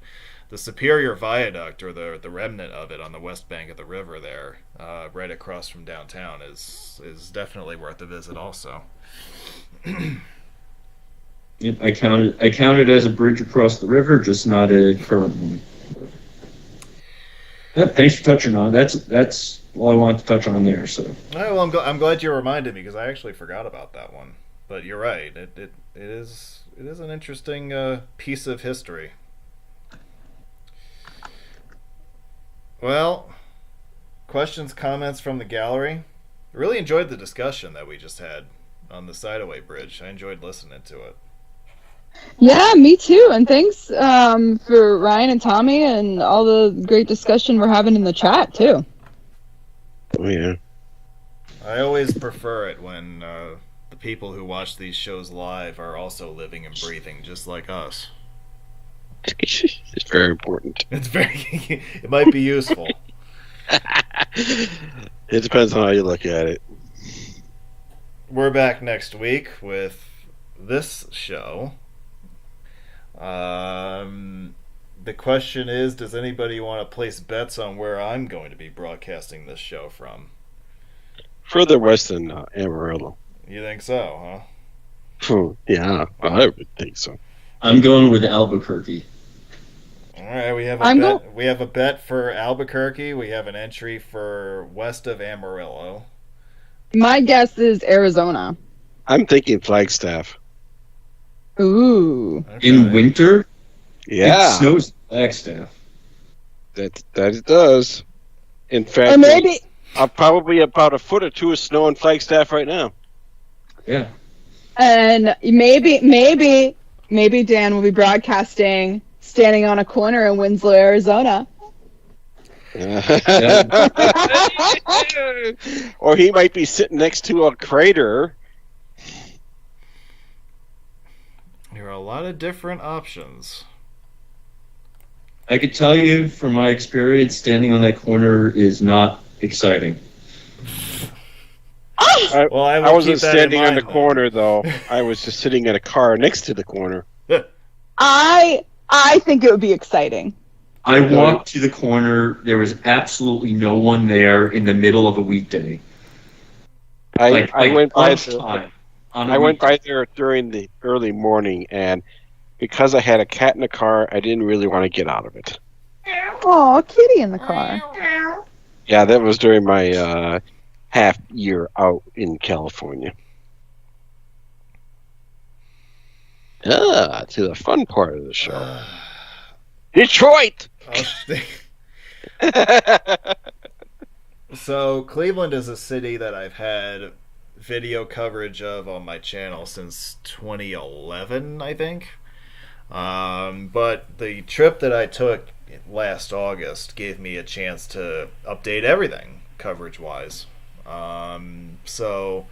the Superior Viaduct, or the remnant of it on the west bank of the river there, right across from downtown, is definitely worth a visit also. I count it as a bridge across the river, just not a current one. Thanks for touching on it. That's all I wanted to touch on there. So. Well, I'm glad you reminded me because I actually forgot about that one. But you're right. It is an interesting piece of history. Well, questions, comments from the gallery. I really enjoyed the discussion that we just had on the Sidaway Bridge. I enjoyed listening to it. Yeah, me too. And thanks for Ryan and Tommy and all the great discussion we're having in the chat too. Oh yeah. I always prefer it when the people who watch these shows live are also living and breathing just like us. It's very important. It might be useful. It depends on how you look at it. We're back next week with this show. The question is, does anybody want to place bets on where I'm going to be broadcasting this show from? Further west than Amarillo. You think so, huh? Yeah, I would think so. I'm going with Albuquerque. All right, we have a bet. We have a bet for Albuquerque. We have an entry for west of Amarillo. My guess is Arizona. I'm thinking Flagstaff. Ooh. Okay. In winter, Yeah, it snows in Flagstaff. that it does. In fact, Or maybe probably about a foot or two of snow in Flagstaff right now. Yeah. and maybe Dan will be broadcasting standing on a corner in Winslow, Arizona. Or he might be sitting next to a crater. There are a lot of different options. I could tell you from my experience, standing on that corner is not exciting. I will wasn't keep that in standing on mind, the corner, though. I was just sitting in a car next to the corner. I think it would be exciting. I walked to the corner. There was absolutely no one there in the middle of a weekday. I went by lunchtime on a I went by weekday. there during the early morning, and because I had a cat in the car, I didn't really want to get out of it. Oh, kitty in the car. Yeah, that was during my half year out in California. To the fun part of the show. Detroit! So Cleveland is a city that I've had video coverage of on my channel since 2011, I think. But the trip that I took last August gave me a chance to update everything coverage-wise. So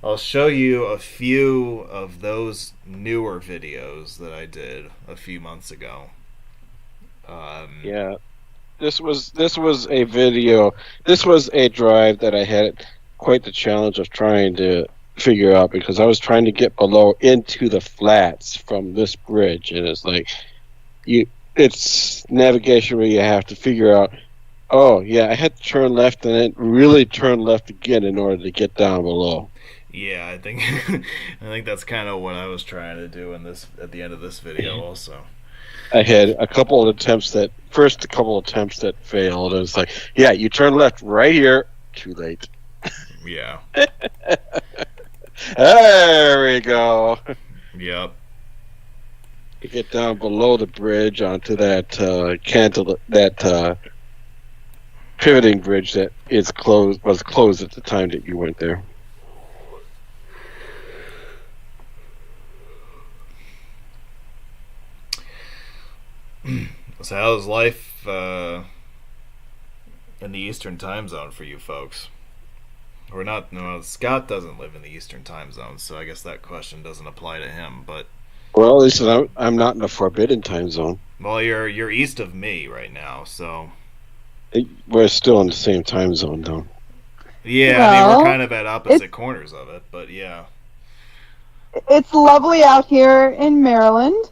I'll show you a few of those newer videos that I did a few months ago. Yeah. This was a video. This was a drive that I had quite the challenge of trying to figure out, because I was trying to get below into the flats from this bridge, and it's like it's navigation where you have to figure out, oh yeah, I had to turn left and then really turn left again in order to get down below. Yeah, I think that's kind of what I was trying to do at the end of this video also. I had a couple of attempts that failed, and it's like, yeah, you turn left right here. Too late. Yeah. There we go. Yep. You get down below the bridge onto that pivoting bridge that was closed at the time that you went there. So how's life in the Eastern time zone for you folks? Or not? No, Scott doesn't live in the Eastern time zone, so I guess that question doesn't apply to him. But well, at least I'm not in the forbidden time zone. Well, you're east of me right now, so We're still in the same time zone, though. Yeah, I mean, we're kind of at opposite corners of it, but yeah. It's lovely out here in Maryland.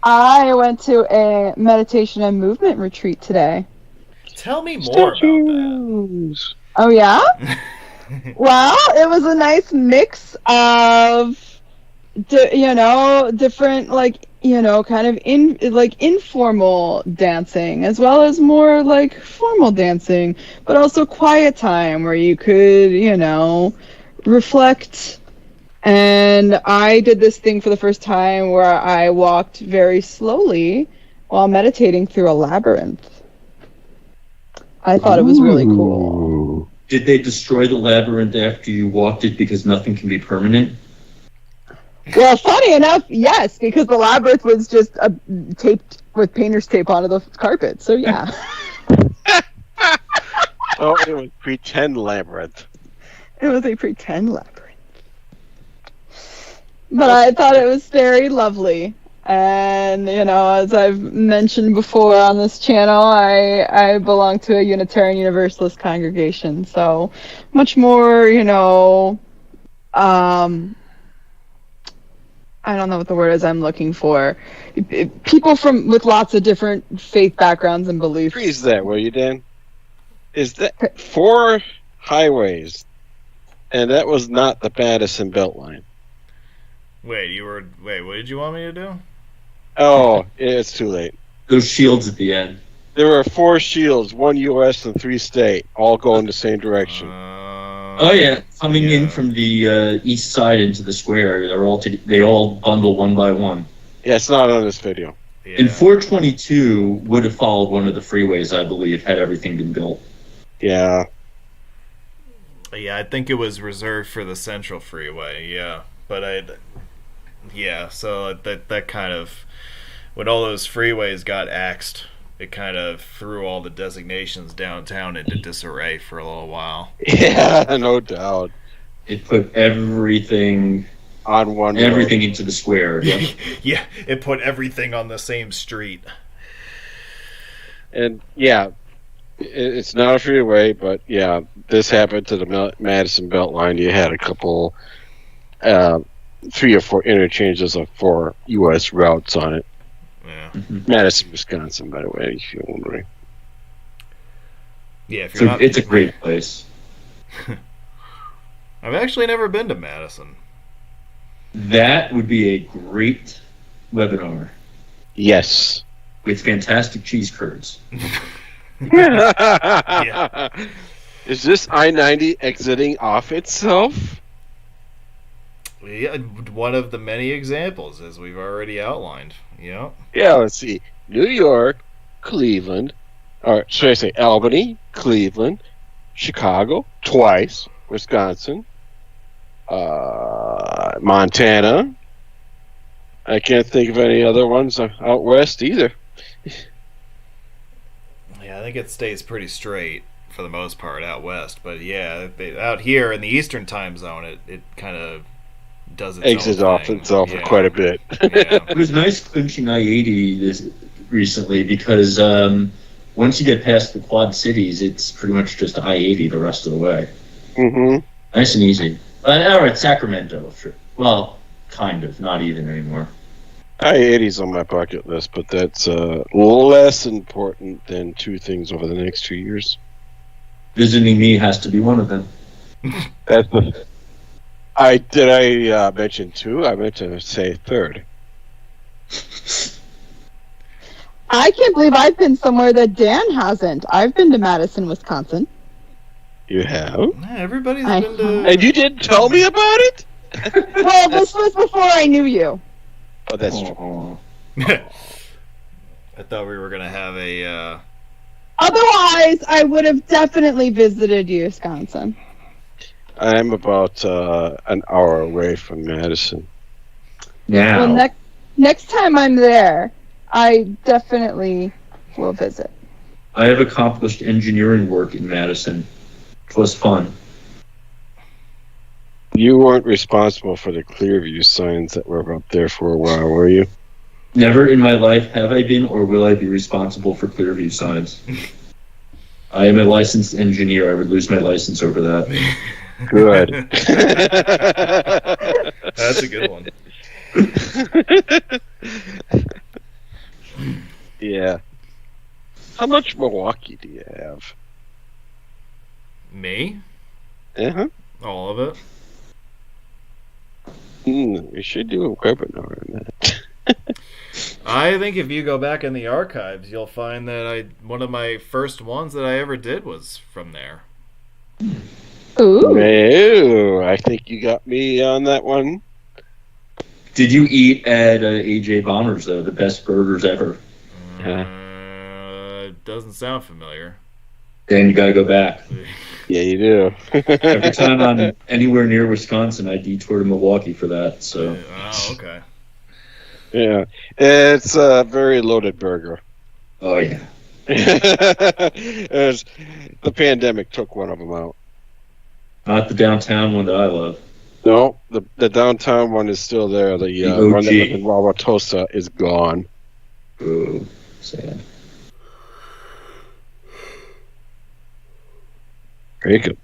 I went to a meditation and movement retreat today. Tell me more about that. Oh, yeah? Well, it was a nice mix of, different, kind of informal dancing, as well as more, formal dancing, but also quiet time where you could, reflect. And I did this thing for the first time where I walked very slowly while meditating through a labyrinth. I thought it was really cool. Did they destroy the labyrinth after you walked it because nothing can be permanent? Well, funny enough, yes, because the labyrinth was just taped with painter's tape onto the carpet. So, yeah. Oh, it was pretend labyrinth. It was a pretend labyrinth. But I thought it was very lovely. And, as I've mentioned before on this channel, I belong to a Unitarian Universalist congregation. So much more, I don't know what the word is I'm looking for. People with lots of different faith backgrounds and beliefs. Freeze that, will you, Dan? Is that 4 highways, and that was not the Madison Beltline. Wait, what did you want me to do? Oh, it's too late. Those shields at the end. There were 4 shields, 1 U.S. and 3 state, all going the same direction. Oh yeah, coming in from the east side into the square. They all bundle one by one. Yeah, it's not on this video. Yeah. And 422 would have followed one of the freeways, I believe, had everything been built. Yeah. Yeah, I think it was reserved for the Central Freeway. Yeah, but so that kind of, when all those freeways got axed, it kind of threw all the designations downtown into disarray for a little while. Yeah, no doubt. It put everything on one everything road into the square. Yeah. Yeah, it put everything on the same street. And yeah, it's not a freeway, but yeah, this happened to the Madison Beltline. You had a couple, 3 or 4 interchanges of 4 U.S. routes on it. Yeah. Madison, Wisconsin, by the way, if you're wondering. Yeah, if you're it's a great place. I've actually never been to Madison. That would be a great webinar. Yes. With fantastic cheese curds. Yeah. Is this I-90 exiting off itself? Yeah, one of the many examples, as we've already outlined. Yeah. Yeah, let's see. New York, Cleveland, or should I say Albany, Cleveland, Chicago, twice, Wisconsin, Montana. I can't think of any other ones out west either. Yeah, I think it stays pretty straight for the most part out west. But yeah, out here in the Eastern time zone, it kind of does its exits own off thing. itself for quite a bit. Yeah. It was nice clinching I-80 recently because once you get past the Quad Cities, it's pretty much just I-80 the rest of the way. Mm-hmm. Nice and easy. All right, Sacramento. Sure. Well, kind of. Not even anymore. I-80's on my bucket list, but that's less important than 2 things over the next 2 years. Visiting me has to be one of them. That's the... Did I mention 2? I meant to say 3rd. I can't believe I've been somewhere that Dan hasn't. I've been to Madison, Wisconsin. You have? Yeah, everybody's been to... And you didn't tell me about it? Well, this was before I knew you. Oh, that's true. I thought we were going to have a... Otherwise, I would have definitely visited Wisconsin. I'm about an hour away from Madison. Now. Well, next time I'm there, I definitely will visit. I have accomplished engineering work in Madison. It was fun. You weren't responsible for the Clearview signs that were up there for a while, were you? Never in my life have I been or will I be responsible for Clearview signs. I am a licensed engineer. I would lose my license over that. Good. That's a good one. Yeah. How much Milwaukee do you have? Me? Uh-huh. All of it? We should do a webinar on that. I think if you go back in the archives, you'll find that one of my first ones that I ever did was from there. Ooh. Ooh, I think you got me on that one. Did you eat at AJ Bomber's, though? The best burgers ever. Doesn't sound familiar. Then you got to go back. Yeah, you do. Every time I'm anywhere near Wisconsin, I detour to Milwaukee for that. So. Oh, okay. Yeah, it's a very loaded burger. Oh yeah. The pandemic took one of them out. Not the downtown one that I love. No, the downtown one is still there. The OG. one that was in Wauwatosa is gone. Ooh, sad. Very good.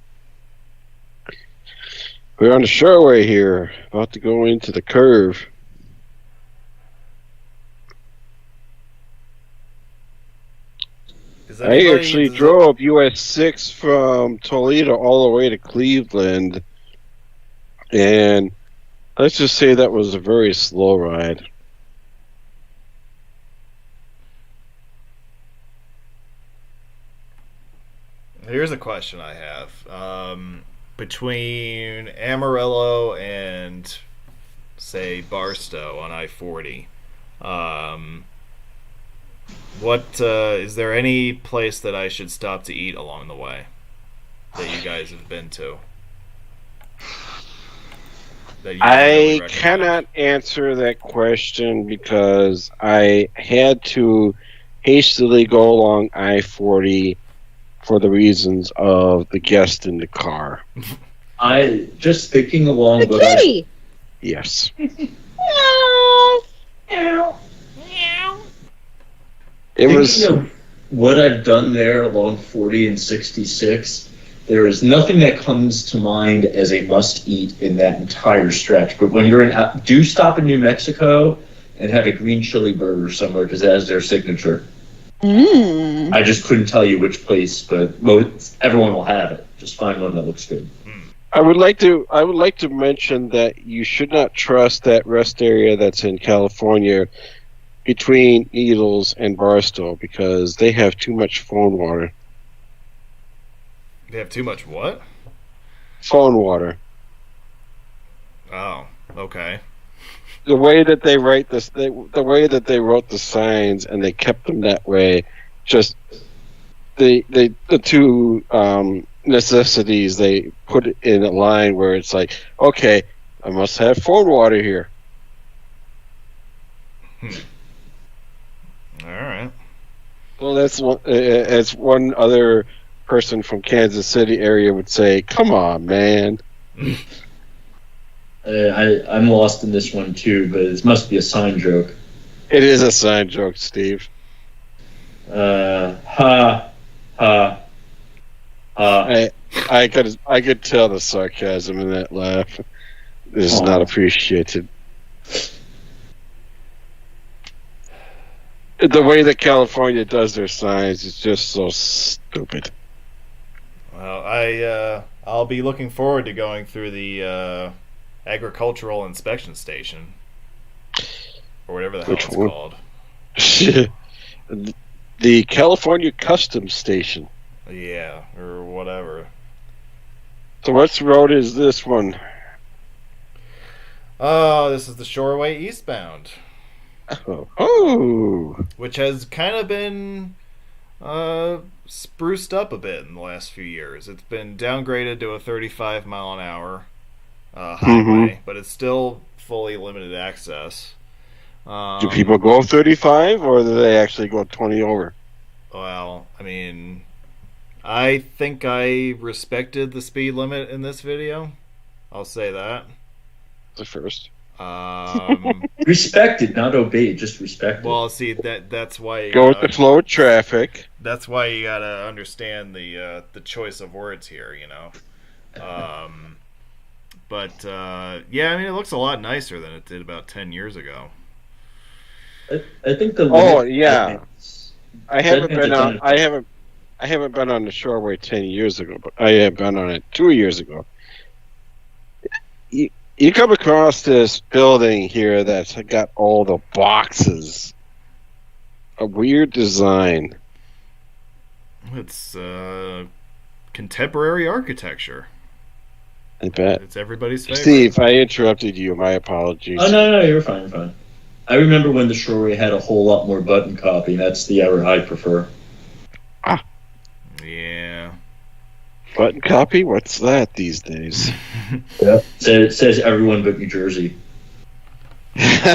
We're on the Shoreway here, about to go into the curve. I actually drove US 6 from Toledo all the way to Cleveland, and let's just say that was a very slow ride. Here's a question I have. Between Amarillo and, say, Barstow on I-40, is there any place that I should stop to eat along the way that you guys have been to? I cannot answer that question because I had to hastily go along I-40 for the reasons of the guest in the car. I just thinking along The kitty! Yes. It was what I've done there along 40 and 66. There is nothing that comes to mind as a must-eat in that entire stretch. But when you're do stop in New Mexico and have a green chili burger somewhere because that is their signature. I just couldn't tell you which place, but everyone will have it. Just find one that looks good. I would like to mention that you should not trust that rest area that's in California between Needles and Barstow because they have too much phone water. They have too much what? Phone water. Oh, okay. The way that they write this, the way that they wrote the signs, and they kept them that way. Just the two necessities they put it in a line where it's like, okay, I must have phone water here. All right. Well, that's one. As one other person from Kansas City area would say, "Come on, man." I'm lost in this one too, but it must be a sign joke. It is a sign joke, Steve. Ha. I could tell the sarcasm in that laugh. This is not appreciated. The way that California does their signs is just so stupid. Well, I'll be looking forward to going through the agricultural inspection station, or whatever the hell it's called. The California Customs Station. Yeah, or whatever. So what road is this one? Oh, this is the Shoreway eastbound. Oh. Which has kind of been spruced up a bit in the last few years. It's been downgraded to a 35 mile an hour highway, but it's still fully limited access. Do people go 35 or do they actually go 20 over? Well, I mean, I think I respected the speed limit in this video. I'll say that. The first. Respected, not obeyed, just respected. Well, see, that's why you go with the flow of traffic. That's why you gotta understand the choice of words here, you know. But yeah, I mean, it looks a lot nicer than it did about 10 years ago. I think the I haven't been on the Shoreway 10 years ago, but I have been on it 2 years ago. You come across this building here that's got all the boxes. A weird design. It's contemporary architecture. I bet. It's everybody's favorite. Steve, I interrupted you. My apologies. Oh, no, you're fine. I remember when the Shoreway had a whole lot more button copy. That's the error I prefer. Yeah. Button copy? What's that these days? Yeah. It says everyone but New Jersey. There's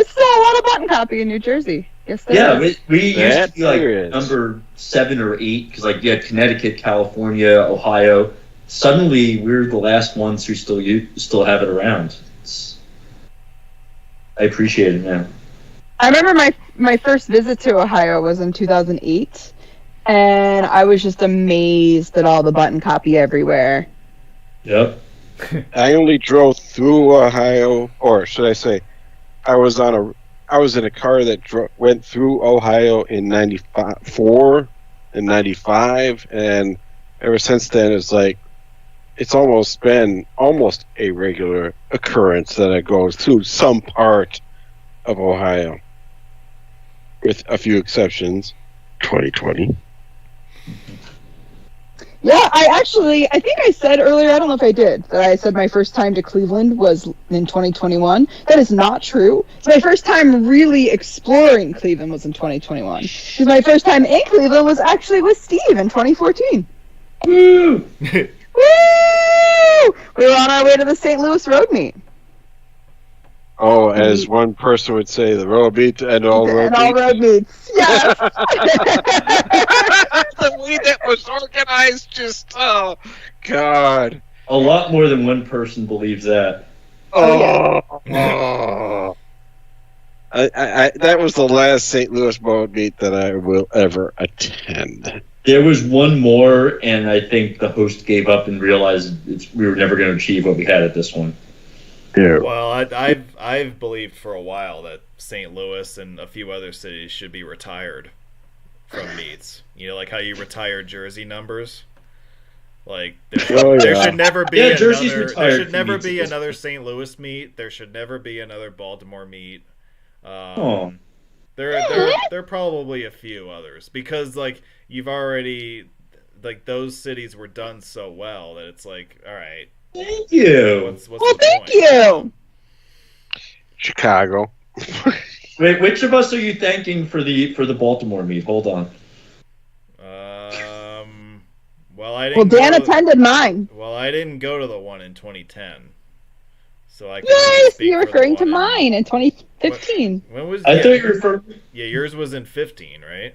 still a lot of button copy in New Jersey. Yes, there is. We used to be like number 7 or 8 because like you had Connecticut, California, Ohio. Suddenly we're the last ones who still have it around. I appreciate it now. I remember my first visit to Ohio was in 2008, and I was just amazed at all the button copy everywhere. Yep. I only drove through Ohio, or should I say, I was in a car that went through Ohio in '94 and '95, and ever since then it's almost been a regular occurrence that it goes through some part of Ohio, with a few exceptions. 2020. Yeah, I think I said earlier, I don't know if I did, that I said my first time to Cleveland was in 2021. That is not true. So my first time really exploring Cleveland was in 2021. Because my first time in Cleveland was actually with Steve in 2014. Woo! Woo! We were on our way to the St. Louis Road Meet. Oh, as one person would say, the road meet and all road meets. And all road meets, yes. The way that was organized, just, oh, God. A lot more than one person believes that. Oh, that was the last St. Louis road meet that I will ever attend. There was one more, and I think the host gave up and realized we were never going to achieve what we had at this one. Yeah. Well, I've believed for a while that St. Louis and a few other cities should be retired from meets. You know, like how you retire jersey numbers. Like there should never be another St. Louis meet. There should never be another Baltimore meet. There are probably a few others because like you've already like those cities were done so well that it's like, all right. Thank you. Thank you. Chicago. Wait, which of us are you thanking for the Baltimore meet? Hold on. Well, Dan attended mine. Well, I didn't go to the one in 2010, so I. Yes, you're referring to mine in 2015. When was? I thought you were referring. Yeah, yours was in 15, right?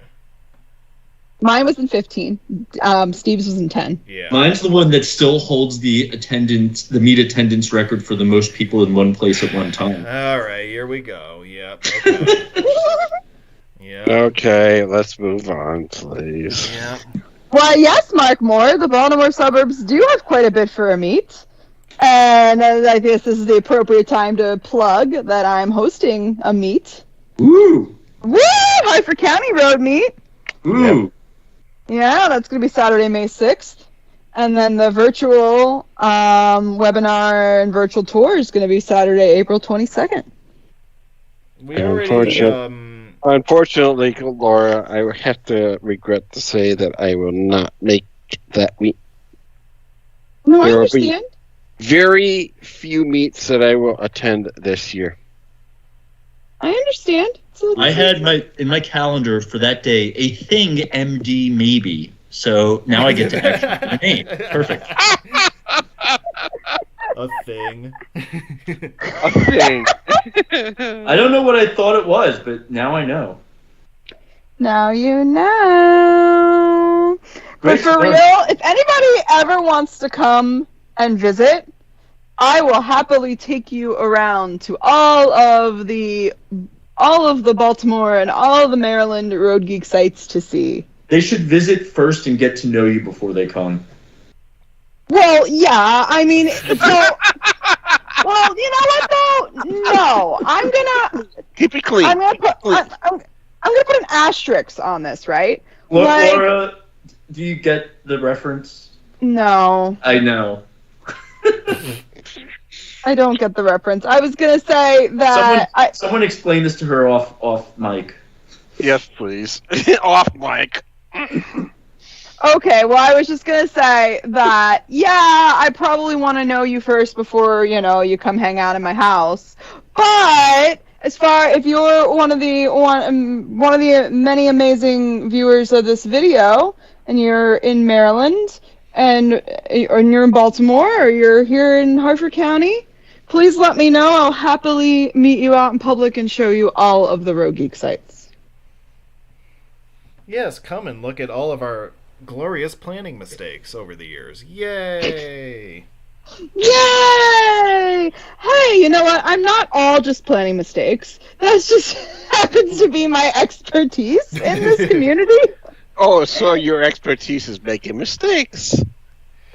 Mine was in 15. Steve's was in 10. Yeah. Mine's the one that still holds the meet attendance record for the most people in one place at one time. All right, here we go. Yep. Okay. Yeah. Okay, let's move on, please. Yeah. Well, yes, Mark Moore, the Baltimore suburbs do have quite a bit for a meet. And I guess this is the appropriate time to plug that I'm hosting a meet. Woo! Woo! Hartford County Road Meet. Ooh. Yep. Yeah, that's going to be Saturday, May 6th. And then the virtual webinar and virtual tour is going to be Saturday, April 22nd. Unfortunately, Laura, I have to regret to say that I will not make that meet. No, I understand. Very few meets that I will attend this year. I understand. I had in my calendar for that day a thing MD maybe. So now I get to actually my name. Perfect. A thing. A thing. I don't know what I thought it was, but now I know. Now you know. But for real, if anybody ever wants to come and visit, I will happily take you around to all of the Baltimore and all of the Maryland Road Geek sites to see. They should visit first and get to know you before they come. Well, yeah, I mean, so... Well, you know what, though? No, I'm gonna... Keep it clean. I'm gonna put an asterisk on this, right? Laura, do you get the reference? No. I know. I don't get the reference. I was gonna say that... Someone explain this to her off mic. Yes, please. Off mic. Okay, well, I was just going to say that, yeah, I probably want to know you first before, you come hang out in my house. But if you're one of the many amazing viewers of this video, and you're in Maryland, and you're in Baltimore, or you're here in Hartford County, please let me know. I'll happily meet you out in public and show you all of the Road Geek sites. Yes, come and look at all of our glorious planning mistakes over the years. Yay! Yay! Hey, you know what? I'm not all just planning mistakes. That just happens to be my expertise in this community. Oh, so your expertise is making mistakes.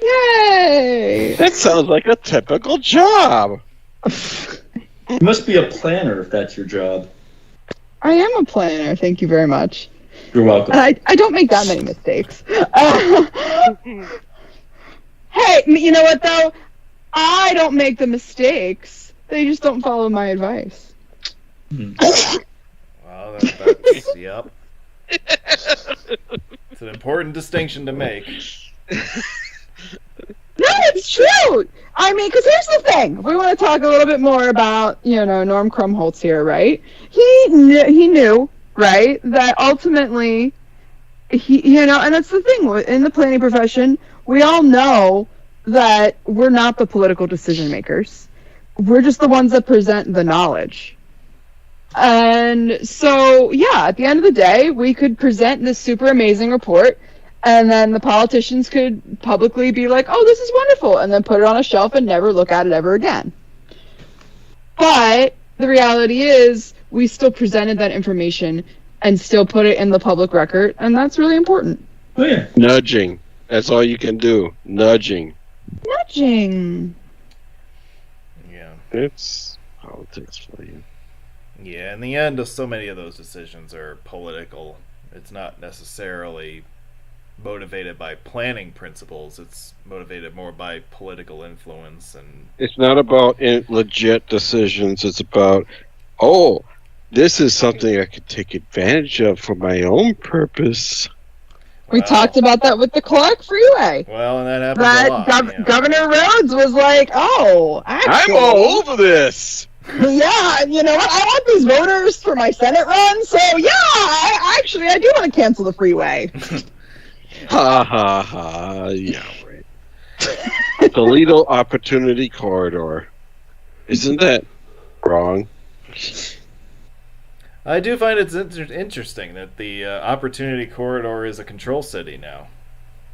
Yay! That sounds like a typical job. You must be a planner if that's your job. I am a planner, thank you very much. You're welcome. I don't make that many mistakes. Hey, you know what, though? I don't make the mistakes. They just don't follow my advice. Well, that's yep. It's an important distinction to make. No, it's true. I mean, because here's the thing. We want to talk a little bit more about, Norm Krumholtz here, right? He knew, right, that ultimately, and that's the thing. In the planning profession, we all know that we're not the political decision makers. We're just the ones that present the knowledge. And so, yeah, at the end of the day, we could present this super amazing report, and then the politicians could publicly be like, oh, this is wonderful, and then put it on a shelf and never look at it ever again. But the reality is, we still presented that information and still put it in the public record, and that's really important. Oh, yeah. Nudging. That's all you can do. Nudging. Nudging. Yeah. It's politics for you. Yeah, in the end, so many of those decisions are political. It's not necessarily motivated by planning principles. It's motivated more by political influence. And it's not about legit decisions. It's about, oh, this is something I could take advantage of for my own purpose. We talked about that with the Clark Freeway. Well, and that happens a lot. Governor Rhodes was like, oh, actually, I'm all over this. Yeah, you know what? I want these voters for my Senate run, so yeah, I do want to cancel the freeway. Ha ha ha, yeah, right. Toledo Opportunity Corridor. Isn't that wrong? I do find it's interesting that the Opportunity Corridor is a control city now.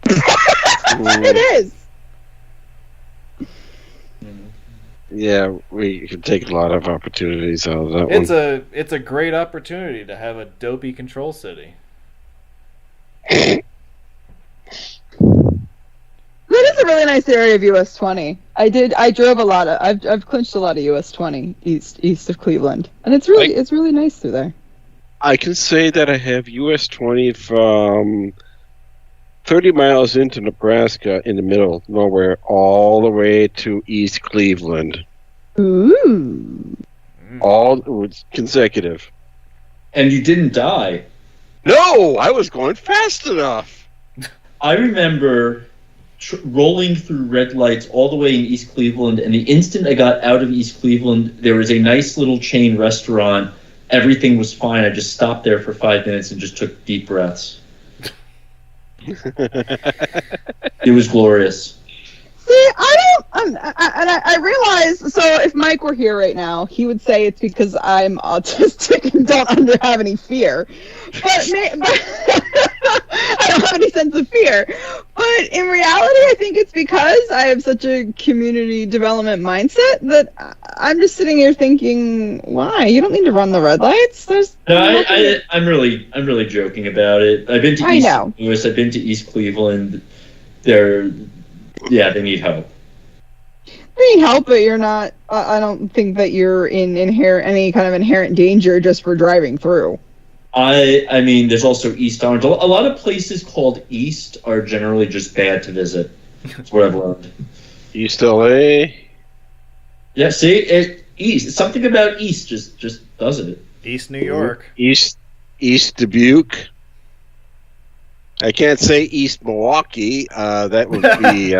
It is. Yeah, we could take a lot of opportunities out of that one. It's a great opportunity to have a dopey control city. That is a really nice area of US 20. I drove a lot of. I've clinched a lot of US 20 east of Cleveland, and it's really nice through there. I can say that I have US 20 from 30 miles into Nebraska in the middle of nowhere all the way to East Cleveland. Ooh. All consecutive. And you didn't die. No, I was going fast enough. I remember rolling through red lights all the way in East Cleveland, and the instant I got out of East Cleveland, there was a nice little chain restaurant. Everything was fine. I just stopped there for 5 minutes and just took deep breaths. It was glorious. See, I realize, so if Mike were here right now, he would say it's because I'm autistic and don't have any fear. But I don't have any sense of fear. But in reality, I think it's because I have such a community development mindset that I'm just sitting here thinking, why? You don't need to run the red lights. I'm really joking about it. I've been to East St. Louis. I've been to East Cleveland. They need help. They need help, but you're not. I don't think that you're in any kind of inherent danger just for driving through. I mean, there's also East Orange. A lot of places called East are generally just bad to visit. That's what I've learned. East LA. Yeah, see, East. Something about East just does it. East New York. East Dubuque. I can't say East Milwaukee. That would be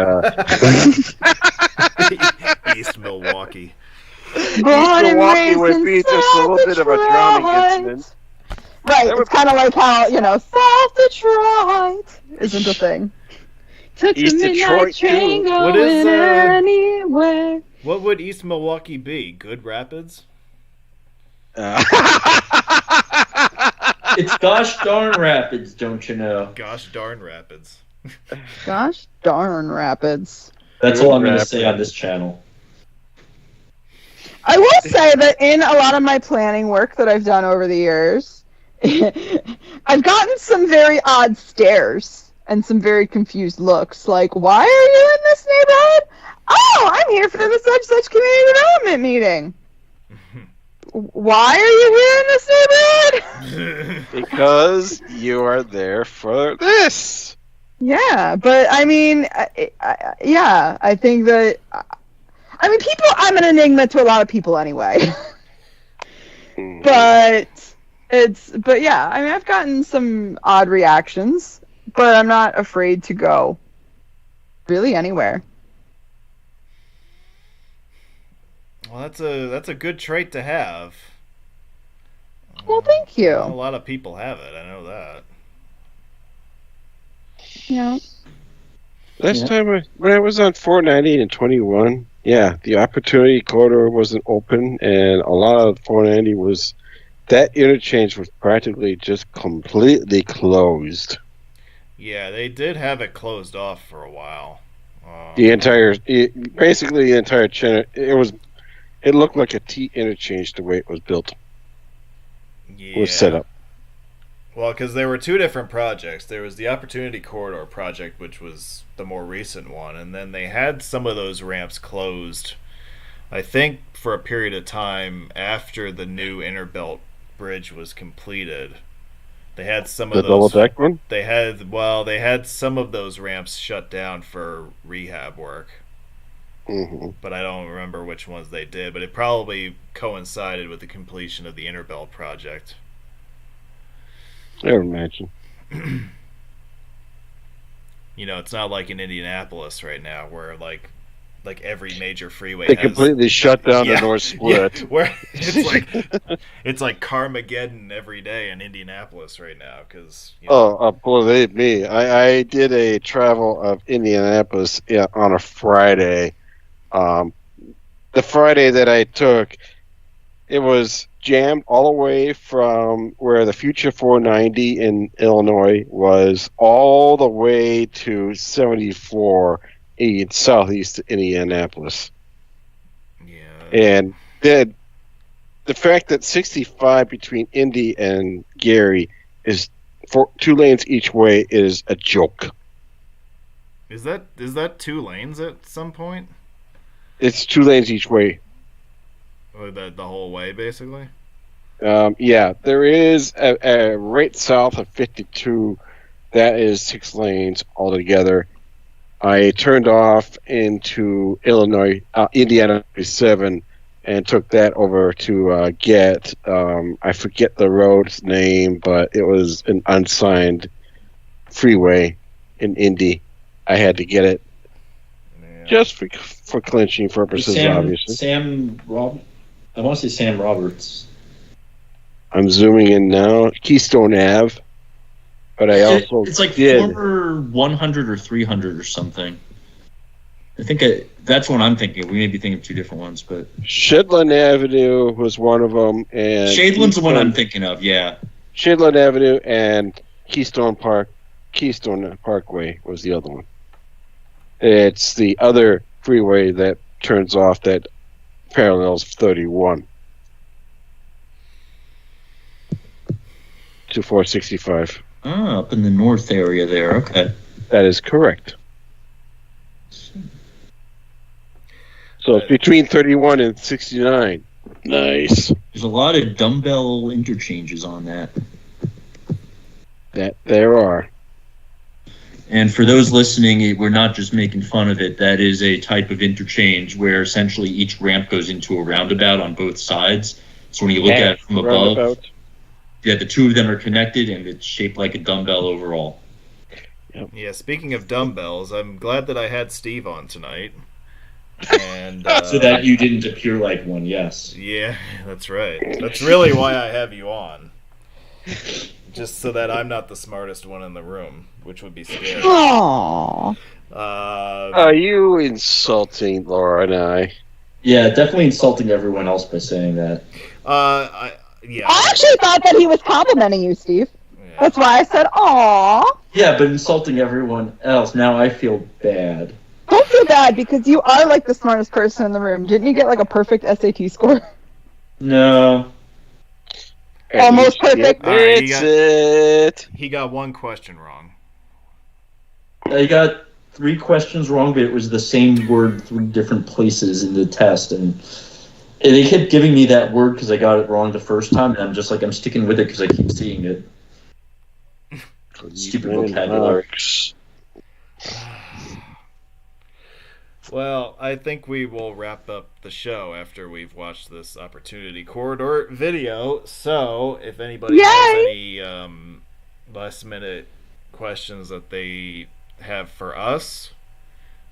East Milwaukee. East Milwaukee would be just a little bit of a drowning incident. Right, it's kind of like how, South Detroit isn't a thing. Took East the midnight Detroit, train too. going anywhere. What would East Milwaukee be? Good Rapids? It's gosh darn Rapids, don't you know? Gosh darn Rapids. Gosh darn Rapids. That's all I'm going to say on this channel. I will say that in a lot of my planning work that I've done over the years, I've gotten some very odd stares and some very confused looks. Like, why are you in this neighborhood? Oh, I'm here for the such community development meeting. Why are you here in this neighborhood? Because you are there for this. Yeah, but I mean, I think that, I'm an enigma to a lot of people anyway. But yeah, I've gotten some odd reactions, but I'm not afraid to go really anywhere. Well, that's a good trait to have. Well, thank you. Not a lot of people have it. I know that. Yeah. Last time when I was on 490 and 21, yeah, the opportunity corridor wasn't open, and a lot of 490 was that interchange was practically just completely closed. Yeah, they did have it closed off for a while. Basically the entire channel, it looked like a T interchange the way it was built. Yeah. Was set up. Well, because there were two different projects. There was the Opportunity Corridor project, which was the more recent one, and then they had some of those ramps closed, I think, for a period of time after the new Unbuilt Bridge was completed. They had some of those. The double deck one? They had some of those ramps shut down for rehab work. Mm-hmm. But I don't remember which ones they did. But it probably coincided with the completion of the Unbuilt project. I would imagine. You know, it's not like in Indianapolis right now where like every major freeway they completely shut down the North Split. Yeah, where it's like Carmageddon every day in Indianapolis right now because believe me, I did a travel of Indianapolis on a Friday. The Friday that I took, it was jammed all the way from where the future 490 in Illinois was all the way to 74 in southeast Indianapolis. Yeah. And then the fact that 65 between Indy and Gary is 2 lanes each way is a joke. Is that 2 lanes at some point? It's 2 lanes each way. Or the whole way, basically? Yeah, there is a right south of 52. That is 6 lanes altogether. I turned off into Indiana 7, and took that over to get, I forget the road's name, but it was an unsigned freeway in Indy. I had to get it just for clinching purposes, obviously. I want to say Sam Roberts. I'm zooming in now. Keystone Ave. But it's like former 100 or 300 or something. I think that's what I'm thinking. We may be thinking of 2 different ones, but Shedland Avenue was one of them, and Shadeland's the one I'm thinking of. Yeah, Shedland Avenue and Keystone Parkway was the other one. It's the other freeway that turns off that parallels 31 to 465. Ah, up in the north area there. Okay. That is correct. So it's between 31 and 69. Nice. There's a lot of dumbbell interchanges on that. That there are. And for those listening, we're not just making fun of it. That is a type of interchange where essentially each ramp goes into a roundabout on both sides. So when you look at it from above, the 2 of them are connected, and it's shaped like a dumbbell overall. Yep. Yeah, speaking of dumbbells, I'm glad that I had Steve on tonight. And so that you didn't appear like one, yes. Yeah, that's right. That's really why I have you on. Just so that I'm not the smartest one in the room, which would be scary. Aww. Are you insulting Laura and I? Yeah, definitely insulting everyone else by saying that. Yeah. I actually thought that he was complimenting you, Steve. Yeah. That's why I said, "Aww." Yeah, but insulting everyone else. Now I feel bad. Don't feel bad because you are like the smartest person in the room. Didn't you get like a perfect SAT score? No. Almost perfect. He got 1 question wrong. I got 3 questions wrong, but it was the same word 3 different places in the test, and they kept giving me that word because I got it wrong the first time, and I'm just like, I'm sticking with it because I keep seeing it. Stupid vocabulary. Well, I think we will wrap up the show after we've watched this Opportunity Corridor video. So, if anybody has any last-minute questions that they have for us,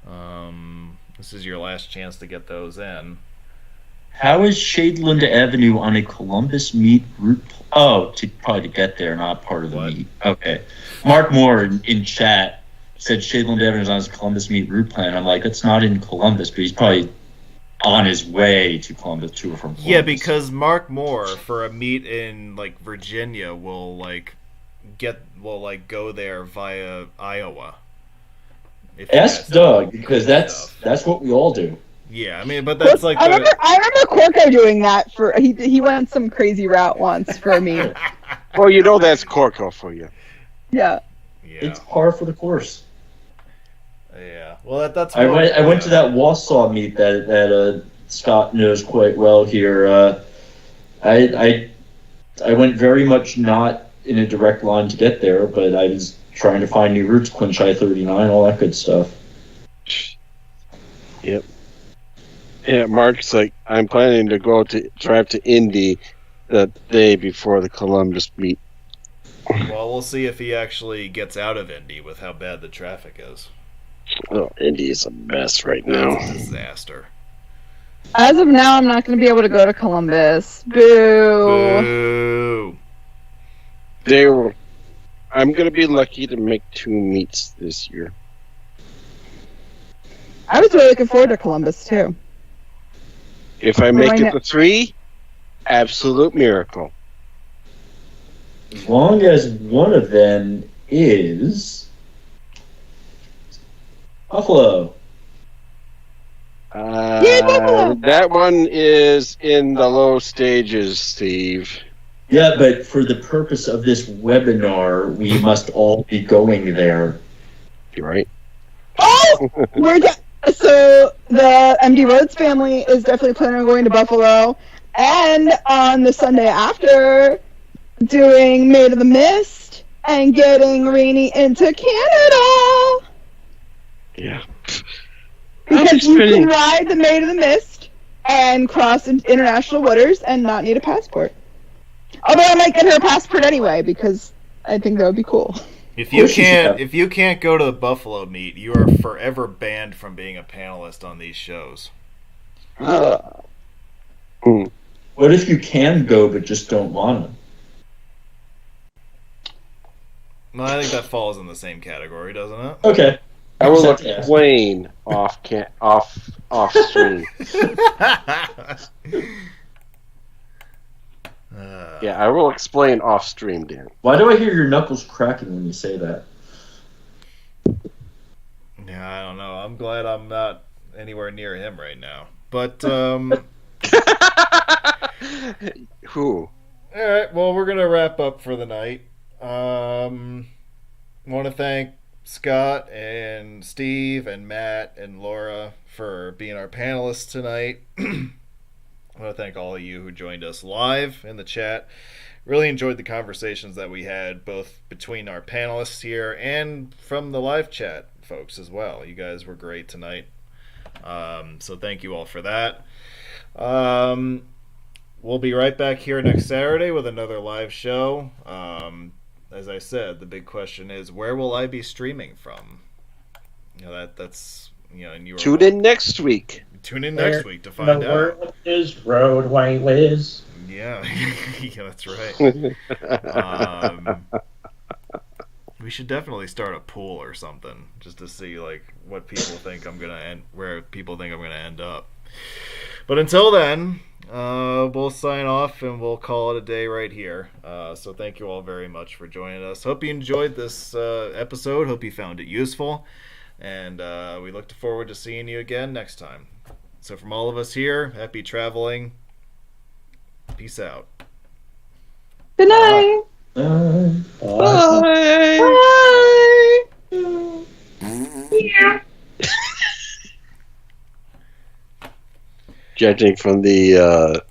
This is your last chance to get those in. How is Shadeland Avenue on a Columbus meet route? Oh, probably to get there, not part of the meet. Okay. Mark Moore in chat said Shadeland Avenue is on his Columbus meet route plan. I'm like, it's not in Columbus, but he's probably on his way to Columbus, to or from Columbus. Yeah, because Mark Moore, for a meet in, like, Virginia, will go there via Iowa. Ask Doug, because that's what we all do. Yeah, I mean, but that's like I remember Corco doing that for he went some crazy route once for me. Well, you know that's Corco for you. Yeah. It's par for the course. Yeah. Well, that's. I went to that Wausau meet that Scott knows quite well here. I went very much not in a direct line to get there, but I was trying to find new routes, Clinch I-39, all that good stuff. Yep. Yeah, Mark's like, I'm planning to drive to Indy the day before the Columbus meet. Well, we'll see if he actually gets out of Indy with how bad the traffic is. Oh, Indy is a mess right now. It's a disaster. As of now, I'm not going to be able to go to Columbus. Boo. Boo. I'm going to be lucky to make 2 meets this year. I was really looking forward to Columbus, too. If I make it to 3, absolute miracle. As long as one of them is Buffalo. Buffalo. That one is in the low stages, Steve. Yeah, but for the purpose of this webinar, we must all be going there. You're right. Oh! So the MD Rhodes family is definitely planning on going to Buffalo, and on the Sunday after, doing Maid of the Mist and getting Rainey into Canada. Yeah. Because you can ride the Maid of the Mist and cross international waters and not need a passport. Although I might get her a passport anyway, because I think that would be cool. If you can't go to the Buffalo meet, you are forever banned from being a panelist on these shows. What if you can go but just don't want to? No, I think that falls in the same category, doesn't it? Okay. I will explain off stream. Yeah, I will explain off stream, Dan. Why do I hear your knuckles cracking when you say that? Yeah, I don't know. I'm glad I'm not anywhere near him right now. But, Who? Alright, well, we're going to wrap up for the night. I want to thank Scott and Steve and Matt and Laura for being our panelists tonight. I want to thank all of you who joined us live in the chat. Really enjoyed the conversations that we had, both between our panelists here and from the live chat folks as well. You guys were great tonight. So thank you all for that. We'll be right back here next Saturday with another live show. As I said, the big question is, where will I be streaming from? You know, that's and you tune in next week. Tune in next week to find out. The word is roadway whiz. Yeah, yeah, that's right. We should definitely start a pool or something just to see like what people think where people think I'm gonna end up. But until then, we'll sign off and we'll call it a day right here. So thank you all very much for joining us. Hope you enjoyed this episode. Hope you found it useful. And we look forward to seeing you again next time. So from all of us here, happy traveling. Peace out. Good night. Bye. Bye. Bye. Judging from the